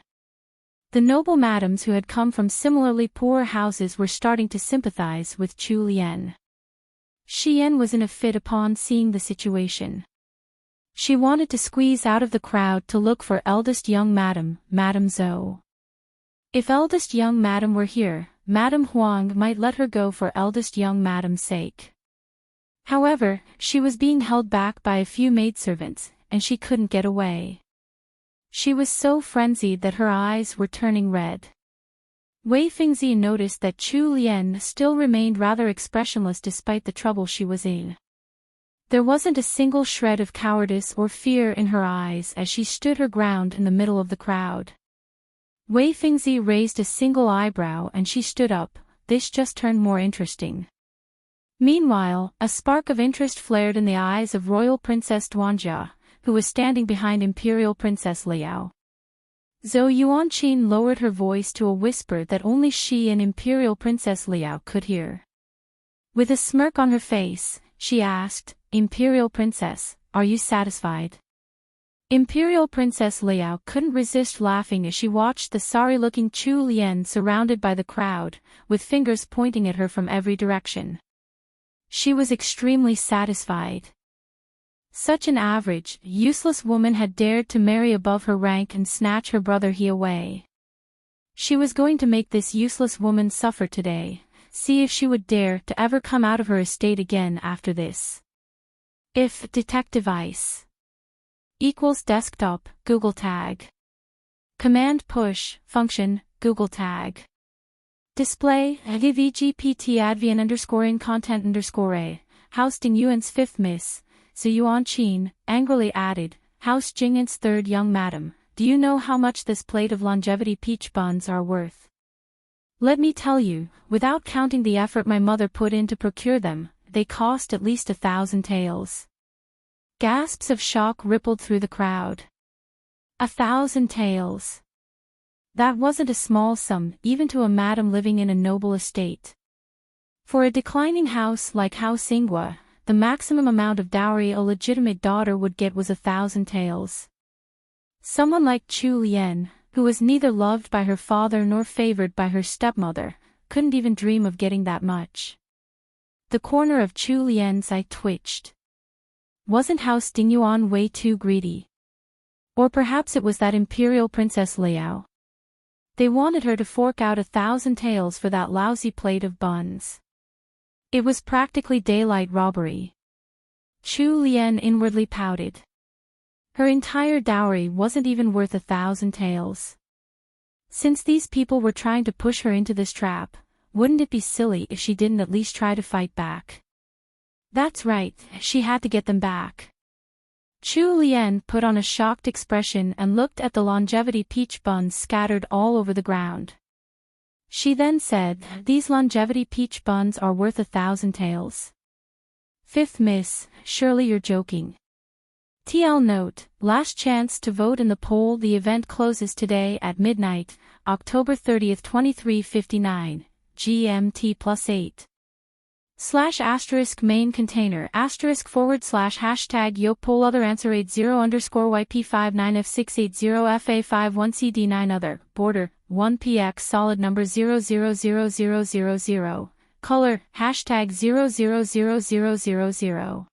The noble madams who had come from similarly poor houses were starting to sympathize with Chu Lian. Xian was in a fit upon seeing the situation. She wanted to squeeze out of the crowd to look for eldest young madam, Madame Zhou. If eldest young madam were here, Madam Huang might let her go for eldest young madam's sake. However, she was being held back by a few maidservants, and she couldn't get away. She was so frenzied that her eyes were turning red. Wei Fingzi noticed that Chu Lian still remained rather expressionless despite the trouble she was in. There wasn't a single shred of cowardice or fear in her eyes as she stood her ground in the middle of the crowd. Wei Fingzi raised a single eyebrow and she stood up. This just turned more interesting. Meanwhile, a spark of interest flared in the eyes of Royal Princess Duanjia, who was standing behind Imperial Princess Liao. Zhou Yuanqin lowered her voice to a whisper that only she and Imperial Princess Liao could hear. With a smirk on her face, she asked, "Imperial Princess, are you satisfied?" Imperial Princess Liao couldn't resist laughing as she watched the sorry-looking Chu Lian surrounded by the crowd, with fingers pointing at her from every direction. She was extremely satisfied. Such an average, useless woman had dared to marry above her rank and snatch her brother He away. She was going to make this useless woman suffer today, see if she would dare to ever come out of her estate again after this. If detective ice equals desktop, Google tag. Command push, function, Google tag. Display, gvgpt advian _ content _ House Ding Yuan's fifth miss, Zhou Yuanqin, angrily added, House Jingan's third young madam, do you know how much this plate of longevity peach buns are worth? Let me tell you, without counting the effort my mother put in to procure them, they cost at least 1,000 taels. Gasps of shock rippled through the crowd. 1,000 taels. That wasn't a small sum, even to a madam living in a noble estate. For a declining house like House Ingwa, the maximum amount of dowry a legitimate daughter would get was 1,000 taels. Someone like Chu Lian, who was neither loved by her father nor favored by her stepmother, couldn't even dream of getting that much. The corner of Chu Lian's eye twitched. Wasn't House Dingyuan way too greedy? Or perhaps it was that Imperial Princess Liao. They wanted her to fork out 1,000 taels for that lousy plate of buns. It was practically daylight robbery. Chu Lian inwardly pouted. Her entire dowry wasn't even worth 1,000 taels. Since these people were trying to push her into this trap, wouldn't it be silly if she didn't at least try to fight back? That's right, she had to get them back. Chu Lian put on a shocked expression and looked at the longevity peach buns scattered all over the ground. She then said, these longevity peach buns are worth 1,000 taels. Fifth miss, surely you're joking. TL note, last chance to vote in the poll. The event closes today at midnight, October 30th 23:59, GMT +8. /* main container */ hashtag yo poll other answer 80_YP59F680FA51CD9 other border 1px solid number 000000 color hashtag 000000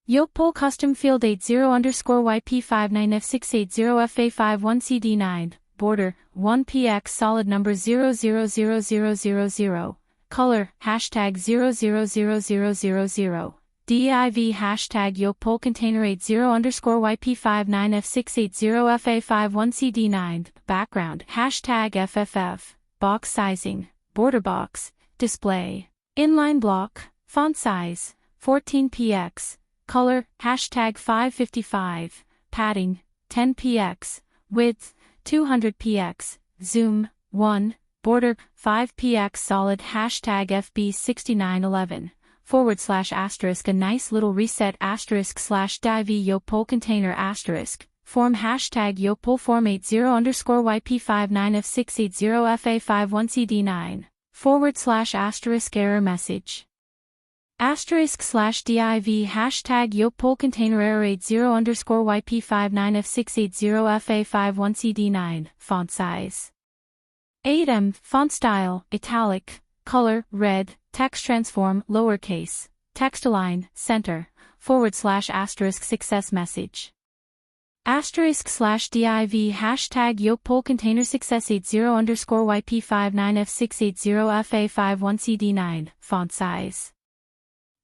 yo poll custom field 80_YP59F680FA51CD9 border 1px solid number 000000 color, hashtag 000000, div hashtag yo poll container 80_YP59F680FA51CD9, background, hashtag FFF, box sizing, border box, display, inline block, font size, 14px, color, hashtag 555, padding, 10px, width, 200px, zoom, 1, border, 5px solid hashtag FB6911, / a nice little reset * div yo poll container * form hashtag yo poll form 80_YP59F680FA51CD9, / error message. * div hashtag yo poll container error 80_YP59F680FA51CD9, font size. 8M, font style, italic, color, red, text transform, lowercase, text align, center, / success message. Asterisk slash div hashtag yopol container success 80 underscore yp59f680fa51cd9 font size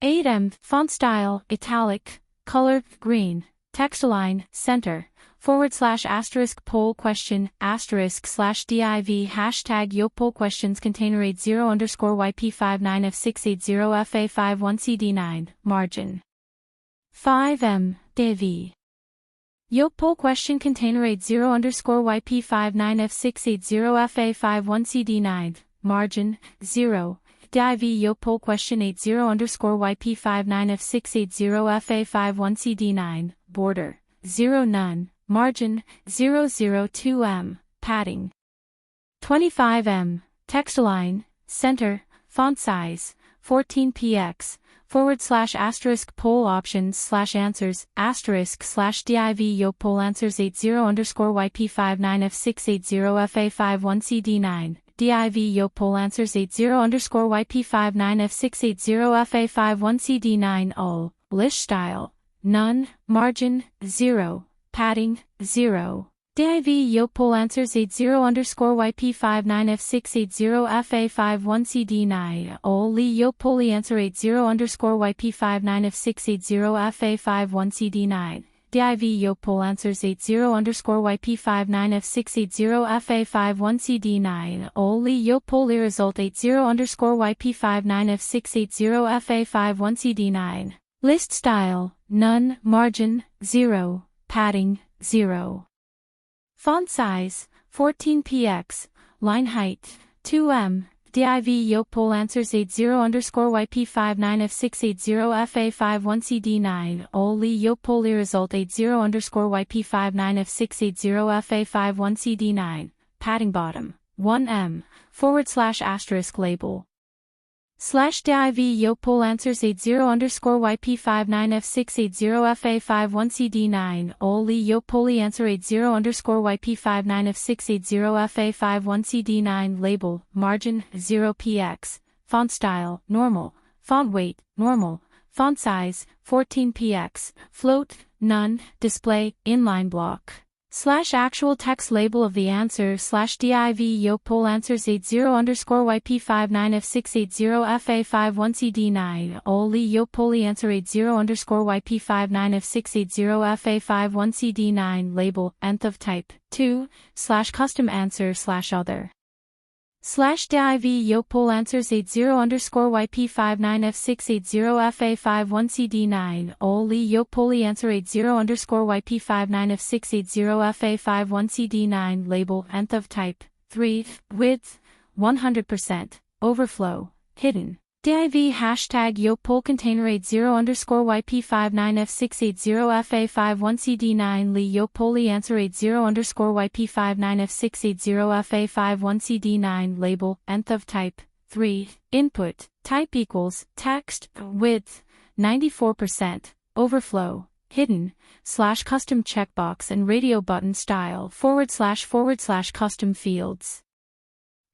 8M font style italic color green text align center / poll question */ div hashtag yopol questions container 80 underscore yp59f680fa51cd9 margin 5M div Yopol question container 80 underscore yp59f680fa51cd9 margin 0 div yopol question 80 underscore yp59f680fa51cd9 border 0 none margin 002M padding 25M text align center font size 14px / poll options / answers * div yopol answers 80 underscore yp59f680fa51cd9 div yopol answers 80 underscore yp59f680fa51cd9 all list style none margin 0 padding 0 div yopol answers 80 underscore yp59f680fa51cd9 all li yopoli answer 80 underscore yp59f680fa51cd9 div yopol answers 80 underscore yp59f680fa51cd9 all li yopoli result 80 underscore yp59f680fa51cd9 list style none margin 0 padding 0 font size 14px line height 2M div yopol answers 80 underscore yp59f680fa51cd9 all li yopoli result 80 underscore yp59f680fa51cd9 padding bottom 1M / label div yopol answers 80 underscore yp59f680fa51cd9 all li yopoli answer 80 underscore yp59f680fa51cd9 label margin 0px font style normal font weight normal font size 14px float none display inline block / actual text label of the answer / div yopol answers 80 underscore yp59f680fa51cd9 all li yopoli answer 80 underscore yp59f680fa51cd9 label nth of type 2 / custom answer / other div yopol answers 80 underscore yp59f680fa51cd9 all li yopoli answer 80 underscore yp59f680fa51cd9 label nth of type 3 width 100% overflow hidden div hashtag yopol container 80 underscore yp59f680fa51cd9 li yopoli answer 80 underscore yp59f680fa51cd9 label nth of type 3 input type equals text width 94% overflow hidden / custom checkbox and radio button style / custom fields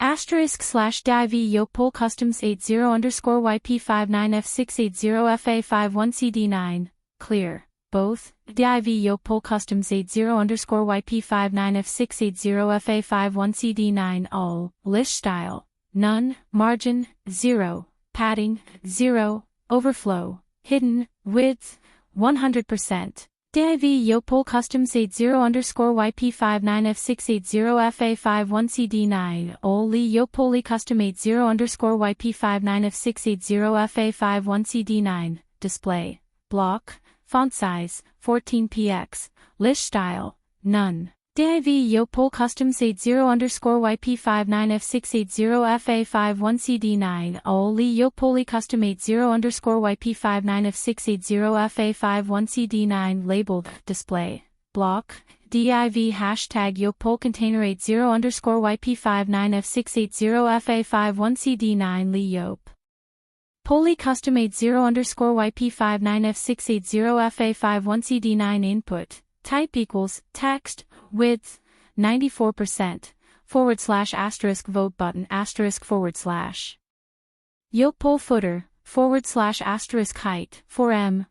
Asterisk / div yopol customs 80 underscore yp59f680fa51cd9 clear both div yopol customs 80 underscore yp59f680fa51cd9 all list style none margin 0 padding 0 overflow hidden width 100% div yopol customs 80 underscore yp59f680fa51cd9 all li yopoli custom 80 underscore yp59f680fa51cd9 display block font size 14px list style none div yopol customs 80 underscore yp59f680fa51cd9 all li yopoli custom 80 underscore yp59f680fa51cd9 labeled display block div hashtag yopol container 80 underscore yp59f680fa51cd9 li yop Poly custom 80 underscore yp59f680fa51cd9 input type equals text width 94% / vote button */ yopol footer / height 4M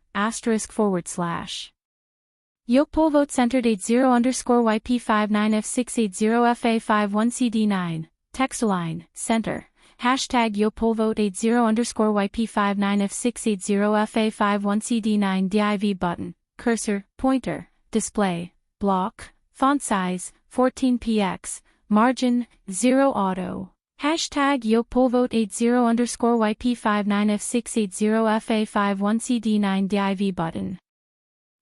*/ Yo pole vote centered 80 underscore YP59F680FA51CD9, text align, center. Hashtag yo pole vote 80 underscore YP59F680FA51CD9 div button, cursor, pointer, display, block, font size, 14px, margin, 0 auto. Hashtag yo pole vote 80 underscore YP59F680FA51CD9 div button.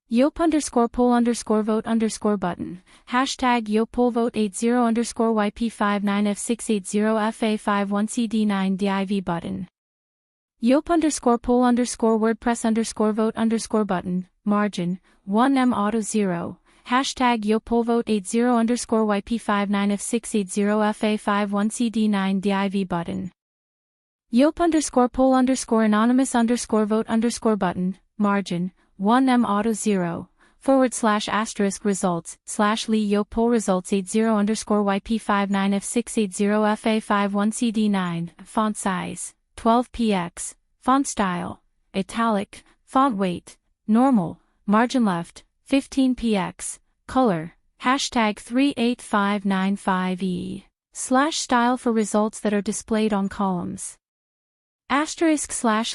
Yop underscore poll underscore vote underscore button. Hashtag yo poll vote 80 underscore YP59F680FA51CD9 div button. Yop underscore poll underscore WordPress underscore vote underscore button, margin, 1M auto 0. Hashtag yo poll vote 80 underscore YP59F680FA51CD9 div button. Yop underscore poll underscore anonymous underscore vote underscore button, margin, 1M auto 0, / results, / Lee yo poll results 80 underscore YP59F680FA51CD9, font size, 12px, font style, italic, font weight, normal, margin left, 15px, color, hashtag 38595E, / style for results that are displayed on columns. *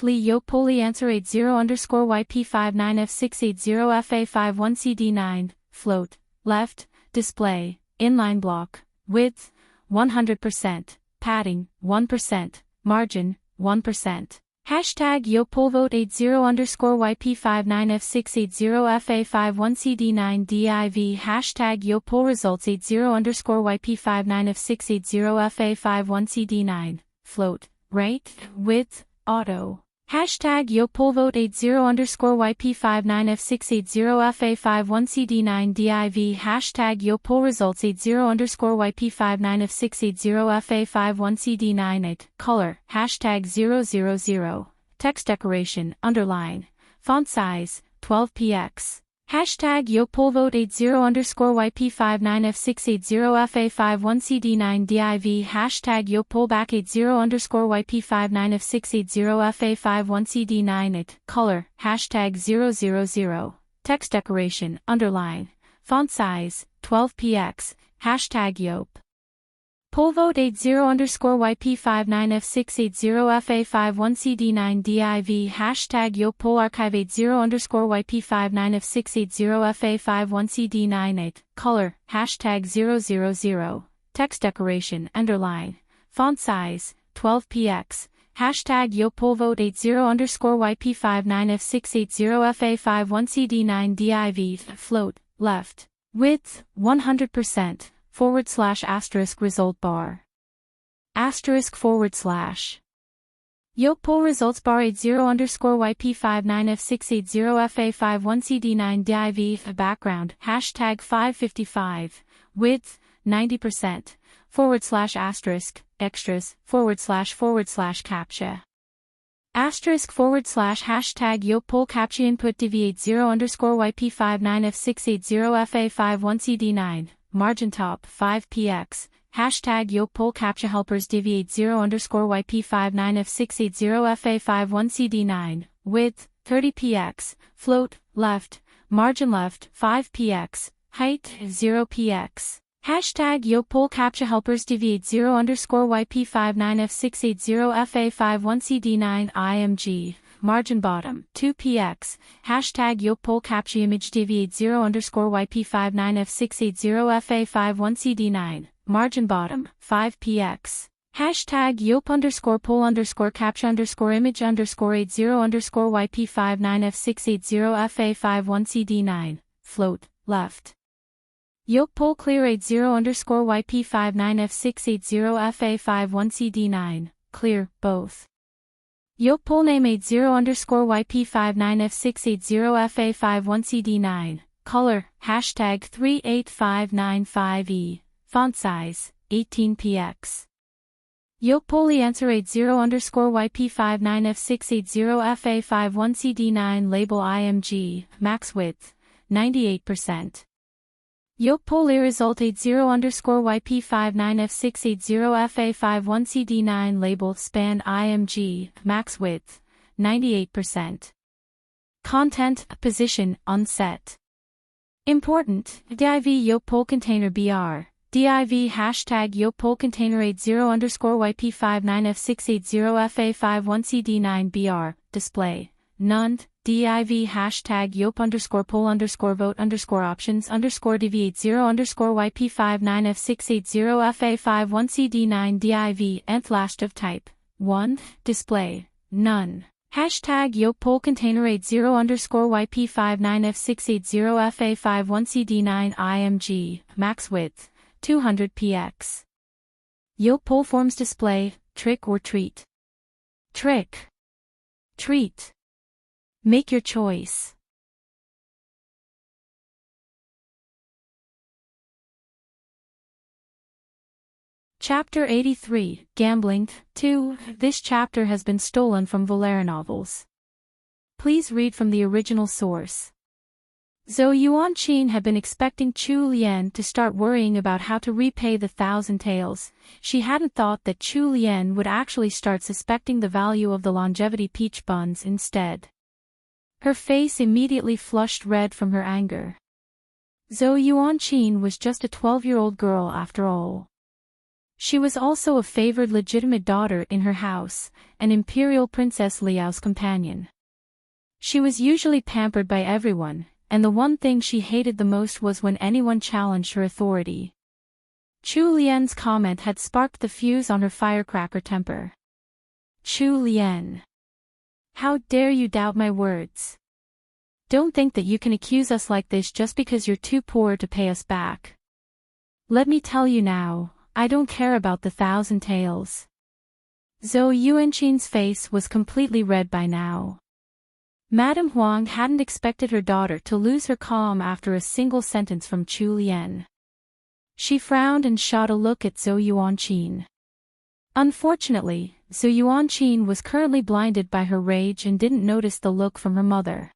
Lee yo poly answer 80 underscore YP59F680FA51CD9, float, left, display, inline block, width, 100%, padding, 1%, margin, 1%. Hashtag yo poll vote 80 underscore YP59F680FA51CD9 div. Hashtag yo poll results 80 underscore YP59F680FA51CD9, float, right, width, auto. Hashtag yo poll vote 80 underscore YP59F680FA51CD9 div. Hashtag yo poll results 80 underscore YP59F680FA51CD9 8, color, hashtag 000, text decoration, underline, font size, 12px. Hashtag yo poll vote 80 underscore YP59F680FA51CD9 div. Hashtag yo poll back 80 underscore YP59F680FA51CD9 8, color, hashtag 000, text decoration, underline, font size, 12px, hashtag yop. Poll vote 80 underscore YP59F680FA51CD9 div. Hashtag yo poll archive 80 underscore YP59F680FA51CD9 8, color, hashtag 000, text decoration, underline, font size, 12px, hashtag yo poll vote 80 underscore YP59F680FA51CD9 div. Float, left, width, 100%. / result bar. * Yo poll results bar 80 underscore YP59F680FA51CD9 div. Background, hashtag 555, width, 90%, / extras, / captcha. Asterisk / hashtag yo poll captcha input div 80 underscore YP59F680FA51CD9. Margin top 5px, hashtag yo poll captcha helpers div 80 underscore YP59F680FA51CD9, width, 30px, float, left, margin left, 5px, height, 0px. Hashtag yo poll captcha helpers div 80 underscore YP59F680FA51CD9 img. Margin bottom, 2px, hashtag yo poll captcha image div 80 underscore YP59F680FA51CD9, margin bottom, 5px. Hashtag yop underscore poll underscore captcha underscore image underscore 80 underscore YP59F680FA51CD9, float, left. Yop poll clear 80 underscore YP59F680FA51CD9, clear, both. Yop poll name 80 underscore YP59F680FA51CD9, color, hashtag 38595E, font size, 18px. Yop poll answer 80 underscore YP59F680FA51CD9 label img, max width, 98%. Yop poll result 80 underscore YP59F680FA51CD9 label span img, max width, 98%. Content, position, unset. Important, div yo poll container br, div hashtag yo poll container 80_yp59f680fa51cd9 br, display, none, div hashtag yop underscore poll underscore vote underscore options underscore deviate0_yp59f680fa51cd9 div nth last of type, 1, display, none. Hashtag yo poll container 80_yp59f680fa51cd9 img, max width, 200 px. Yo poll forms display, trick or treat. Trick. Treat. Make your choice. Chapter 83, Gambling, 2. This chapter has been stolen from LoveLore novels. Please read from the original source. Zhou Yuanqing had been expecting Chu Lian to start worrying about how to repay the 1,000 taels. She hadn't thought that Chu Lian would actually start suspecting the value of the longevity peach buns instead. Her face immediately flushed red from her anger. Zhou Yuanqing was just a 12-year-old girl after all. She was also a favored legitimate daughter in her house, an imperial princess Liao's companion. She was usually pampered by everyone, and the one thing she hated the most was when anyone challenged her authority. Chu Lian's comment had sparked the fuse on her firecracker temper. Chu Lian. How dare you doubt my words? Don't think that you can accuse us like this just because you're too poor to pay us back. Let me tell you now, I don't care about the 1,000 taels. Zhou Yuanqing's face was completely red by now. Madame Huang hadn't expected her daughter to lose her calm after a single sentence from Chu Lian. She frowned and shot a look at Zhou Yuanqing. Unfortunately, Zhou Yuanqing was currently blinded by her rage and didn't notice the look from her mother.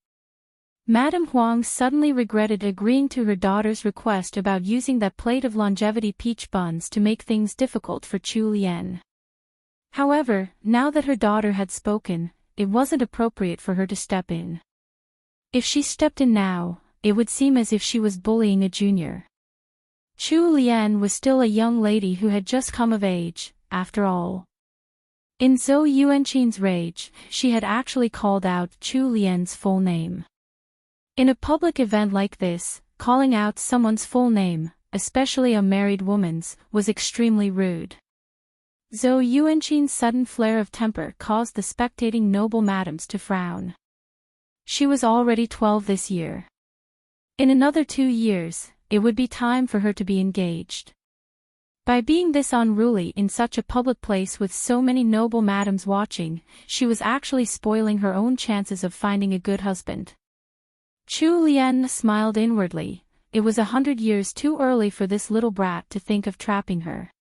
Madame Huang suddenly regretted agreeing to her daughter's request about using that plate of longevity peach buns to make things difficult for Chu Lian. However, now that her daughter had spoken, it wasn't appropriate for her to step in. If she stepped in now, it would seem as if she was bullying a junior. Chu Lian was still a young lady who had just come of age, after all. In Zhou Yuanqing's rage, she had actually called out Chu Lian's full name. In a public event like this, calling out someone's full name, especially a married woman's, was extremely rude. Zhou Yuanqing's sudden flare of temper caused the spectating noble madams to frown. She was already 12 this year. In another 2 years, it would be time for her to be engaged. By being this unruly in such a public place with so many noble madams watching, she was actually spoiling her own chances of finding a good husband. Chu Lian smiled inwardly. It was 100 years too early for this little brat to think of trapping her.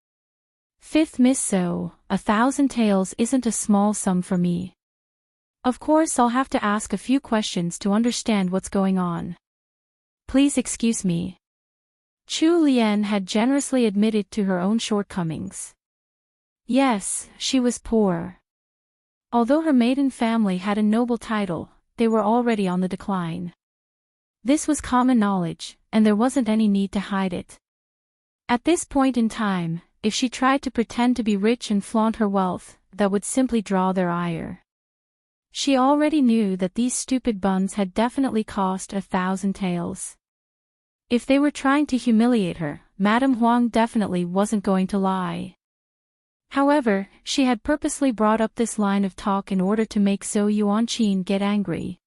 Fifth Miss Zhou, 1,000 taels isn't a small sum for me. Of course I'll have to ask a few questions to understand what's going on. Please excuse me. Chu Lian had generously admitted to her own shortcomings. Yes, she was poor. Although her maiden family had a noble title, they were already on the decline. This was common knowledge, and there wasn't any need to hide it. At this point in time, if she tried to pretend to be rich and flaunt her wealth, that would simply draw their ire. She already knew that these stupid buns had definitely cost 1,000 taels. If they were trying to humiliate her, Madame Huang definitely wasn't going to lie. However, she had purposely brought up this line of talk in order to make Zhou Yuanqing get angry.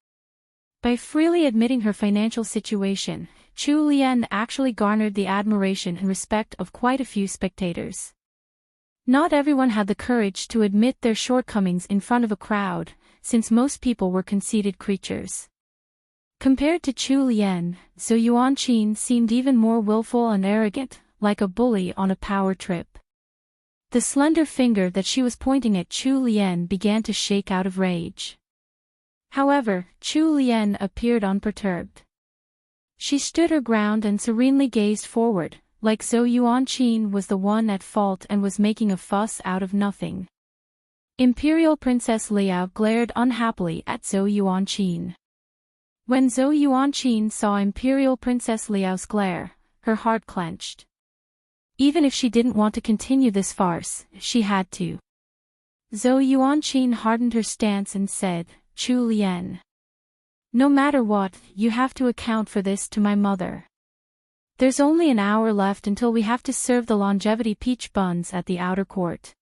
By freely admitting her financial situation, Chu Lian actually garnered the admiration and respect of quite a few spectators. Not everyone had the courage to admit their shortcomings in front of a crowd, since most people were conceited creatures. Compared to Chu Lian, Zhou Yuanqing seemed even more willful and arrogant, like a bully on a power trip. The slender finger that she was pointing at Chu Lian began to shake out of rage. However, Chu Lian appeared unperturbed. She stood her ground and serenely gazed forward, like Zhou Yuanqing was the one at fault and was making a fuss out of nothing. Imperial Princess Liao glared unhappily at Zhou Yuanqing. When Zhou Yuanqin saw Imperial Princess Liao's glare, her heart clenched. Even if she didn't want to continue this farce, she had to. Zhou Yuanqin hardened her stance and said, "Chu Lian. No matter what, you have to account for this to my mother. There's only an hour left until we have to serve the longevity peach buns at the outer court.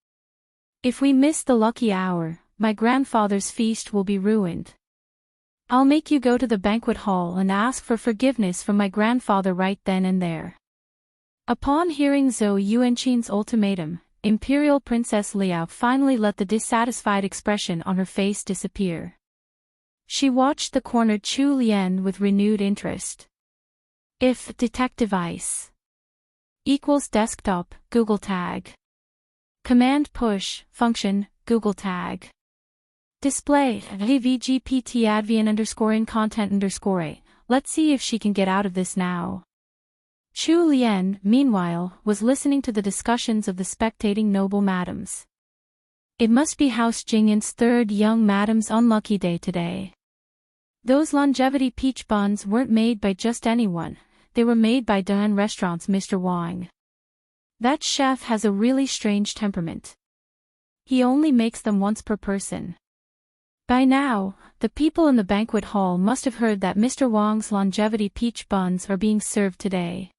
If we miss the lucky hour, my grandfather's feast will be ruined. I'll make you go to the banquet hall and ask for forgiveness from my grandfather right then and there." Upon hearing Zhou Yuanqin's ultimatum, Imperial Princess Liao finally let the dissatisfied expression on her face disappear. She watched the cornered Chu Lian with renewed interest. If detective ice equals desktop, Google tag. Command push, function, Google tag. Display, avgpt advian _ in content _ let's see if she can get out of this now. Chu Lian, meanwhile, was listening to the discussions of the spectating noble madams. It must be House Jingyin's third young madam's unlucky day today. Those longevity peach buns weren't made by just anyone, they were made by Dahan Restaurant's Mr. Wang. That chef has a really strange temperament. He only makes them once per person. By now, the people in the banquet hall must have heard that Mr. Wang's longevity peach buns are being served today.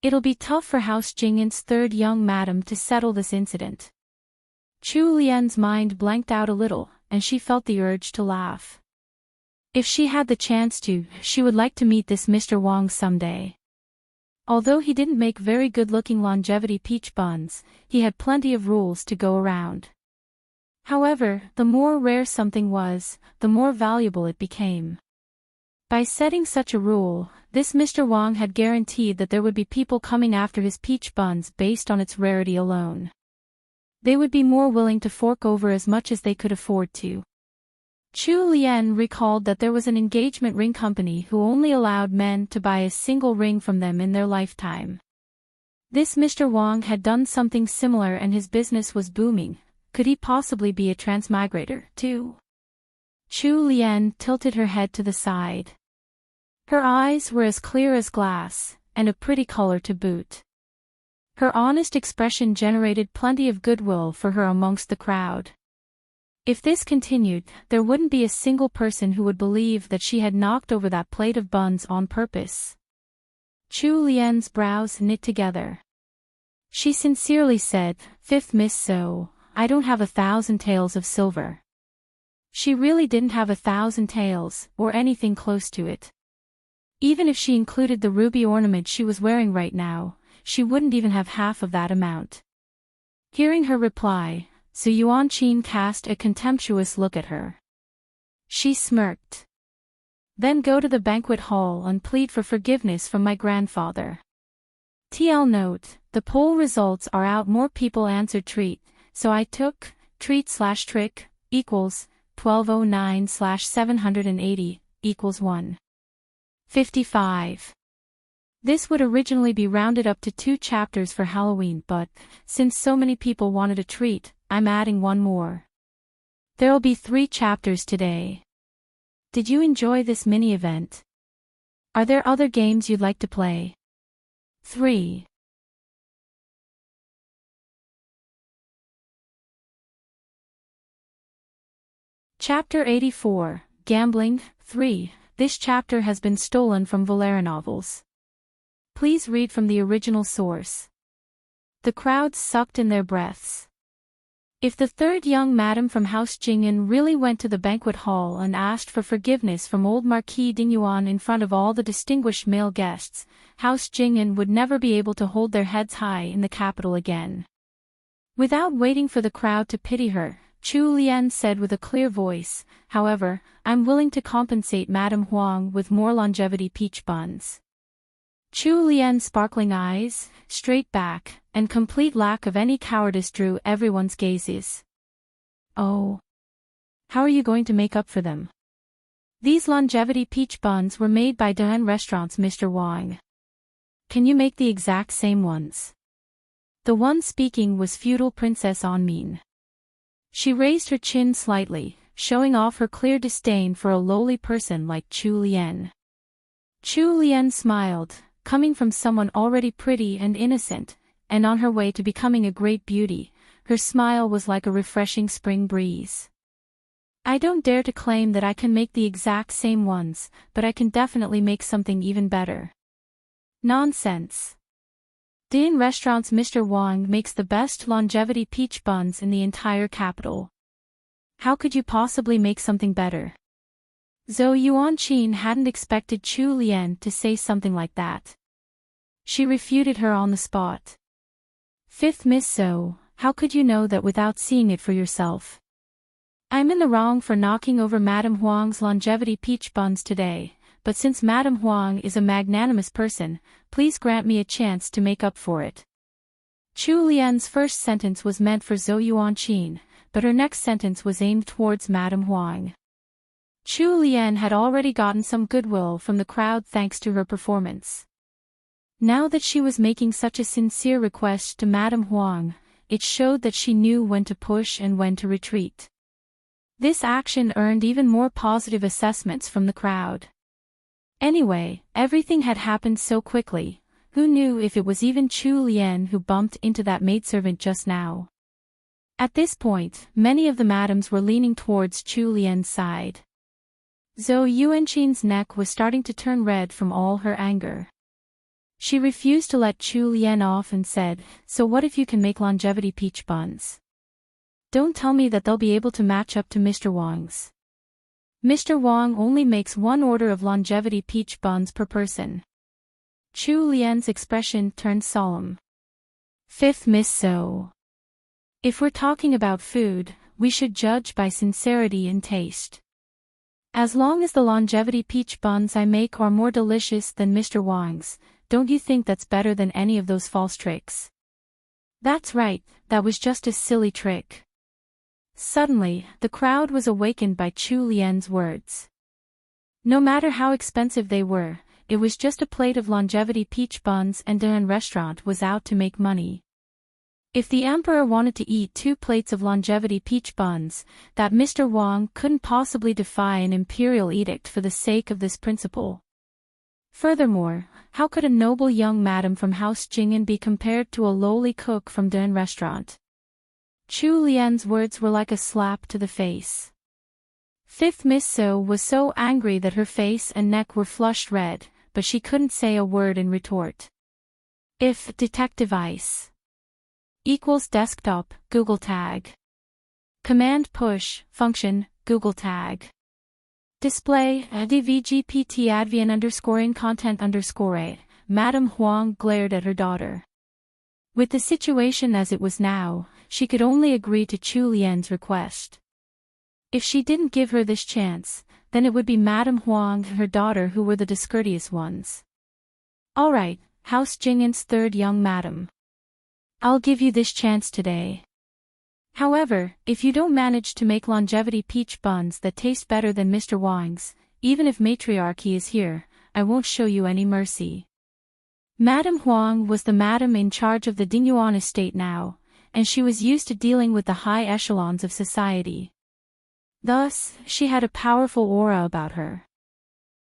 It'll be tough for House Jingyin's third young madam to settle this incident. Chu Lian's mind blanked out a little, and she felt the urge to laugh. If she had the chance to, she would like to meet this Mr. Wang someday. Although he didn't make very good-looking longevity peach buns, he had plenty of rules to go around. However, the more rare something was, the more valuable it became. By setting such a rule, this Mr. Wang had guaranteed that there would be people coming after his peach buns based on its rarity alone. They would be more willing to fork over as much as they could afford to. Chu Lian recalled that there was an engagement ring company who only allowed men to buy a single ring from them in their lifetime. This Mr. Wang had done something similar and his business was booming. Could he possibly be a transmigrator, too? Chu Lian tilted her head to the side. Her eyes were as clear as glass, and a pretty color to boot. Her honest expression generated plenty of goodwill for her amongst the crowd. If this continued, there wouldn't be a single person who would believe that she had knocked over that plate of buns on purpose. Chu Lian's brows knit together. She sincerely said, "Fifth Miss So, I don't have 1,000 taels of silver." She really didn't have 1,000 taels, or anything close to it. Even if she included the ruby ornament she was wearing right now, she wouldn't even have half of that amount. Hearing her reply, Zhou Yuanqin cast a contemptuous look at her. She smirked. "Then go to the banquet hall and plead for forgiveness from my grandfather." TL note, the poll results are out. More people answered treat, so I took treat/trick equals 1209/780 equals 155. This would originally be rounded up to 2 chapters for Halloween, but since so many people wanted a treat, I'm adding one more. There'll be 3 chapters today. Did you enjoy this mini event? Are there other games you'd like to play? 3. Chapter 84, Gambling, 3. This chapter has been stolen from Valera novels. Please read from the original source. The crowd sucked in their breaths. If the third young madam from House Jingyan really went to the banquet hall and asked for forgiveness from old Marquis Dingyuan in front of all the distinguished male guests, House Jingyan would never be able to hold their heads high in the capital again. Without waiting for the crowd to pity her, Chu Lian said with a clear voice, "However, I'm willing to compensate Madame Huang with more longevity peach buns." Chu Lian's sparkling eyes, straight back, and complete lack of any cowardice drew everyone's gazes. "Oh. How are you going to make up for them?" "These longevity peach buns were made by Dahan Restaurant's Mr. Wang. Can you make the exact same ones?" The one speaking was feudal Princess Anmin. She raised her chin slightly, showing off her clear disdain for a lowly person like Chu Lien. Chu Lien smiled, coming from someone already pretty and innocent, and on her way to becoming a great beauty. Her smile was like a refreshing spring breeze. I don't dare to claim that I can make the exact same ones, but I can definitely make something even better. Nonsense. Ding Restaurant's Mr. Wang makes the best longevity peach buns in the entire capital. How could you possibly make something better? Zhou Yuanqing hadn't expected Chu Lien to say something like that. She refuted her on the spot. Fifth Miss Zhou, how could you know that without seeing it for yourself? I'm in the wrong for knocking over Madame Huang's longevity peach buns today, but since Madame Huang is a magnanimous person, please grant me a chance to make up for it. Chu Lien's first sentence was meant for Zhou Yuanqing, but her next sentence was aimed towards Madame Huang. Chu Lien had already gotten some goodwill from the crowd thanks to her performance. Now that she was making such a sincere request to Madame Huang, it showed that she knew when to push and when to retreat. This action earned even more positive assessments from the crowd. Anyway, everything had happened so quickly, who knew if it was even Chu Lien who bumped into that maidservant just now? At this point, many of the madams were leaning towards Chu Lien's side. Zhou Yuanqing's neck was starting to turn red from all her anger. She refused to let Chu Lien off and said, "So what if you can make longevity peach buns? Don't tell me that they'll be able to match up to Mr. Wang's. Mr. Wang only makes one order of longevity peach buns per person." Chu Lien's expression turned solemn. Fifth Miss Zhou. If we're talking about food, we should judge by sincerity and taste. As long as the longevity peach buns I make are more delicious than Mr. Wang's, don't you think that's better than any of those false tricks? That's right, that was just a silly trick. Suddenly, the crowd was awakened by Chu Lien's words. No matter how expensive they were, it was just a plate of longevity peach buns and the restaurant was out to make money. If the emperor wanted to eat 2 plates of longevity peach buns, that Mr. Wang couldn't possibly defy an imperial edict for the sake of this principle. Furthermore, how could a noble young madam from House Jing'an be compared to a lowly cook from the restaurant? Chu Lien's words were like a slap to the face. Fifth Miss Zhou was so angry that her face and neck were flushed red, but she couldn't say a word in retort. If detective ice equals desktop, Google tag. Command push, function, Google tag. Display, dvgpt advian underscoring content underscore. Madame Huang glared at her daughter. With the situation as it was now, she could only agree to Chu Lien's request. If she didn't give her this chance, then it would be Madame Huang and her daughter who were the discourteous ones. Alright, House Jing'an's third young madam. I'll give you this chance today. However, if you don't manage to make longevity peach buns that taste better than Mr. Wang's, even if matriarchy is here, I won't show you any mercy. Madame Huang was the madam in charge of the Dingyuan estate now, and she was used to dealing with the high echelons of society. Thus, she had a powerful aura about her.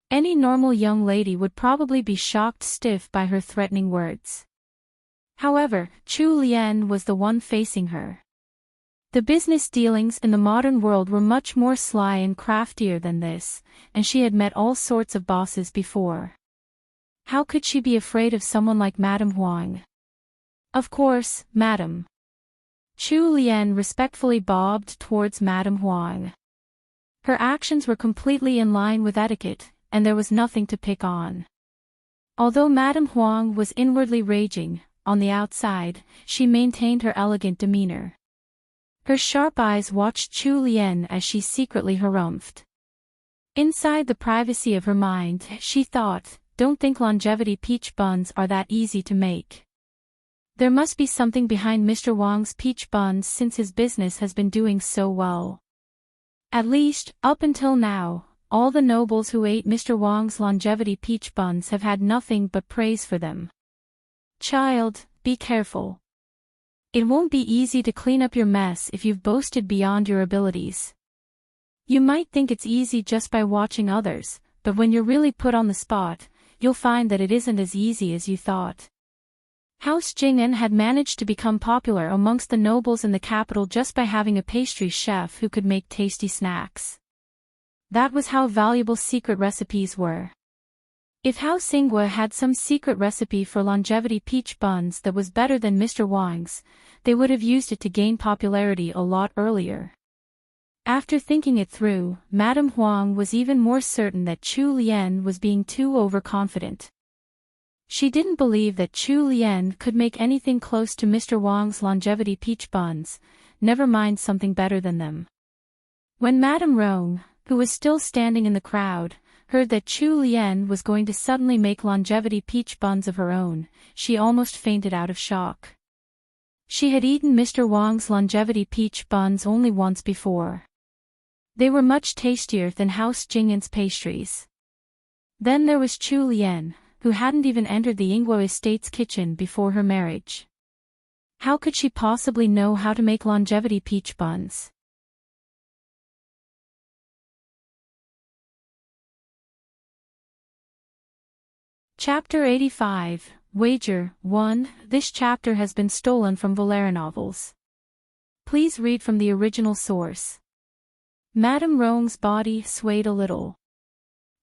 Any normal young lady would probably be shocked stiff by her threatening words. However, Chu Lien was the one facing her. The business dealings in the modern world were much more sly and craftier than this, and she had met all sorts of bosses before. How could she be afraid of someone like Madame Huang? Of course, Madam. Chu Lien respectfully bobbed towards Madame Huang. Her actions were completely in line with etiquette, and there was nothing to pick on. Although Madame Huang was inwardly raging, on the outside, she maintained her elegant demeanor. Her sharp eyes watched Chu Lien as she secretly harumphed. Inside the privacy of her mind, she thought, don't think longevity peach buns are that easy to make. There must be something behind Mr. Wang's peach buns since his business has been doing so well. At least, up until now, all the nobles who ate Mr. Wang's longevity peach buns have had nothing but praise for them. Child, be careful. It won't be easy to clean up your mess if you've boasted beyond your abilities. You might think it's easy just by watching others, but when you're really put on the spot, you'll find that it isn't as easy as you thought. House Jing'an had managed to become popular amongst the nobles in the capital just by having a pastry chef who could make tasty snacks. That was how valuable secret recipes were. If House Xinghua had some secret recipe for longevity peach buns that was better than Mr. Wang's, they would have used it to gain popularity a lot earlier. After thinking it through, Madame Huang was even more certain that Chu Lian was being too overconfident. She didn't believe that Chu Lian could make anything close to Mr. Wang's longevity peach buns, never mind something better than them. When Madame Rong, who was still standing in the crowd, heard that Chu Lian was going to suddenly make longevity peach buns of her own, she almost fainted out of shock. She had eaten Mr. Wang's longevity peach buns only once before. They were much tastier than House Jing'an's pastries. Then there was Chu Lian, who hadn't even entered the Yingguo estate's kitchen before her marriage. How could she possibly know how to make longevity peach buns? Chapter 85, Wager 1. This chapter has been stolen from LoveLore novels. Please read from the original source. Madame Rong's body swayed a little.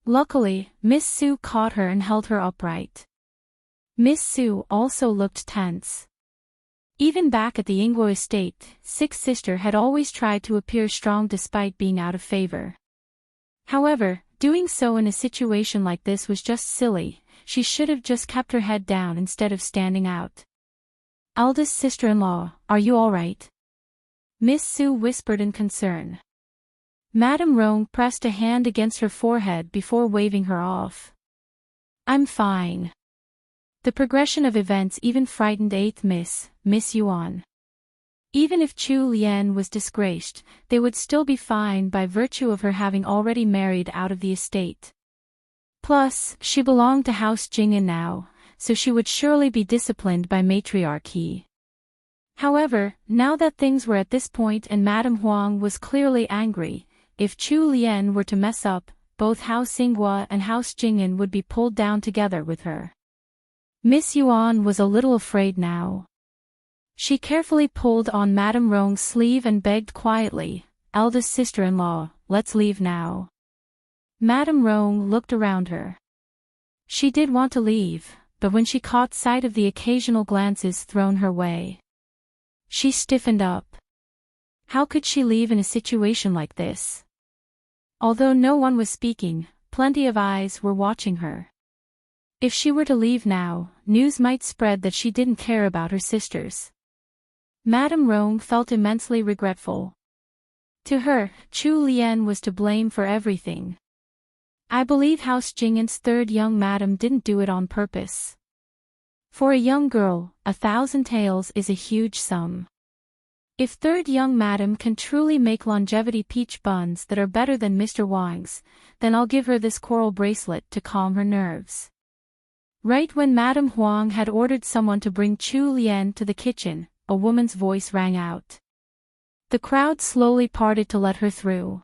Luckily, Miss Su caught her and held her upright. Miss Su also looked tense. Even back at the Yingguo estate, Sixth Sister had always tried to appear strong despite being out of favor. However, doing so in a situation like this was just silly. She should have just kept her head down instead of standing out. Eldest sister-in-law, are you all right? Miss Su whispered in concern. Madame Rong pressed a hand against her forehead before waving her off. I'm fine. The progression of events even frightened 8th Miss Yuan. Even if Chu Lian was disgraced, they would still be fine by virtue of her having already married out of the estate. Plus, she belonged to House Jing'an now, so she would surely be disciplined by matriarchy. However, now that things were at this point and Madame Huang was clearly angry, if Chu Lian were to mess up, both House Xinghua and House Jing'an would be pulled down together with her. Miss Yuan was a little afraid now. She carefully pulled on Madame Rong's sleeve and begged quietly, eldest sister-in-law, let's leave now. Madame Rong looked around her. She did want to leave, but when she caught sight of the occasional glances thrown her way, she stiffened up. How could she leave in a situation like this? Although no one was speaking, plenty of eyes were watching her. If she were to leave now, news might spread that she didn't care about her sisters. Madame Rong felt immensely regretful. To her, Chu Lian was to blame for everything. I believe House Jing'an's third young madam didn't do it on purpose. For a young girl, 1,000 taels is a huge sum. If third young madam can truly make longevity peach buns that are better than Mr. Wang's, then I'll give her this coral bracelet to calm her nerves. Right when Madame Huang had ordered someone to bring Chu Lian to the kitchen, a woman's voice rang out. The crowd slowly parted to let her through.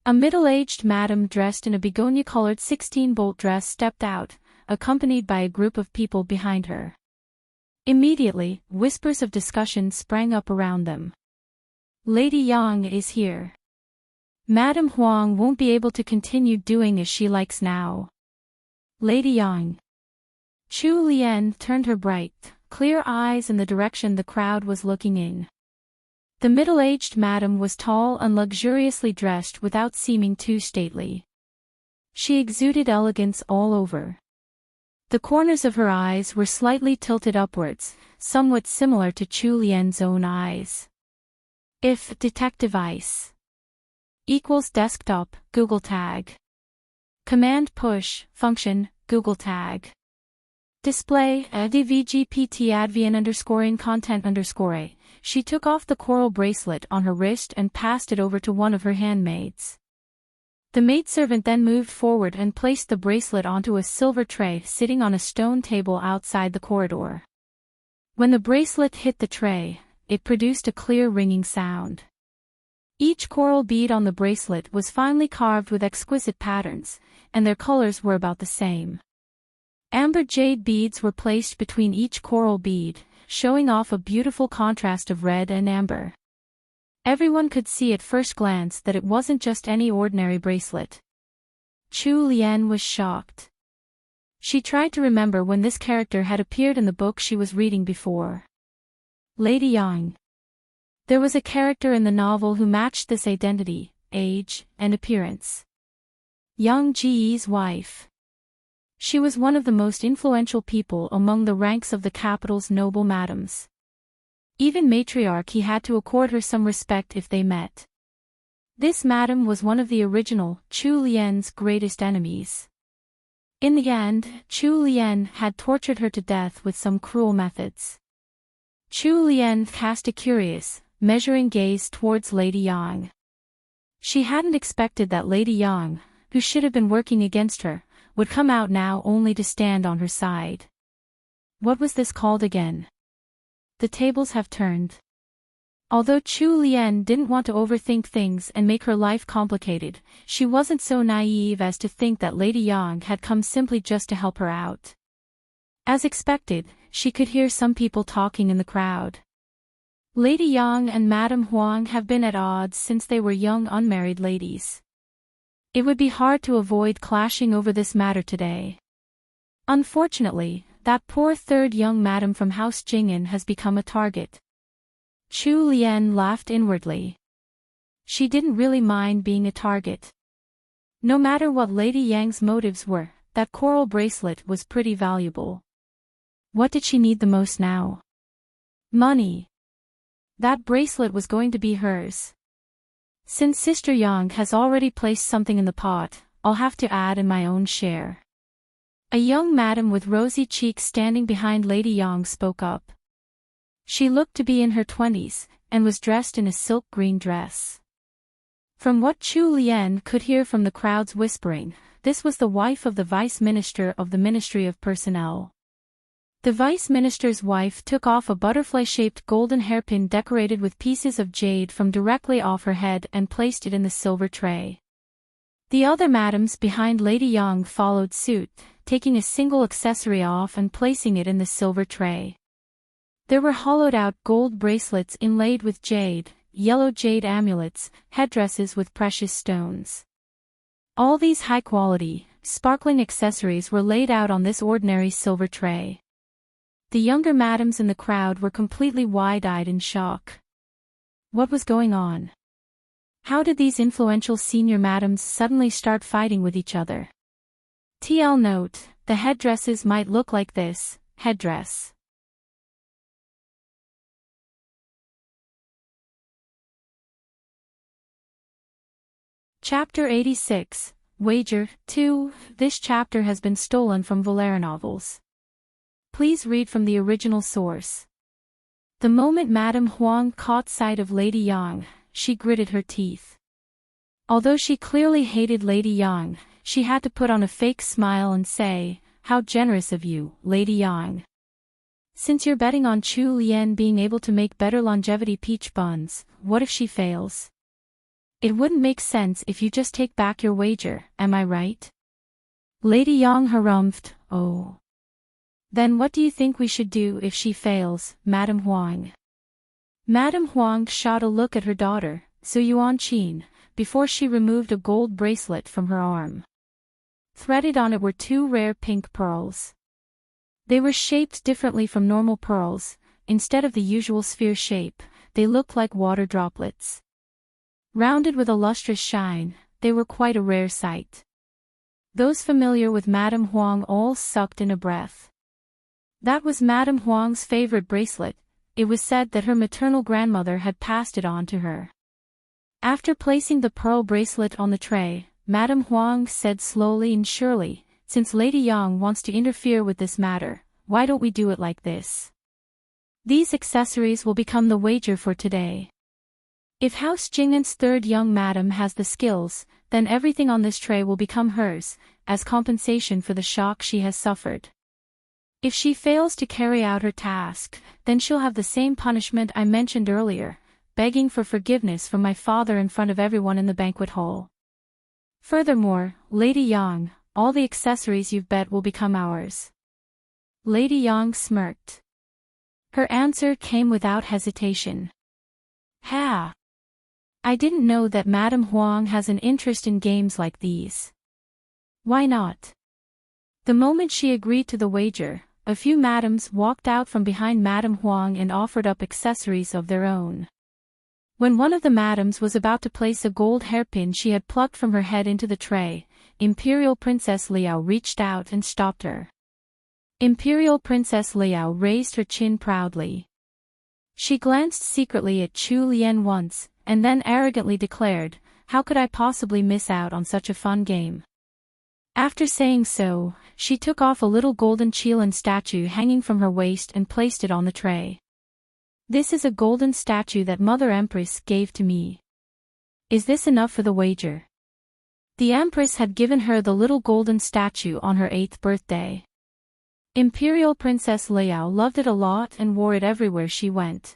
A middle-aged madam dressed in a begonia-colored 16-bolt dress stepped out, accompanied by a group of people behind her. Immediately, whispers of discussion sprang up around them. Lady Yang is here. Madame Huang won't be able to continue doing as she likes now. Lady Yang. Chu Lian turned her bright, clear eyes in the direction the crowd was looking in. The middle-aged madam was tall and luxuriously dressed without seeming too stately. She exuded elegance all over. The corners of her eyes were slightly tilted upwards, somewhat similar to Chu Lian's own eyes. If detective ice equals desktop, Google tag. Command push, function, Google tag. Display, dvgpt advn _ in content _ She took off the coral bracelet on her wrist and passed it over to one of her handmaids. The maidservant then moved forward and placed the bracelet onto a silver tray sitting on a stone table outside the corridor. When the bracelet hit the tray, it produced a clear ringing sound. Each coral bead on the bracelet was finely carved with exquisite patterns, and their colors were about the same. Amber jade beads were placed between each coral bead, showing off a beautiful contrast of red and amber. Everyone could see at first glance that it wasn't just any ordinary bracelet. Chu Lian was shocked. She tried to remember when this character had appeared in the book she was reading before. Lady Yang. There was a character in the novel who matched this identity, age, and appearance. Yang Ji's wife. She was one of the most influential people among the ranks of the capital's noble madams. Even matriarch he had to accord her some respect if they met. This madam was one of the original Chu Lian's greatest enemies. In the end, Chu Lian had tortured her to death with some cruel methods. Chu Lian cast a curious, measuring gaze towards Lady Yang. She hadn't expected that Lady Yang, who should have been working against her, would come out now only to stand on her side. What was this called again? The tables have turned. Although Chu Lian didn't want to overthink things and make her life complicated, she wasn't so naive as to think that Lady Yang had come simply just to help her out. As expected, she could hear some people talking in the crowd. Lady Yang and Madame Huang have been at odds since they were young unmarried ladies. It would be hard to avoid clashing over this matter today. Unfortunately, that poor third young madam from House Jing'an has become a target. Chu Lian laughed inwardly. She didn't really mind being a target. No matter what Lady Yang's motives were, that coral bracelet was pretty valuable. What did she need the most now? Money. That bracelet was going to be hers. Since Sister Yang has already placed something in the pot, I'll have to add in my own share. A young madam with rosy cheeks standing behind Lady Yang spoke up. She looked to be in her 20s, and was dressed in a silk green dress. From what Chu Lian could hear from the crowd's whispering, this was the wife of the Vice Minister of the Ministry of Personnel. The Vice Minister's wife took off a butterfly-shaped golden hairpin decorated with pieces of jade from directly off her head and placed it in the silver tray. The other madams behind Lady Yang followed suit, taking a single accessory off and placing it in the silver tray. There were hollowed-out gold bracelets inlaid with jade, yellow jade amulets, headdresses with precious stones. All these high-quality, sparkling accessories were laid out on this ordinary silver tray. The younger madams in the crowd were completely wide-eyed in shock. What was going on? How did these influential senior madams suddenly start fighting with each other? TL note, the headdresses might look like this, headdress. Chapter 86, Wager, 2. This chapter has been stolen from LoveLore novels. Please read from the original source. The moment Madame Huang caught sight of Lady Yang, she gritted her teeth. Although she clearly hated Lady Yang, she had to put on a fake smile and say, "How generous of you, Lady Yang. Since you're betting on Chu Lian being able to make better longevity peach buns, what if she fails? It wouldn't make sense if you just take back your wager, am I right?" Lady Yang harumphed, "Oh. Then what do you think we should do if she fails, Madame Huang?" Madame Huang shot a look at her daughter, Su Yuanqin, before she removed a gold bracelet from her arm. Threaded on it were two rare pink pearls. They were shaped differently from normal pearls. Instead of the usual sphere shape, they looked like water droplets. Rounded with a lustrous shine, they were quite a rare sight. Those familiar with Madame Huang all sucked in a breath. That was Madame Huang's favorite bracelet. It was said that her maternal grandmother had passed it on to her. After placing the pearl bracelet on the tray, Madame Huang said slowly and surely, "Since Lady Yang wants to interfere with this matter, why don't we do it like this? These accessories will become the wager for today. If House Jing'an's third young madam has the skills, then everything on this tray will become hers, as compensation for the shock she has suffered. If she fails to carry out her task, then she'll have the same punishment I mentioned earlier, begging for forgiveness from my father in front of everyone in the banquet hall. Furthermore, Lady Yang, all the accessories you've bet will become ours. Lady Yang smirked. Her answer came without hesitation. Ha! I didn't know that Madame Huang has an interest in games like these. Why not? The moment she agreed to the wager, a few madams walked out from behind Madame Huang and offered up accessories of their own. When one of the madams was about to place a gold hairpin she had plucked from her head into the tray, Imperial Princess Liao reached out and stopped her. Imperial Princess Liao raised her chin proudly. She glanced secretly at Chu Lian once, and then arrogantly declared, "How could I possibly miss out on such a fun game?" After saying so, she took off a little golden Qilin statue hanging from her waist and placed it on the tray. "This is a golden statue that Mother Empress gave to me. Is this enough for the wager?" The Empress had given her the little golden statue on her 8th birthday. Imperial Princess Liao loved it a lot and wore it everywhere she went.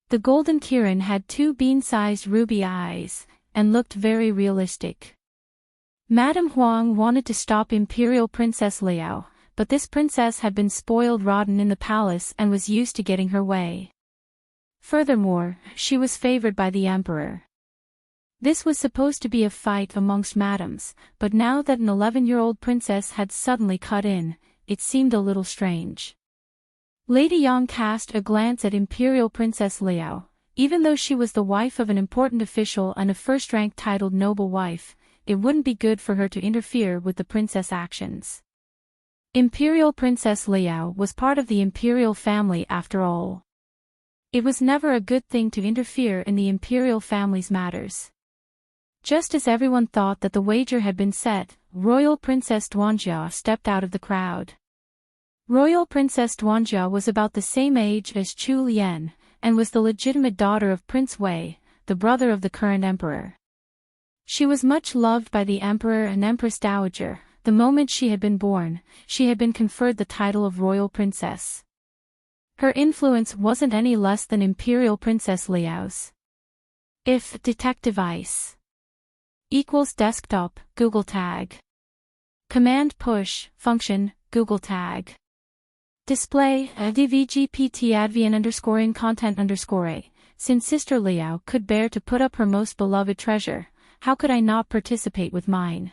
The golden Kirin had 2 bean-sized ruby eyes, and looked very realistic. Madame Huang wanted to stop Imperial Princess Liao, but this princess had been spoiled rotten in the palace and was used to getting her way. Furthermore, she was favored by the emperor. This was supposed to be a fight amongst madams, but now that an 11-year-old princess had suddenly cut in, it seemed a little strange. Lady Yang cast a glance at Imperial Princess Liao. Even though she was the wife of an important official and a first-rank titled noble wife, it wouldn't be good for her to interfere with the princess' actions. Imperial Princess Liao was part of the imperial family after all. It was never a good thing to interfere in the imperial family's matters. Just as everyone thought that the wager had been set, Royal Princess Duanjia stepped out of the crowd. Royal Princess Duanjia was about the same age as Chu Lian, and was the legitimate daughter of Prince Wei, the brother of the current emperor. She was much loved by the emperor and empress dowager. The moment she had been born, she had been conferred the title of royal princess. Her influence wasn't any less than Imperial Princess Liao's. If detective ice equals desktop, Google tag. Command push, function, Google tag. Display, dvgpt advian underscoring content underscore a. Since Sister Liao could bear to put up her most beloved treasure, how could I not participate with mine?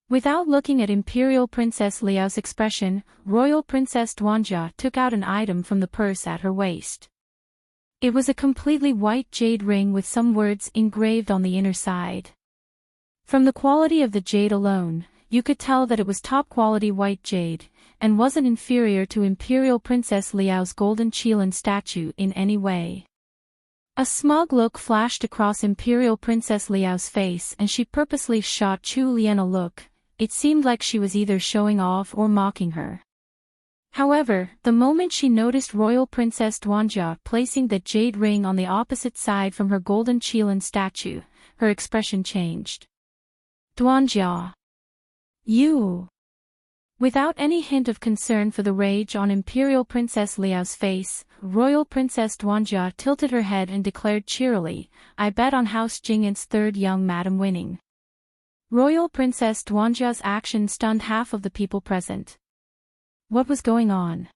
Without looking at Imperial Princess Liao's expression, Royal Princess Duanjia took out an item from the purse at her waist. It was a completely white jade ring with some words engraved on the inner side. From the quality of the jade alone, you could tell that it was top-quality white jade, and wasn't inferior to Imperial Princess Liao's golden Qilin statue in any way. A smug look flashed across Imperial Princess Liao's face and she purposely shot Chu Lian a look. It seemed like she was either showing off or mocking her. However, the moment she noticed Royal Princess Duanjia placing the jade ring on the opposite side from her golden Qilin statue, her expression changed. Duanjia. You. Without any hint of concern for the rage on Imperial Princess Liao's face, Royal Princess Duanjia tilted her head and declared cheerily, "I bet on House Jingyan's 3rd young madam winning." Royal Princess Duanjia's action stunned half of the people present. What was going on?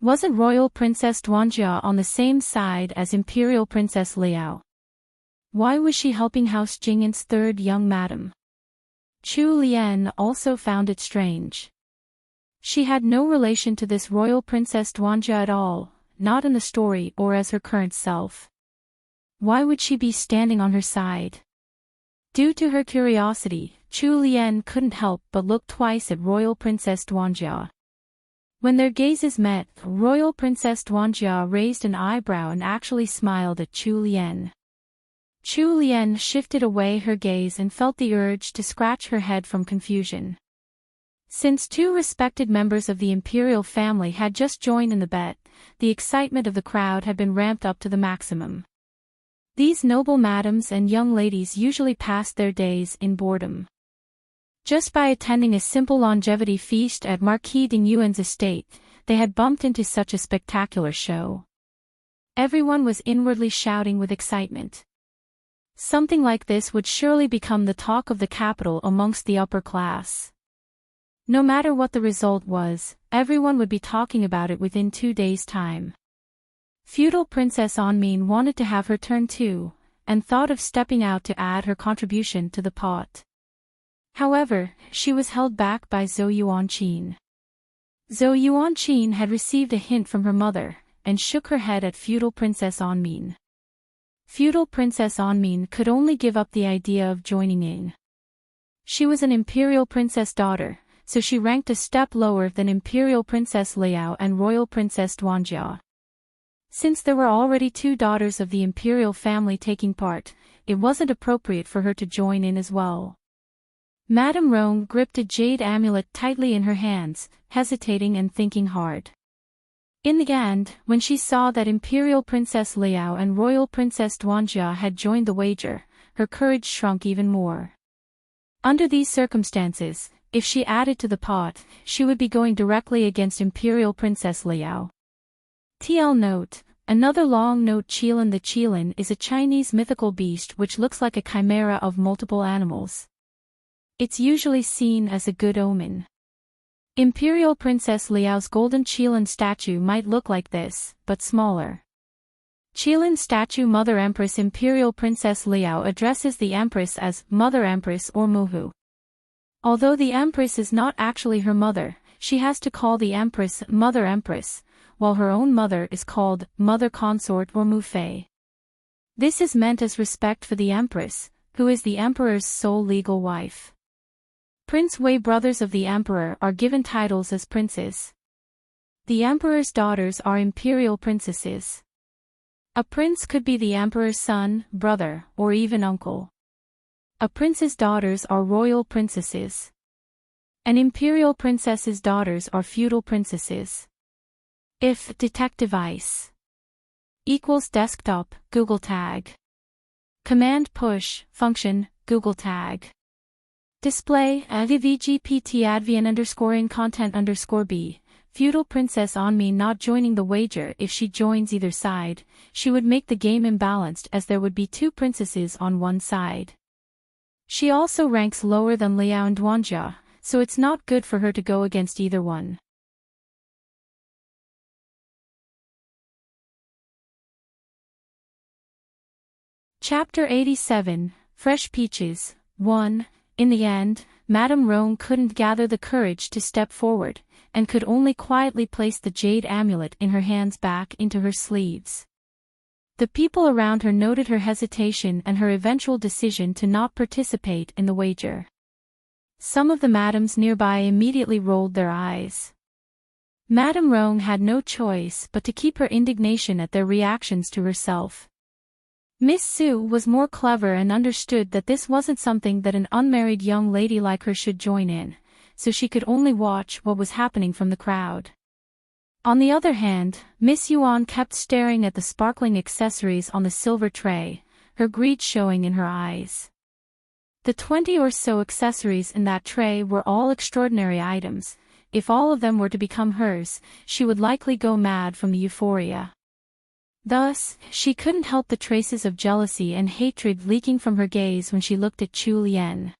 Wasn't Royal Princess Duanjia on the same side as Imperial Princess Liao? Why was she helping House Jingyan's 3rd young madam? Chu Lian also found it strange. She had no relation to this Royal Princess Duanjia at all, not in the story or as her current self. Why would she be standing on her side? Due to her curiosity, Chu Lian couldn't help but look twice at Royal Princess Duanjia. When their gazes met, Royal Princess Duanjia raised an eyebrow and actually smiled at Chu Lian. Chu Lian shifted away her gaze and felt the urge to scratch her head from confusion. Since 2 respected members of the imperial family had just joined in the bet, the excitement of the crowd had been ramped up to the maximum. These noble madams and young ladies usually passed their days in boredom. Just by attending a simple longevity feast at Marquis Dingyuan's estate, they had bumped into such a spectacular show. Everyone was inwardly shouting with excitement. Something like this would surely become the talk of the capital amongst the upper class. No matter what the result was, everyone would be talking about it within 2 days' time. Feudal Princess Onmin wanted to have her turn too, and thought of stepping out to add her contribution to the pot. However, she was held back by Zhou Yuanqin. Zhou Yuanqin had received a hint from her mother, and shook her head at Feudal Princess Onmin. Feudal Princess Onmin could only give up the idea of joining in. She was an Imperial Princess daughter, so she ranked a step lower than Imperial Princess Liao and Royal Princess Duanjia. Since there were already 2 daughters of the Imperial family taking part, it wasn't appropriate for her to join in as well. Madame Rome gripped a jade amulet tightly in her hands, hesitating and thinking hard. In the end, when she saw that Imperial Princess Liao and Royal Princess Duanjia had joined the wager, her courage shrunk even more. Under these circumstances, if she added to the pot, she would be going directly against Imperial Princess Liao. TL note: another long note. Qilin. The Qilin is a Chinese mythical beast which looks like a chimera of multiple animals. It's usually seen as a good omen. Imperial Princess Liao's golden Qilin statue might look like this, but smaller. Qilin statue. Mother Empress. Imperial Princess Liao addresses the Empress as Mother Empress or Muhu. Although the Empress is not actually her mother, she has to call the Empress Mother Empress, while her own mother is called Mother Consort or Mufei. This is meant as respect for the Empress, who is the Emperor's sole legal wife. Prince Wei. Brothers of the Emperor are given titles as princes. The Emperor's daughters are imperial princesses. A prince could be the Emperor's son, brother, or even uncle. A prince's daughters are royal princesses. An imperial princess's daughters are feudal princesses. If detective ice equals desktop, Google tag. Command push, function, Google tag. Display, advgpt advn _ content _ b. Feudal Princess Onmin not joining the wager. If she joins either side, she would make the game imbalanced as there would be 2 princesses on one side. She also ranks lower than Liao and Duanjia, so it's not good for her to go against either one. Chapter 87, Fresh Peaches, 1. In the end, Madame Rome couldn't gather the courage to step forward, and could only quietly place the jade amulet in her hands back into her sleeves. The people around her noted her hesitation and her eventual decision to not participate in the wager. Some of the madams nearby immediately rolled their eyes. Madame Rome had no choice but to keep her indignation at their reactions to herself. Miss Sue was more clever and understood that this wasn't something that an unmarried young lady like her should join in, so she could only watch what was happening from the crowd. On the other hand, Miss Yuan kept staring at the sparkling accessories on the silver tray, her greed showing in her eyes. The 20 or so accessories in that tray were all extraordinary items. If all of them were to become hers, she would likely go mad from the euphoria. Thus, she couldn't help the traces of jealousy and hatred leaking from her gaze when she looked at Chu Lian.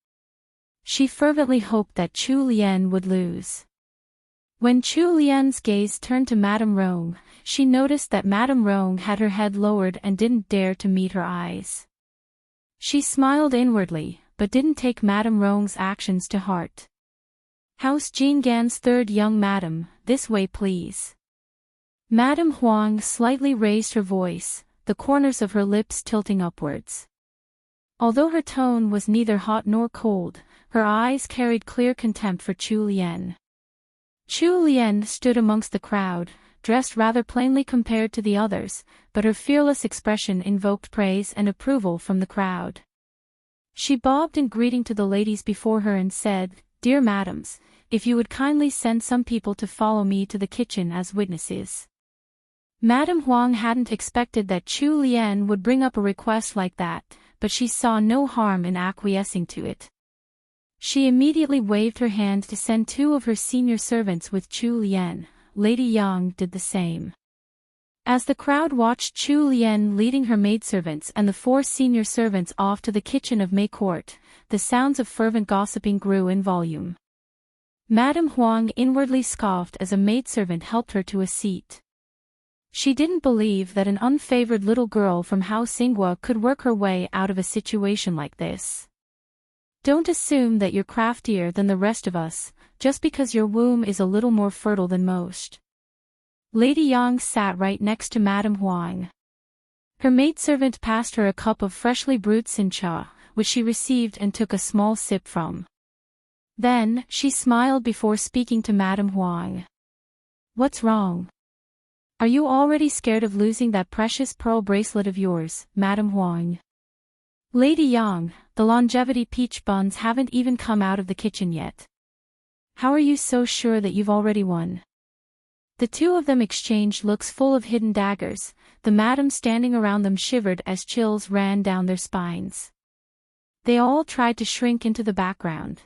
She fervently hoped that Chu Lian would lose. When Chu Lian's gaze turned to Madame Rome, she noticed that Madame Rome had her head lowered and didn't dare to meet her eyes. She smiled inwardly, but didn't take Madame Rome's actions to heart. House Jingan's third young madam, this way please. Madame Huang slightly raised her voice, the corners of her lips tilting upwards. Although her tone was neither hot nor cold, her eyes carried clear contempt for Chu Lian. Chu Lian stood amongst the crowd, dressed rather plainly compared to the others, but her fearless expression invoked praise and approval from the crowd. She bobbed in greeting to the ladies before her and said, "Dear madams, if you would kindly send some people to follow me to the kitchen as witnesses." Madame Huang hadn't expected that Chu Lian would bring up a request like that, but she saw no harm in acquiescing to it. She immediately waved her hand to send 2 of her senior servants with Chu Lian. Lady Yang did the same. As the crowd watched Chu Lian leading her maidservants and the 4 senior servants off to the kitchen of May Court, the sounds of fervent gossiping grew in volume. Madame Huang inwardly scoffed as a maidservant helped her to a seat. She didn't believe that an unfavored little girl from House Ingwa could work her way out of a situation like this. Don't assume that you're craftier than the rest of us, just because your womb is a little more fertile than most. Lady Yang sat right next to Madame Huang. Her maidservant passed her a cup of freshly brewed sincha, which she received and took a small sip from. Then, she smiled before speaking to Madame Huang. "What's wrong? Are you already scared of losing that precious pearl bracelet of yours, Madame Huang?" "Lady Yang, the longevity peach buns haven't even come out of the kitchen yet. How are you so sure that you've already won?" The two of them exchanged looks full of hidden daggers. The madams standing around them shivered as chills ran down their spines. They all tried to shrink into the background.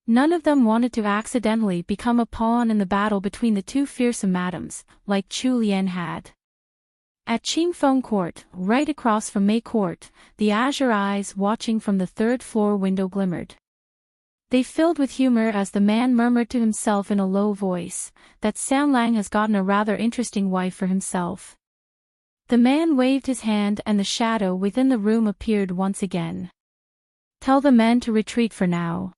None of them wanted to accidentally become a pawn in the battle between the two fearsome madams, like Chu Lian had. At Qingfeng Court, right across from May Court, the azure eyes watching from the 3rd floor window glimmered. They filled with humor as the man murmured to himself in a low voice, "That San Lang has gotten a rather interesting wife for himself." The man waved his hand and the shadow within the room appeared once again. "Tell the men to retreat for now.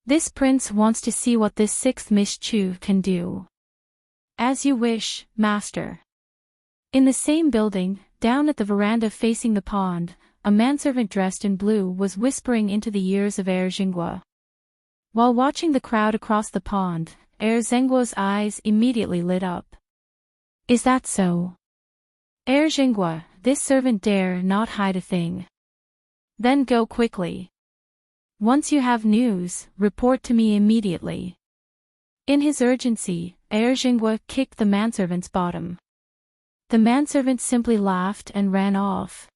This prince wants to see what this 6th Miss Chu can do." "As you wish, master." In the same building, down at the veranda facing the pond, a manservant dressed in blue was whispering into the ears of Heir Jingua. While watching the crowd across the pond, Heir Zhenguo's eyes immediately lit up. "Is that so? Heir Jingua, this servant dare not hide a thing. Then go quickly. Once you have news, report to me immediately." In his urgency, Heir Jingua kicked the manservant's bottom. The manservant simply laughed and ran off.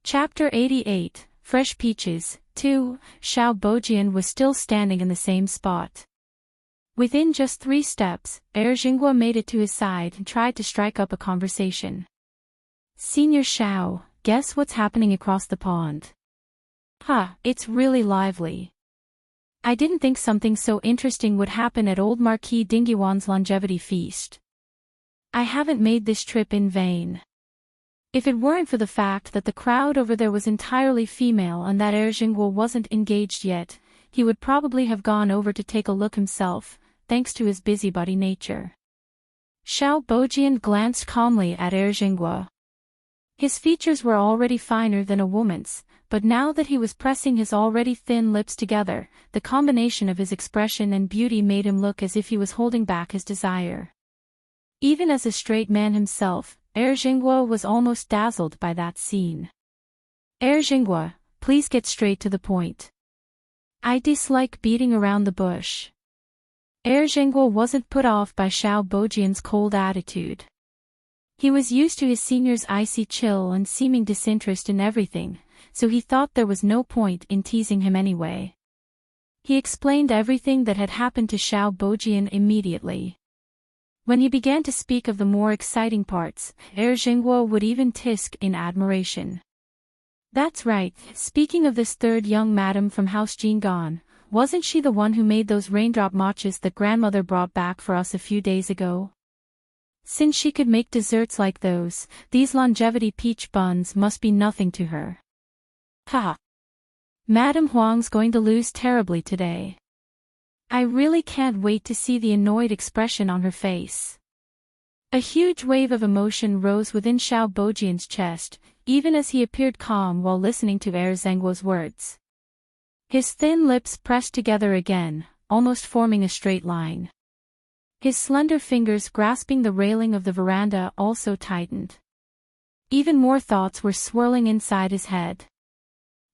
Chapter 88, Fresh Peaches, 2. Xiao Bojian was still standing in the same spot. Within just 3 steps, Heir Jingua made it to his side and tried to strike up a conversation. "Senior Xiao, guess what's happening across the pond?" "Ha, it's really lively. I didn't think something so interesting would happen at old Marquis Dingyuan's longevity feast. I haven't made this trip in vain. If it weren't for the fact that the crowd over there was entirely female and that Heir Jingua wasn't engaged yet, he would probably have gone over to take a look himself, thanks to his busybody nature." Xiao Bojian glanced calmly at Heir Jingua. His features were already finer than a woman's, but now that he was pressing his already thin lips together, the combination of his expression and beauty made him look as if he was holding back his desire. Even as a straight man himself, Heir Jingua was almost dazzled by that scene. "Heir Jingua, please get straight to the point. I dislike beating around the bush." Heir Jingua wasn't put off by Xiao Bojian's cold attitude. He was used to his senior's icy chill and seeming disinterest in everything, so he thought there was no point in teasing him anyway. He explained everything that had happened to Xiao Bojian immediately. When he began to speak of the more exciting parts, Heir Jingua would even tisk in admiration. "That's right, speaking of this 3rd young madam from House Jingan, wasn't she the one who made those raindrop matchas that grandmother brought back for us a few days ago? Since she could make desserts like those, these longevity peach buns must be nothing to her. Ha! Madame Huang's going to lose terribly today. I really can't wait to see the annoyed expression on her face." A huge wave of emotion rose within Xiao Bojian's chest, even as he appeared calm while listening to Heir Zhengua's words. His thin lips pressed together again, almost forming a straight line. His slender fingers grasping the railing of the veranda also tightened. Even more thoughts were swirling inside his head.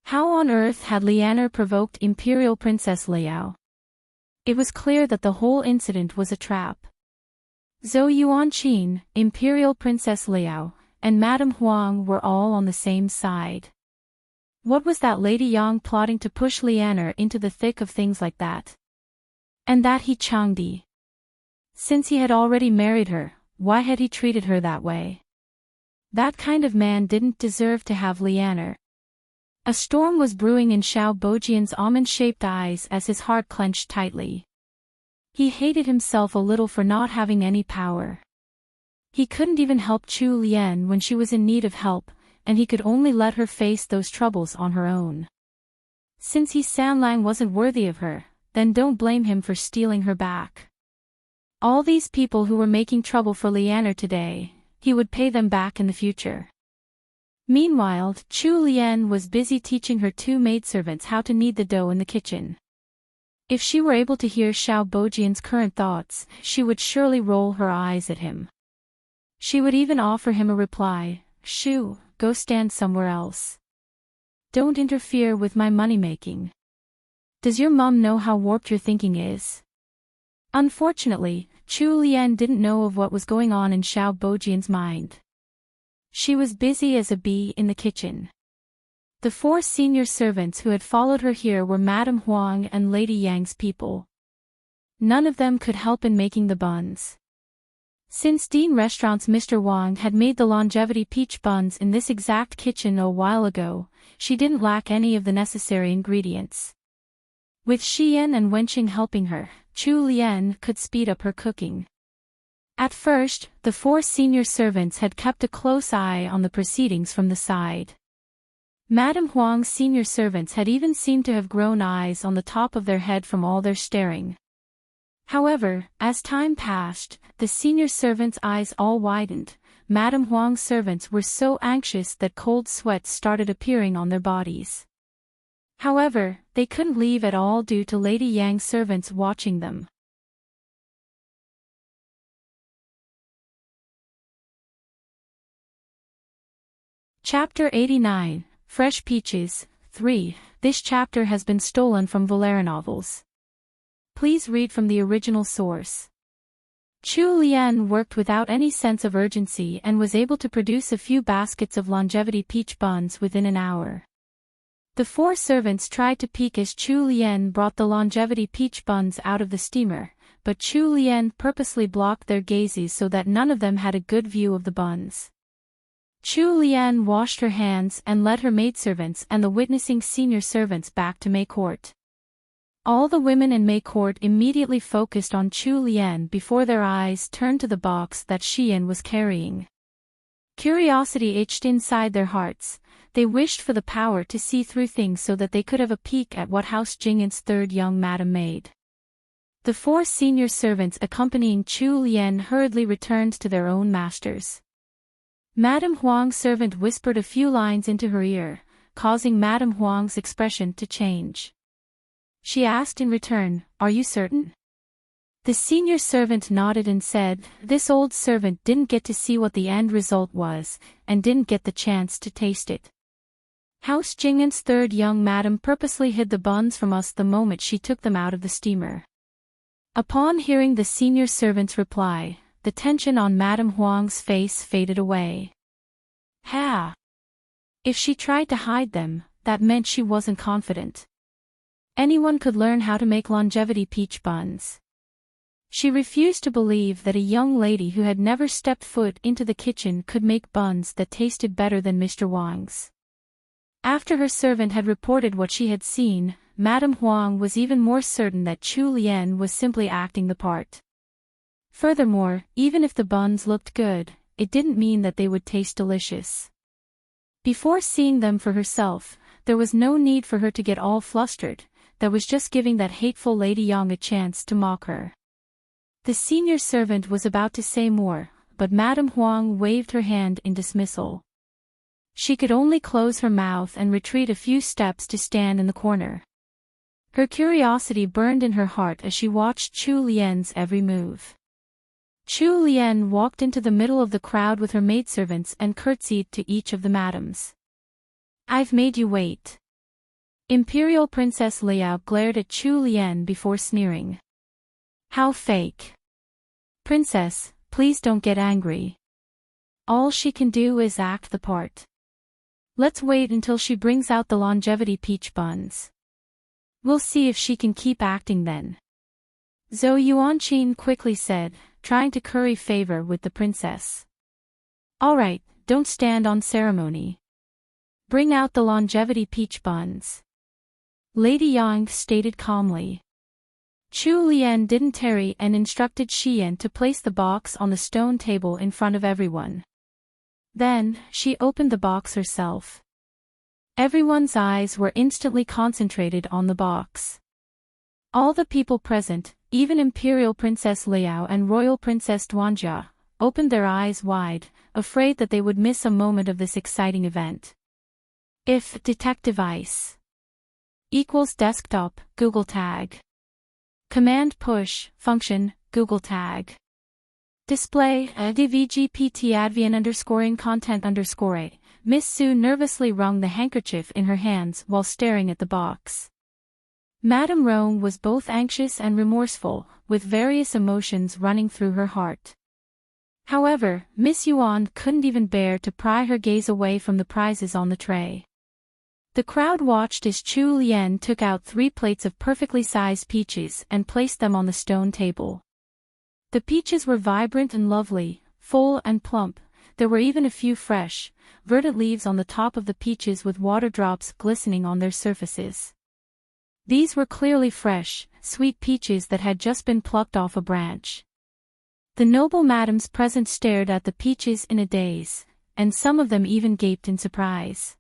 How on earth had Lianer provoked Imperial Princess Liao? It was clear that the whole incident was a trap. Zhou Yuanqin, Imperial Princess Liao, and Madame Huang were all on the same side. What was that Lady Yang plotting to push Lianer into the thick of things like that? And that he Changdi. Since he had already married her, why had he treated her that way? That kind of man didn't deserve to have Lianer. A storm was brewing in Xiao Bojian's almond-shaped eyes as his heart clenched tightly. He hated himself a little for not having any power. He couldn't even help Chu Lian when she was in need of help, and he could only let her face those troubles on her own. Since he Sanlang wasn't worthy of her, then don't blame him for stealing her back. All these people who were making trouble for Lianer today, he would pay them back in the future. Meanwhile, Chu Lian was busy teaching her two maidservants how to knead the dough in the kitchen. If she were able to hear Xiao Bojian's current thoughts, she would surely roll her eyes at him. She would even offer him a reply, "Shu, go stand somewhere else. Don't interfere with my money-making. Does your mum know how warped your thinking is?" Unfortunately, Chu Lian didn't know of what was going on in Xiao Bojian's mind. She was busy as a bee in the kitchen. The four senior servants who had followed her here were Madame Huang and Lady Yang's people. None of them could help in making the buns. Since Dean Restaurant's Mr. Wang had made the longevity peach buns in this exact kitchen a while ago, she didn't lack any of the necessary ingredients. With Xian and Wenqing helping her, Chu Lian could speed up her cooking. At first, the four senior servants had kept a close eye on the proceedings from the side. Madame Huang's senior servants had even seemed to have grown eyes on the top of their head from all their staring. However, as time passed, the senior servants' eyes all widened. Madame Huang's servants were so anxious that cold sweats started appearing on their bodies. However, they couldn't leave at all due to Lady Yang's servants watching them. Chapter 89, Fresh Peaches, 3. This chapter has been stolen from Valera novels. Please read from the original source. Chu Lian worked without any sense of urgency and was able to produce a few baskets of longevity peach buns within an hour. The four servants tried to peek as Chu Lian brought the longevity peach buns out of the steamer, but Chu Lian purposely blocked their gazes so that none of them had a good view of the buns. Chu Lian washed her hands and led her maidservants and the witnessing senior servants back to Mei Court. All the women in Mei Court immediately focused on Chu Lian before their eyes turned to the box that Xian was carrying. Curiosity itched inside their hearts. They wished for the power to see through things so that they could have a peek at what House Jingyan's third young madam made. The four senior servants accompanying Chu Lian hurriedly returned to their own masters. Madame Huang's servant whispered a few lines into her ear, causing Madame Huang's expression to change. She asked in return, "Are you certain?" The senior servant nodded and said, "This old servant didn't get to see what the end result was, and didn't get the chance to taste it. House Jingyan's third young madam purposely hid the buns from us the moment she took them out of the steamer." Upon hearing the senior servant's reply, the tension on Madame Huang's face faded away. Ha! If she tried to hide them, that meant she wasn't confident. Anyone could learn how to make longevity peach buns. She refused to believe that a young lady who had never stepped foot into the kitchen could make buns that tasted better than Mr. Wang's. After her servant had reported what she had seen, Madame Huang was even more certain that Chu Lian was simply acting the part. Furthermore, even if the buns looked good, it didn't mean that they would taste delicious. Before seeing them for herself, there was no need for her to get all flustered. That was just giving that hateful Lady Yang a chance to mock her. The senior servant was about to say more, but Madame Huang waved her hand in dismissal. She could only close her mouth and retreat a few steps to stand in the corner. Her curiosity burned in her heart as she watched Chu Lian's every move. Chu Lian walked into the middle of the crowd with her maidservants and curtsied to each of the madams. "I've made you wait." Imperial Princess Liao glared at Chu Lian before sneering. "How fake. Princess, please don't get angry. All she can do is act the part." Let's wait until she brings out the longevity peach buns. We'll see if she can keep acting then. Zhou Yuanqing quickly said, trying to curry favor with the princess. Alright, don't stand on ceremony. Bring out the longevity peach buns. Lady Yang stated calmly. Chu Lian didn't tarry and instructed Xian to place the box on the stone table in front of everyone. Then, she opened the box herself. Everyone's eyes were instantly concentrated on the box. All the people present, even Imperial Princess Liao and Royal Princess Duanjia, opened their eyes wide, afraid that they would miss a moment of this exciting event. If detect device equals desktop, Google Tag. Command push, function, Google Tag. Display, dvgpt advian underscoring content underscore a. Miss Su nervously wrung the handkerchief in her hands while staring at the box. Madame Rome was both anxious and remorseful, with various emotions running through her heart. However, Miss Yuan couldn't even bear to pry her gaze away from the prizes on the tray. The crowd watched as Chu Lian took out 3 plates of perfectly sized peaches and placed them on the stone table. The peaches were vibrant and lovely, full and plump. There were even a few fresh, verdant leaves on the top of the peaches with water drops glistening on their surfaces. These were clearly fresh, sweet peaches that had just been plucked off a branch. The noble madams present stared at the peaches in a daze, and some of them even gaped in surprise.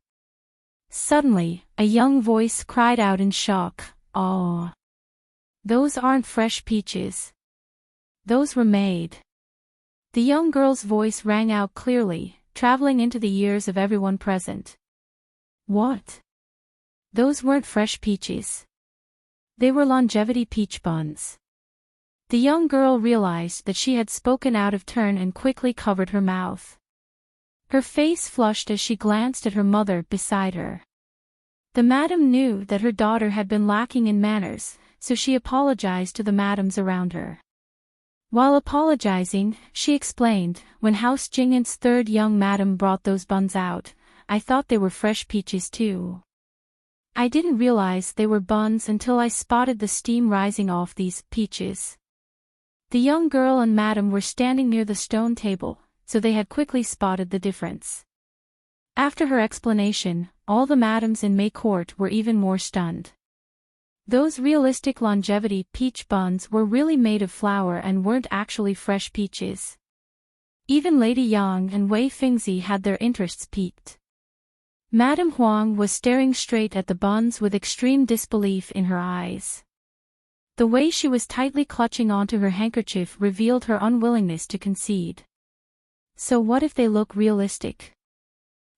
Suddenly, a young voice cried out in shock, "Oh! Those aren't fresh peaches. Those were made." The young girl's voice rang out clearly, traveling into the ears of everyone present. What? Those weren't fresh peaches. They were longevity peach buns. The young girl realized that she had spoken out of turn and quickly covered her mouth. Her face flushed as she glanced at her mother beside her. The madam knew that her daughter had been lacking in manners, so she apologized to the madams around her. While apologizing, she explained, "When House Jing'an's 3rd young madam brought those buns out, I thought they were fresh peaches too. I didn't realize they were buns until I spotted the steam rising off these peaches." The young girl and madam were standing near the stone table, so they had quickly spotted the difference. After her explanation, all the madams in May Court were even more stunned. Those realistic longevity peach buns were really made of flour and weren't actually fresh peaches. Even Lady Yang and Wei Fingzi had their interests piqued. Madame Huang was staring straight at the buns with extreme disbelief in her eyes. The way she was tightly clutching onto her handkerchief revealed her unwillingness to concede. So what if they look realistic?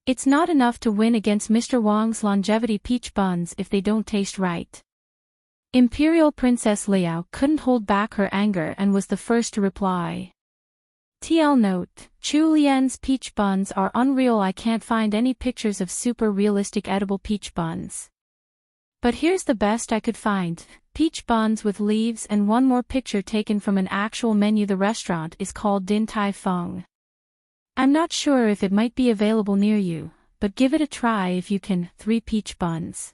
It's not enough to win against Mr. Wang's longevity peach buns if they don't taste right. Imperial Princess Liao couldn't hold back her anger and was the first to reply. TL note, Chu Lian's peach buns are unreal. I can't find any pictures of super realistic edible peach buns. But here's the best I could find, peach buns with leaves and one more picture taken from an actual menu. The restaurant is called Din Tai Fung. I'm not sure if it might be available near you, but give it a try if you can. 3 peach buns.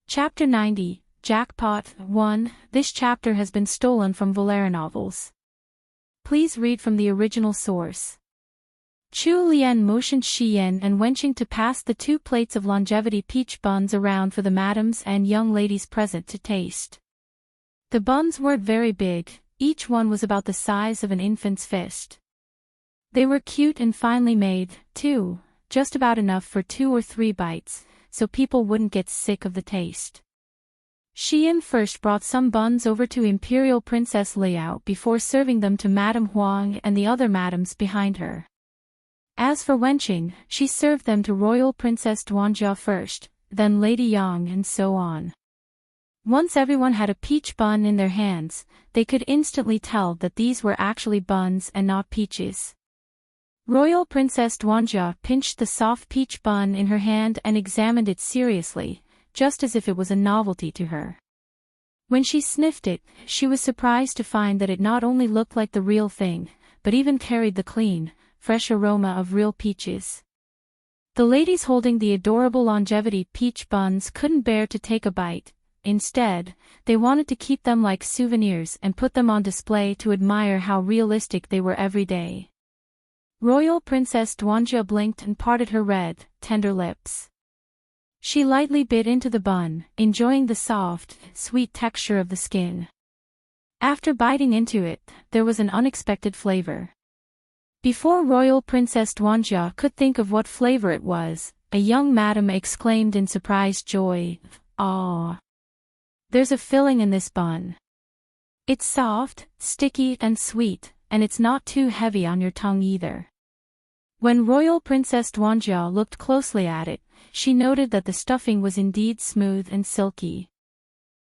Chapter 90, Jackpot 1. This chapter has been stolen from LoveLore novels. Please read from the original source. Chu Lian motioned Xian and Wenqing to pass the 2 plates of longevity peach buns around for the madams and young ladies present to taste. The buns weren't very big, each one was about the size of an infant's fist. They were cute and finely made, too, just about enough for 2 or 3 bites, so people wouldn't get sick of the taste. Xian first brought some buns over to Imperial Princess Liao before serving them to Madame Huang and the other madams behind her. As for Wenqing, she served them to Royal Princess Duanjia first, then Lady Yang and so on. Once everyone had a peach bun in their hands, they could instantly tell that these were actually buns and not peaches. Royal Princess Duanjia pinched the soft peach bun in her hand and examined it seriously, just as if it was a novelty to her. When she sniffed it, she was surprised to find that it not only looked like the real thing, but even carried the clean, fresh aroma of real peaches. The ladies holding the adorable longevity peach buns couldn't bear to take a bite. Instead, they wanted to keep them like souvenirs and put them on display to admire how realistic they were every day. Royal Princess Dwanja blinked and parted her red, tender lips. She lightly bit into the bun, enjoying the soft, sweet texture of the skin. After biting into it, there was an unexpected flavor. Before Royal Princess Dwanja could think of what flavor it was, a young madam exclaimed in surprised joy, "Ah! There's a filling in this bun. It's soft, sticky and sweet, and it's not too heavy on your tongue either." When Royal Princess Dwanja looked closely at it, she noted that the stuffing was indeed smooth and silky.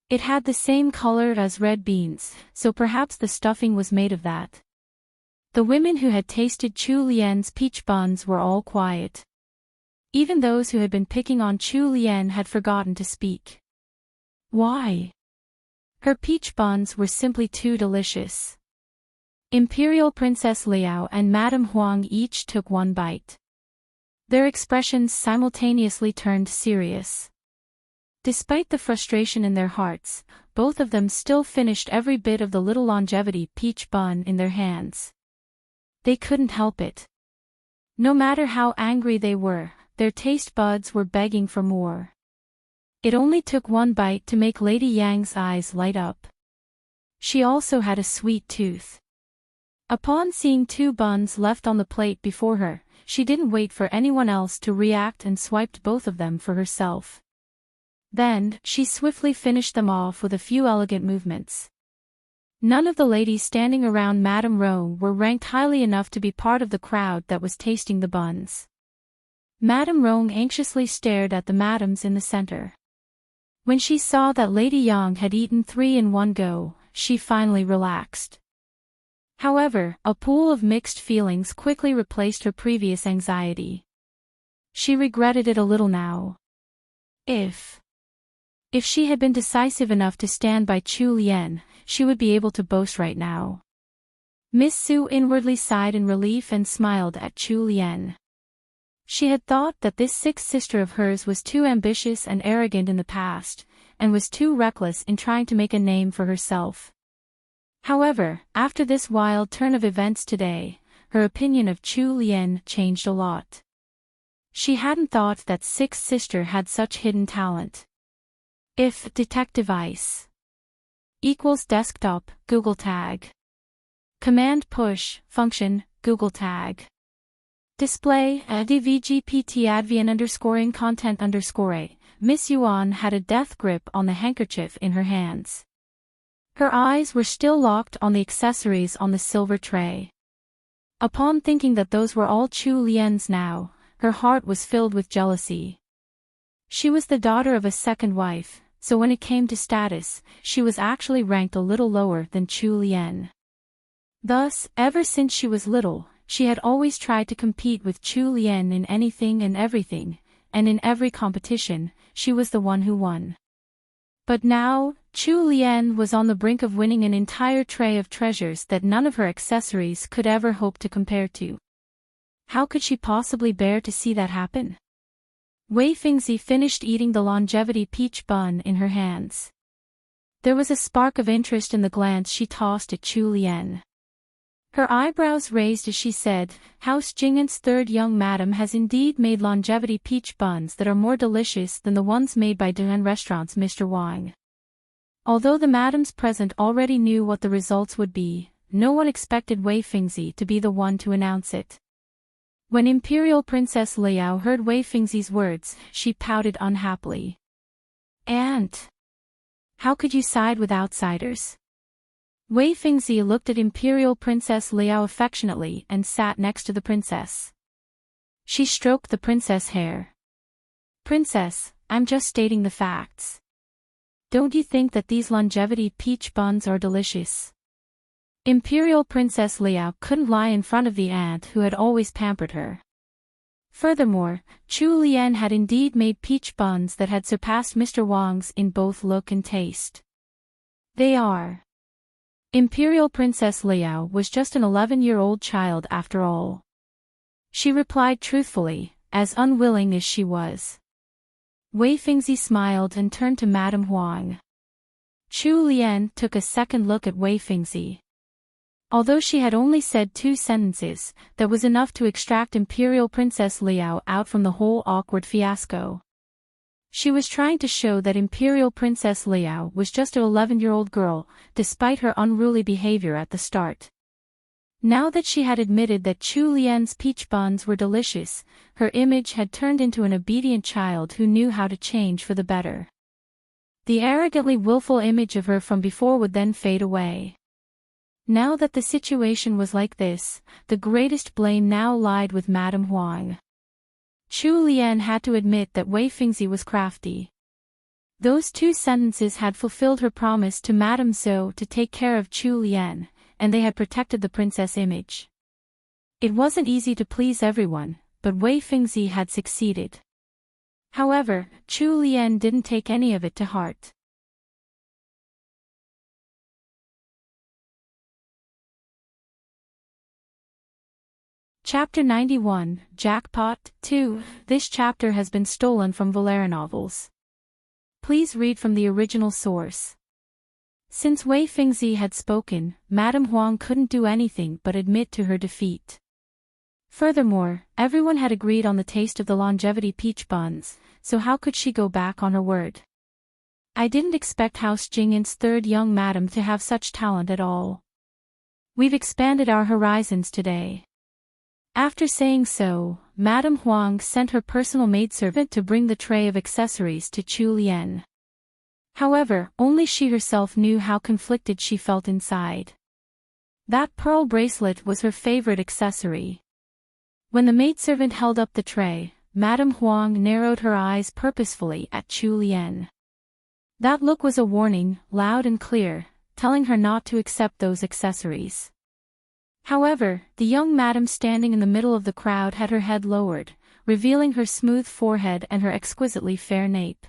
It had the same color as red beans, so perhaps the stuffing was made of that. The women who had tasted Chu Lien's peach buns were all quiet. Even those who had been picking on Chu Lien had forgotten to speak. Why? Her peach buns were simply too delicious. Imperial Princess Liao and Madame Huang each took one bite. Their expressions simultaneously turned serious. Despite the frustration in their hearts, both of them still finished every bit of the little longevity peach bun in their hands. They couldn't help it. No matter how angry they were, their taste buds were begging for more. It only took one bite to make Lady Yang's eyes light up. She also had a sweet tooth. Upon seeing 2 buns left on the plate before her, she didn't wait for anyone else to react and swiped both of them for herself. Then, she swiftly finished them off with a few elegant movements. None of the ladies standing around Madame Rome were ranked highly enough to be part of the crowd that was tasting the buns. Madame Rome anxiously stared at the madams in the center. When she saw that Lady Yang had eaten 3 in one go, she finally relaxed. However, a pool of mixed feelings quickly replaced her previous anxiety. She regretted it a little now. If she had been decisive enough to stand by Chu Lien, she would be able to boast right now. Miss Su inwardly sighed in relief and smiled at Chu Lien. She had thought that this 6th sister of hers was too ambitious and arrogant in the past, and was too reckless in trying to make a name for herself. However, after this wild turn of events today, her opinion of Chu Lien changed a lot. She hadn't thought that 6th sister had such hidden talent. If detect device equals desktop, Google tag. Command push, function, Google tag. Display, dvgpt advian underscoring content underscore. Miss Yuan had a death grip on the handkerchief in her hands. Her eyes were still locked on the accessories on the silver tray. Upon thinking that those were all Chu Lien's now, her heart was filled with jealousy. She was the daughter of a second wife, so when it came to status, she was actually ranked a little lower than Chu Lien. Thus, ever since she was little, she had always tried to compete with Chu Lien in anything and everything, and in every competition, she was the one who won. But now, Chu Lien was on the brink of winning an entire tray of treasures that none of her accessories could ever hope to compare to. How could she possibly bear to see that happen? Wei Fingzi finished eating the longevity peach bun in her hands. There was a spark of interest in the glance she tossed at Chu Lien. Her eyebrows raised as she said, "House Jing'an's 3rd young madam has indeed made longevity peach buns that are more delicious than the ones made by Duan Restaurant's Mr. Wang." Although the madams present already knew what the results would be, no one expected Wei Fingzi to be the one to announce it. When Imperial Princess Liao heard Wei Fingzi's words, she pouted unhappily. "Aunt! How could you side with outsiders?" Wei Fingzi looked at Imperial Princess Liao affectionately and sat next to the princess. She stroked the princess' hair. "Princess, I'm just stating the facts. Don't you think that these longevity peach buns are delicious?" Imperial Princess Liao couldn't lie in front of the aunt who had always pampered her. Furthermore, Chu Lien had indeed made peach buns that had surpassed Mr. Wang's in both look and taste. They are. Imperial Princess Liao was just an 11-year-old child after all. She replied truthfully, as unwilling as she was. Wei Fingzi smiled and turned to Madame Huang. Chu Lian took a second look at Wei Fingzi. Although she had only said 2 sentences, that was enough to extract Imperial Princess Liao out from the whole awkward fiasco. She was trying to show that Imperial Princess Liao was just an 11-year-old girl, despite her unruly behavior at the start. Now that she had admitted that Chu Lian's peach buns were delicious, her image had turned into an obedient child who knew how to change for the better. The arrogantly willful image of her from before would then fade away. Now that the situation was like this, the greatest blame now lied with Madame Huang. Chu Lian had to admit that Wei Fingzi was crafty. Those 2 sentences had fulfilled her promise to Madame Zhou to take care of Chu Lian, and they had protected the princess image. It wasn't easy to please everyone, but Wei Fingzi had succeeded. However, Chu Lian didn't take any of it to heart. Chapter 91, Jackpot 2. This chapter has been stolen from LoveLore novels. Please read from the original source. Since Wei Fingzi had spoken, Madame Huang couldn't do anything but admit to her defeat. Furthermore, everyone had agreed on the taste of the longevity peach buns, so how could she go back on her word? I didn't expect House Jingin's third young madam to have such talent at all. We've expanded our horizons today. After saying so, Madame Huang sent her personal maidservant to bring the tray of accessories to Chu Lian. However, only she herself knew how conflicted she felt inside. That pearl bracelet was her favorite accessory. When the maidservant held up the tray, Madame Huang narrowed her eyes purposefully at Chu Lian. That look was a warning, loud and clear, telling her not to accept those accessories. However, the young madam standing in the middle of the crowd had her head lowered, revealing her smooth forehead and her exquisitely fair nape.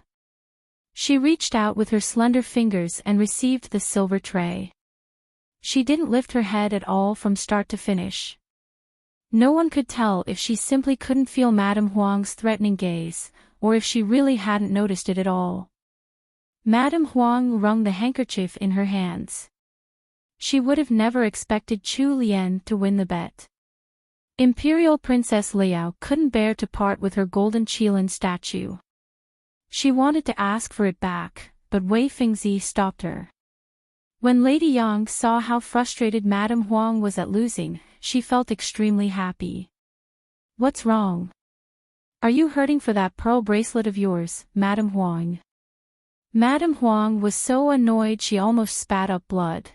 She reached out with her slender fingers and received the silver tray. She didn't lift her head at all from start to finish. No one could tell if she simply couldn't feel Madame Huang's threatening gaze, or if she really hadn't noticed it at all. Madame Huang wrung the handkerchief in her hands. She would have never expected Chu Lian to win the bet. Imperial Princess Liao couldn't bear to part with her golden Qilin statue. She wanted to ask for it back, but Wei Fingzi stopped her. When Lady Yang saw how frustrated Madame Huang was at losing, she felt extremely happy. What's wrong? Are you hurting for that pearl bracelet of yours, Madame Huang? Madame Huang was so annoyed she almost spat up blood.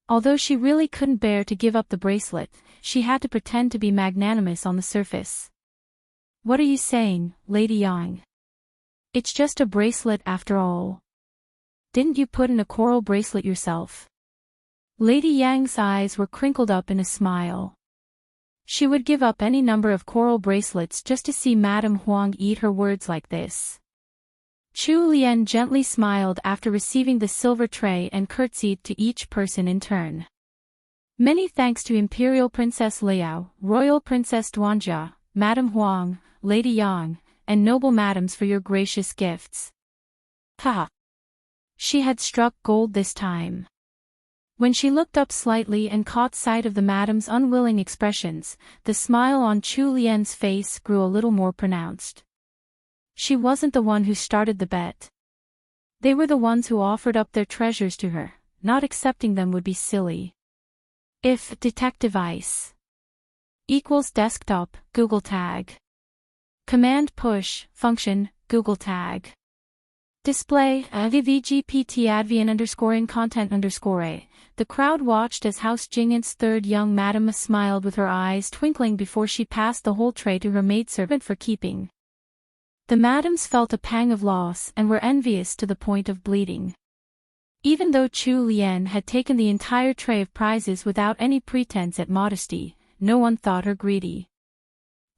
Although she really couldn't bear to give up the bracelet, she had to pretend to be magnanimous on the surface. What are you saying, Lady Yang? It's just a bracelet after all. Didn't you put in a coral bracelet yourself? Lady Yang's eyes were crinkled up in a smile. She would give up any number of coral bracelets just to see Madame Huang eat her words like this. Chu Lian gently smiled after receiving the silver tray and curtsied to each person in turn. Many thanks to Imperial Princess Liao, Royal Princess Duanjia, Madame Huang, Lady Yang, and noble madams for your gracious gifts. Ha! She had struck gold this time. When she looked up slightly and caught sight of the madam's unwilling expressions, the smile on Chu Lian's face grew a little more pronounced. She wasn't the one who started the bet. They were the ones who offered up their treasures to her. Not accepting them would be silly. If detective ice equals desktop, Google tag. Command push, function, Google tag. Display, vgpt advian _ content _ The crowd watched as House Jingin's third young madam smiled with her eyes twinkling before she passed the whole tray to her maidservant for keeping. The madams felt a pang of loss and were envious to the point of bleeding. Even though Chu Lian had taken the entire tray of prizes without any pretense at modesty, no one thought her greedy.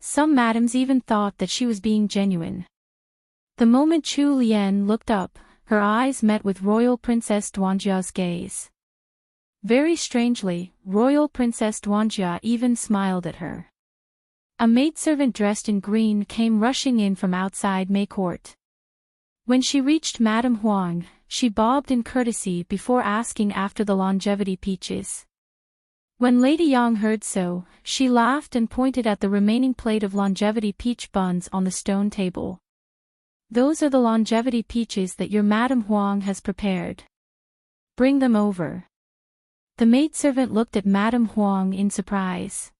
Some madams even thought that she was being genuine. The moment Chu Lian looked up, her eyes met with Royal Princess Duanjia's gaze. Very strangely, Royal Princess Duanjia even smiled at her. A maidservant dressed in green came rushing in from outside May Court. When she reached Madame Huang, she bobbed in courtesy before asking after the longevity peaches. When Lady Yang heard so, she laughed and pointed at the remaining plate of longevity peach buns on the stone table. Those are the longevity peaches that your Madame Huang has prepared. Bring them over. The maidservant looked at Madame Huang in surprise.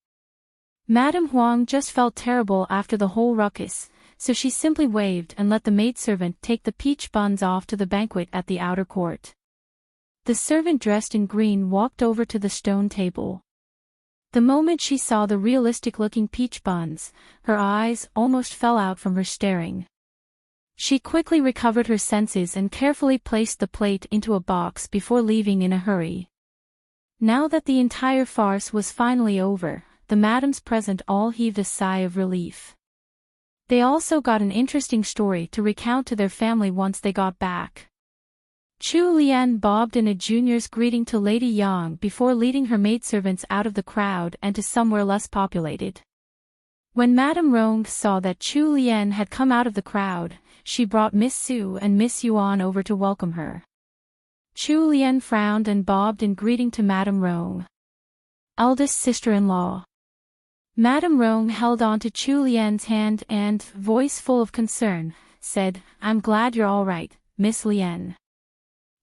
Madame Huang just felt terrible after the whole ruckus, so she simply waved and let the maidservant take the peach buns off to the banquet at the outer court. The servant dressed in green walked over to the stone table. The moment she saw the realistic-looking peach buns, her eyes almost fell out from her staring. She quickly recovered her senses and carefully placed the plate into a box before leaving in a hurry. Now that the entire farce was finally over, the madams present all heaved a sigh of relief. They also got an interesting story to recount to their family once they got back. Chu Lian bobbed in a junior's greeting to Lady Yang before leading her maidservants out of the crowd and to somewhere less populated. When Madame Rong saw that Chu Lian had come out of the crowd, she brought Miss Su and Miss Yuan over to welcome her. Chu Lian frowned and bobbed in greeting to Madame Rong. Eldest sister-in-law. Madame Rong held on to Chu Lian's hand and, voice full of concern, said, "I'm glad you're all right, Miss Lian.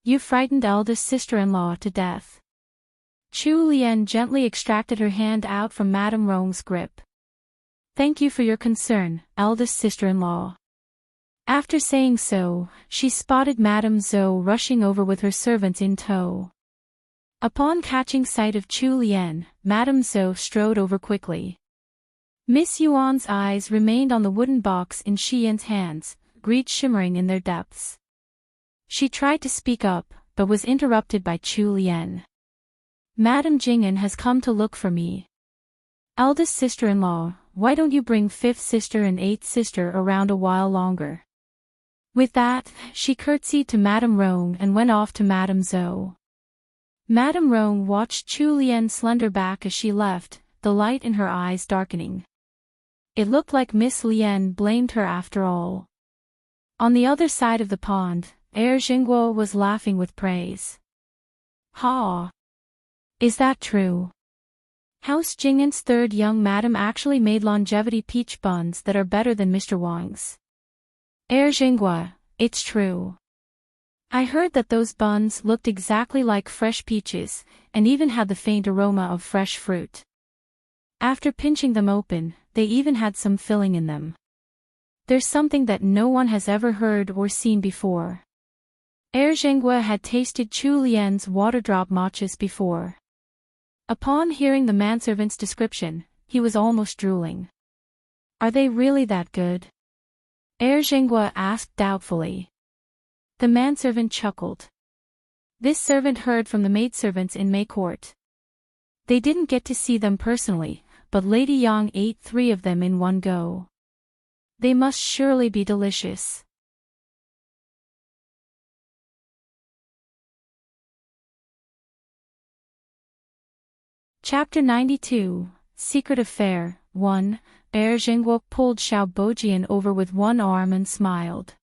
You frightened eldest sister-in-law to death." Chu Lian gently extracted her hand out from Madame Rong's grip. "Thank you for your concern, eldest sister-in-law." After saying so, she spotted Madame Zhou rushing over with her servants in tow. Upon catching sight of Chu Lian, Madame Zhou strode over quickly. Miss Yuan's eyes remained on the wooden box in Shi Yan's hands, greed shimmering in their depths. She tried to speak up, but was interrupted by Chu Lian. "Madame Jing'an has come to look for me. Eldest sister-in-law, why don't you bring fifth sister and eighth sister around a while longer?" With that, she curtsied to Madame Rong and went off to Madame Zhou. Madame Rong watched Chu Lian's slender back as she left, the light in her eyes darkening. It looked like Miss Lian blamed her after all. On the other side of the pond, Heir Jingguo was laughing with praise. "Ha! Is that true? House Jing'an's third young madam actually made longevity peach buns that are better than Mr. Wang's." "Heir Jingguo, it's true. I heard that those buns looked exactly like fresh peaches, and even had the faint aroma of fresh fruit. After pinching them open, they even had some filling in them. There's something that no one has ever heard or seen before." Heir Zhenghua had tasted Chu Lian's waterdrop matchas before. Upon hearing the manservant's description, he was almost drooling. "Are they really that good?" Heir Zhenghua asked doubtfully. The manservant chuckled. This servant heard from the maidservants in May Court. They didn't get to see them personally, but Lady Yang ate 3 of them in one go. They must surely be delicious. Chapter 92, Secret Affair, 1. Heir Zhenghua pulled Xiao Bojian over with one arm and smiled.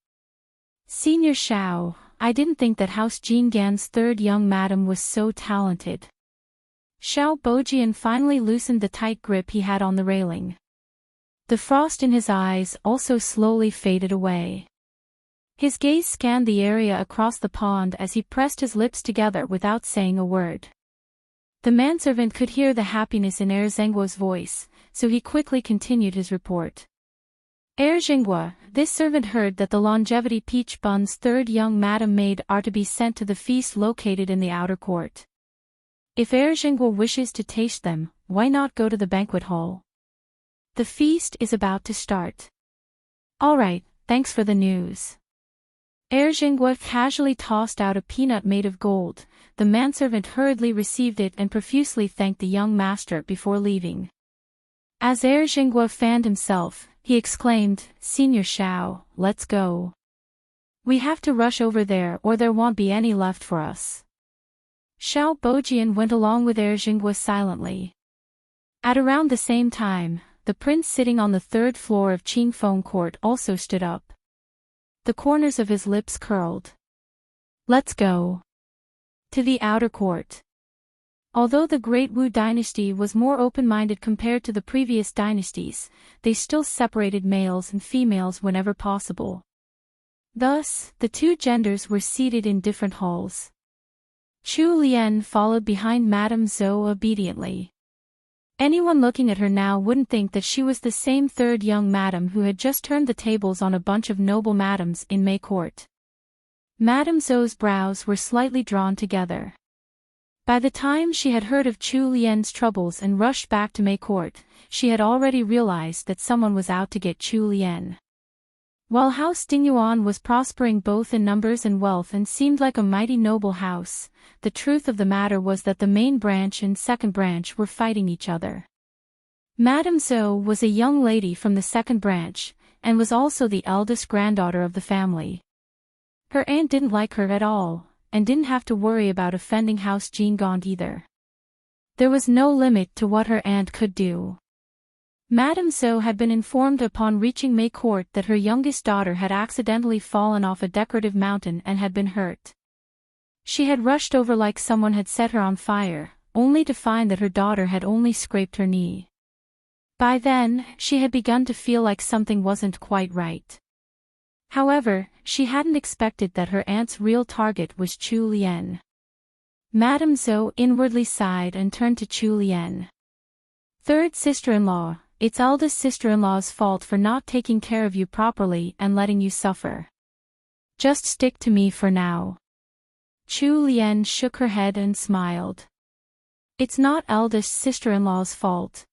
"Senior Xiao, I didn't think that House Jing'an's third young madam was so talented." Xiao Bojian finally loosened the tight grip he had on the railing. The frost in his eyes also slowly faded away. His gaze scanned the area across the pond as he pressed his lips together without saying a word. The manservant could hear the happiness in Heir Zhengguo's voice, so he quickly continued his report. "Heir Zhenghua, this servant heard that the longevity peach buns third young madam made are to be sent to the feast located in the outer court. If Heir Zhenghua wishes to taste them, why not go to the banquet hall? The feast is about to start." "All right, thanks for the news." Heir Zhenghua casually tossed out a peanut made of gold. The manservant hurriedly received it and profusely thanked the young master before leaving. As Heir Zhenghua fanned himself, he exclaimed, "Senior Xiao, let's go. We have to rush over there or there won't be any left for us. Xiao Bojian went along with Jingwa silently. At around the same time, the prince sitting on the third floor of Qingfeng Court also stood up. The corners of his lips curled. Let's go. To the outer court. Although the Great Wu dynasty was more open-minded compared to the previous dynasties, they still separated males and females whenever possible. Thus, the two genders were seated in different halls. Chu Lian followed behind Madame Zhou obediently. Anyone looking at her now wouldn't think that she was the same third young madam who had just turned the tables on a bunch of noble madams in Mei Court. Madame Zhou's brows were slightly drawn together. By the time she had heard of Chu Lian's troubles and rushed back to Mei Court, she had already realized that someone was out to get Chu Lian. While House Dingyuan was prospering both in numbers and wealth and seemed like a mighty noble house, the truth of the matter was that the main branch and second branch were fighting each other. Madame Zhou was a young lady from the second branch, and was also the eldest granddaughter of the family. Her aunt didn't like her at all, and didn't have to worry about offending House Jingong either. There was no limit to what her aunt could do. Madame Zhou had been informed upon reaching Mei Court that her youngest daughter had accidentally fallen off a decorative mountain and had been hurt. She had rushed over like someone had set her on fire, only to find that her daughter had only scraped her knee. By then, she had begun to feel like something wasn't quite right. However, she hadn't expected that her aunt's real target was Chu Lian. Madame Zhou inwardly sighed and turned to Chu Lian. Third sister-in-law, it's eldest sister-in-law's fault for not taking care of you properly and letting you suffer. Just stick to me for now. Chu Lian shook her head and smiled. It's not eldest sister-in-law's fault.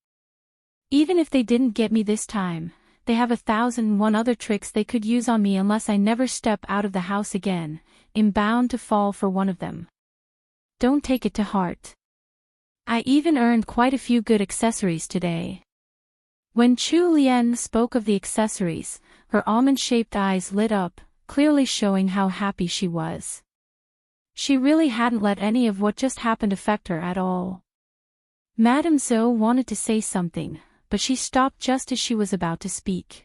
Even if they didn't get me this time, they have 1,001 other tricks they could use on me unless I never step out of the house again. I'm bound to fall for one of them. Don't take it to heart. I even earned quite a few good accessories today. When Chu Lian spoke of the accessories, her almond-shaped eyes lit up, clearly showing how happy she was. She really hadn't let any of what just happened affect her at all. Madame Zhou wanted to say something, but she stopped just as she was about to speak.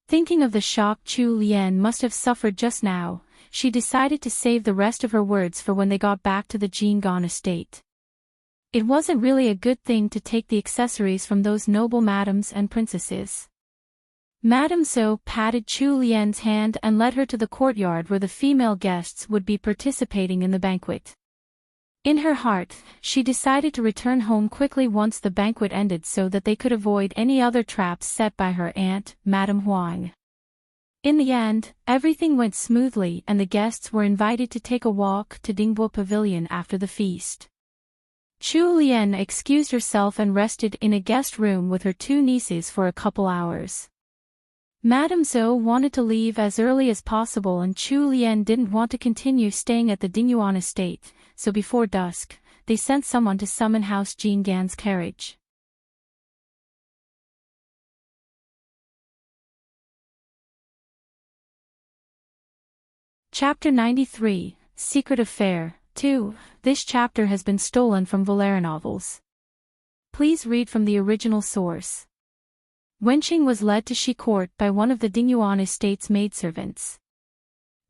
Thinking of the shock Chu Lian must have suffered just now, she decided to save the rest of her words for when they got back to the Jingong estate. It wasn't really a good thing to take the accessories from those noble madams and princesses. Madame Zhou patted Chu Lian's hand and led her to the courtyard where the female guests would be participating in the banquet. In her heart, she decided to return home quickly once the banquet ended so that they could avoid any other traps set by her aunt, Madame Huang. In the end, everything went smoothly and the guests were invited to take a walk to Dingbo Pavilion after the feast. Chu Lian excused herself and rested in a guest room with her two nieces for a couple hours. Madame Zhou wanted to leave as early as possible and Chu Lian didn't want to continue staying at the Dingyuan estate, so before dusk, they sent someone to summon House Jinggan's carriage. Chapter 93, Secret Affair, 2. This chapter has been stolen from Valera novels. Please read from the original source. Wenqing was led to Shi Court by one of the Dingyuan estate's maidservants.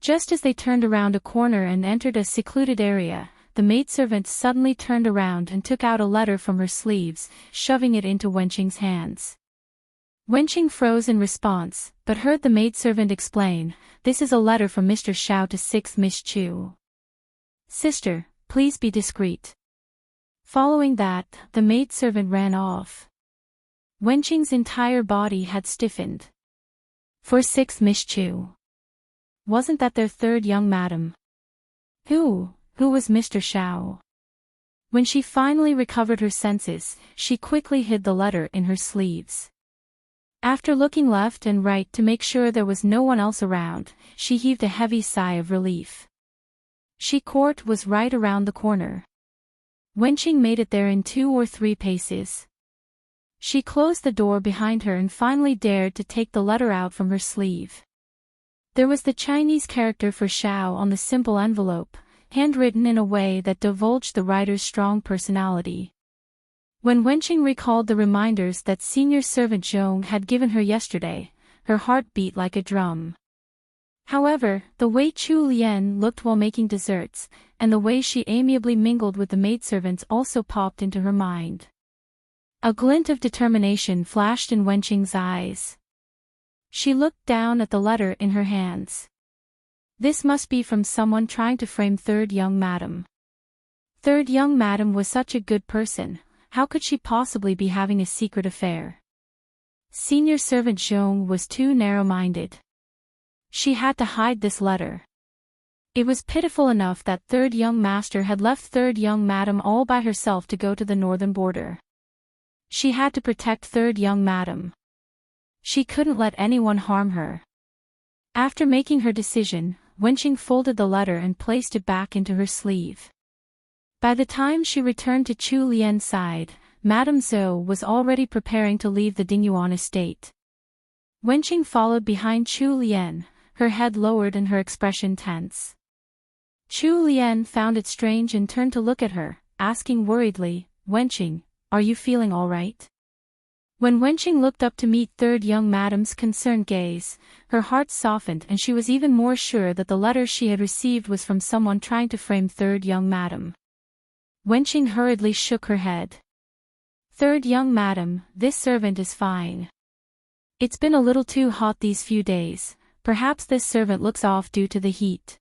Just as they turned around a corner and entered a secluded area, the maidservant suddenly turned around and took out a letter from her sleeves, shoving it into Wenqing's hands. Wenqing froze in response, but heard the maidservant explain, "This is a letter from Mr. Xiao to 6th Miss Chu. Sister, please be discreet." Following that, the maidservant ran off. Wenqing's entire body had stiffened. For 6th Miss Chu. Wasn't that their third young madam? Who was Mr. Xiao? When she finally recovered her senses, she quickly hid the letter in her sleeves. After looking left and right to make sure there was no one else around, she heaved a heavy sigh of relief. Shi Court was right around the corner. Wenqing made it there in 2 or 3 paces. She closed the door behind her and finally dared to take the letter out from her sleeve. There was the Chinese character for Xiao on the simple envelope, handwritten in a way that divulged the writer's strong personality. When Wenqing recalled the reminders that senior servant Zhong had given her yesterday, her heart beat like a drum. However, the way Chu Lian looked while making desserts, and the way she amiably mingled with the maidservants also popped into her mind. A glint of determination flashed in Wenqing's eyes. She looked down at the letter in her hands. This must be from someone trying to frame Third Young Madam. Third Young Madam was such a good person, how could she possibly be having a secret affair? Senior servant Zhong was too narrow-minded. She had to hide this letter. It was pitiful enough that Third Young Master had left Third Young Madam all by herself to go to the northern border. She had to protect Third Young Madam. She couldn't let anyone harm her. After making her decision, Wenqing folded the letter and placed it back into her sleeve. By the time she returned to Chu Lian's side, Madame Zhou was already preparing to leave the Dingyuan estate. Wenqing followed behind Chu Lian, her head lowered and her expression tense. Chu Lian found it strange and turned to look at her, asking worriedly, "Wenqing, are you feeling all right?" When Wenqing looked up to meet Third Young Madam's concerned gaze, her heart softened and she was even more sure that the letter she had received was from someone trying to frame Third Young Madam. Wenqing hurriedly shook her head. "Third Young Madam, this servant is fine. It's been a little too hot these few days, perhaps this servant looks off due to the heat.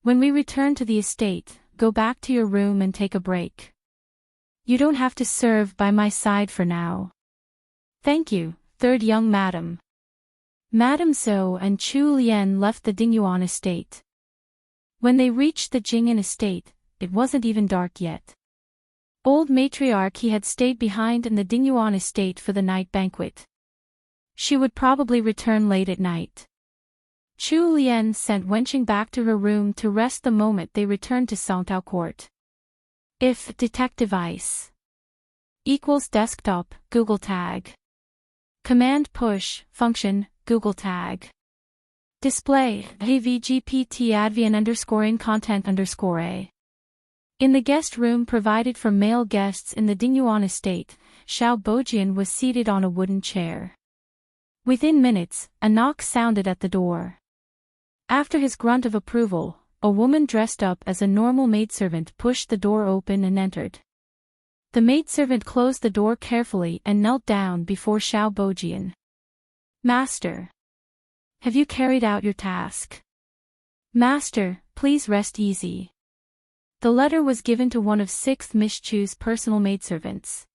When we return to the estate, go back to your room and take a break. You don't have to serve by my side for now." "Thank you, Third Young Madam." Madame Zhou and Chu Lian left the Dingyuan estate. When they reached the Jing'an estate, it wasn't even dark yet. Old matriarch He had stayed behind in the Dingyuan estate for the night banquet. She would probably return late at night. Chu Lian sent Wenqing back to her room to rest the moment they returned to Songtao Court. If detective ice equals desktop, Google tag. Command push, function, Google tag. Display, avgpt advian_in content_a. In the guest room provided for male guests in the Dingyuan estate, Xiao Bojian was seated on a wooden chair. Within minutes, a knock sounded at the door. After his grunt of approval, a woman dressed up as a normal maidservant pushed the door open and entered. The maidservant closed the door carefully and knelt down before Xiao Bojian. "Master. Have you carried out your task?" "Master, please rest easy." The letter was given to one of 6th Miss Chu's personal maidservants.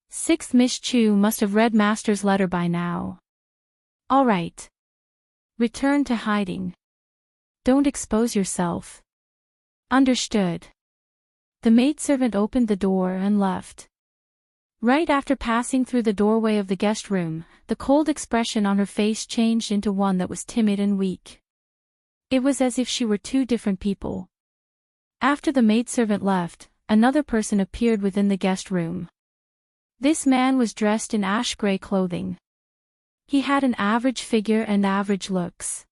6th Miss Chu must have read Master's letter by now. "All right. Return to hiding. Don't expose yourself." "Understood." The maidservant opened the door and left. Right after passing through the doorway of the guest room, the cold expression on her face changed into one that was timid and weak. It was as if she were two different people. After the maidservant left, another person appeared within the guest room. This man was dressed in ash-gray clothing. He had an average figure and average looks.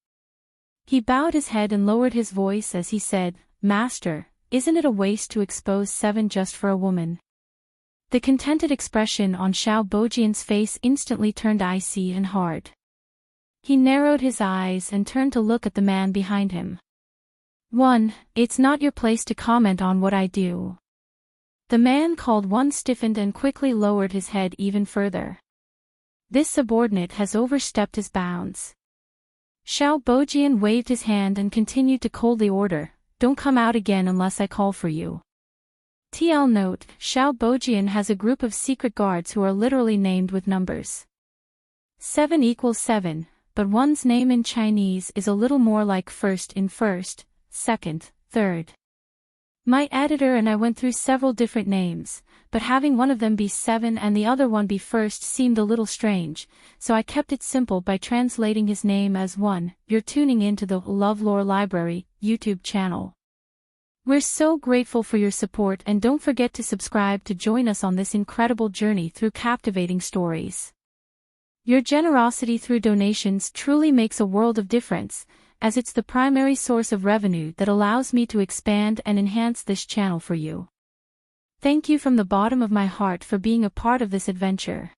He bowed his head and lowered his voice as he said, "Master, isn't it a waste to expose 7 just for a woman?" The contented expression on Xiao Bojian's face instantly turned icy and hard. He narrowed his eyes and turned to look at the man behind him. "1. It's not your place to comment on what I do." The man called 1 stiffened and quickly lowered his head even further. This subordinate has overstepped his bounds. Xiao Bojian waved his hand and continued to coldly order, "Don't come out again unless I call for you." TL note, Xiao Bojian has a group of secret guards who are literally named with numbers. 7 equals 7, but one's name in Chinese is a little more like first in first, second, third. My editor and I went through several different names, but having one of them be 7 and the other one be first seemed a little strange, so I kept it simple by translating his name as 1. You're tuning into the LoveLore Library YouTube channel. We're so grateful for your support and don't forget to subscribe to join us on this incredible journey through captivating stories. Your generosity through donations truly makes a world of difference, as it's the primary source of revenue that allows me to expand and enhance this channel for you. Thank you from the bottom of my heart for being a part of this adventure.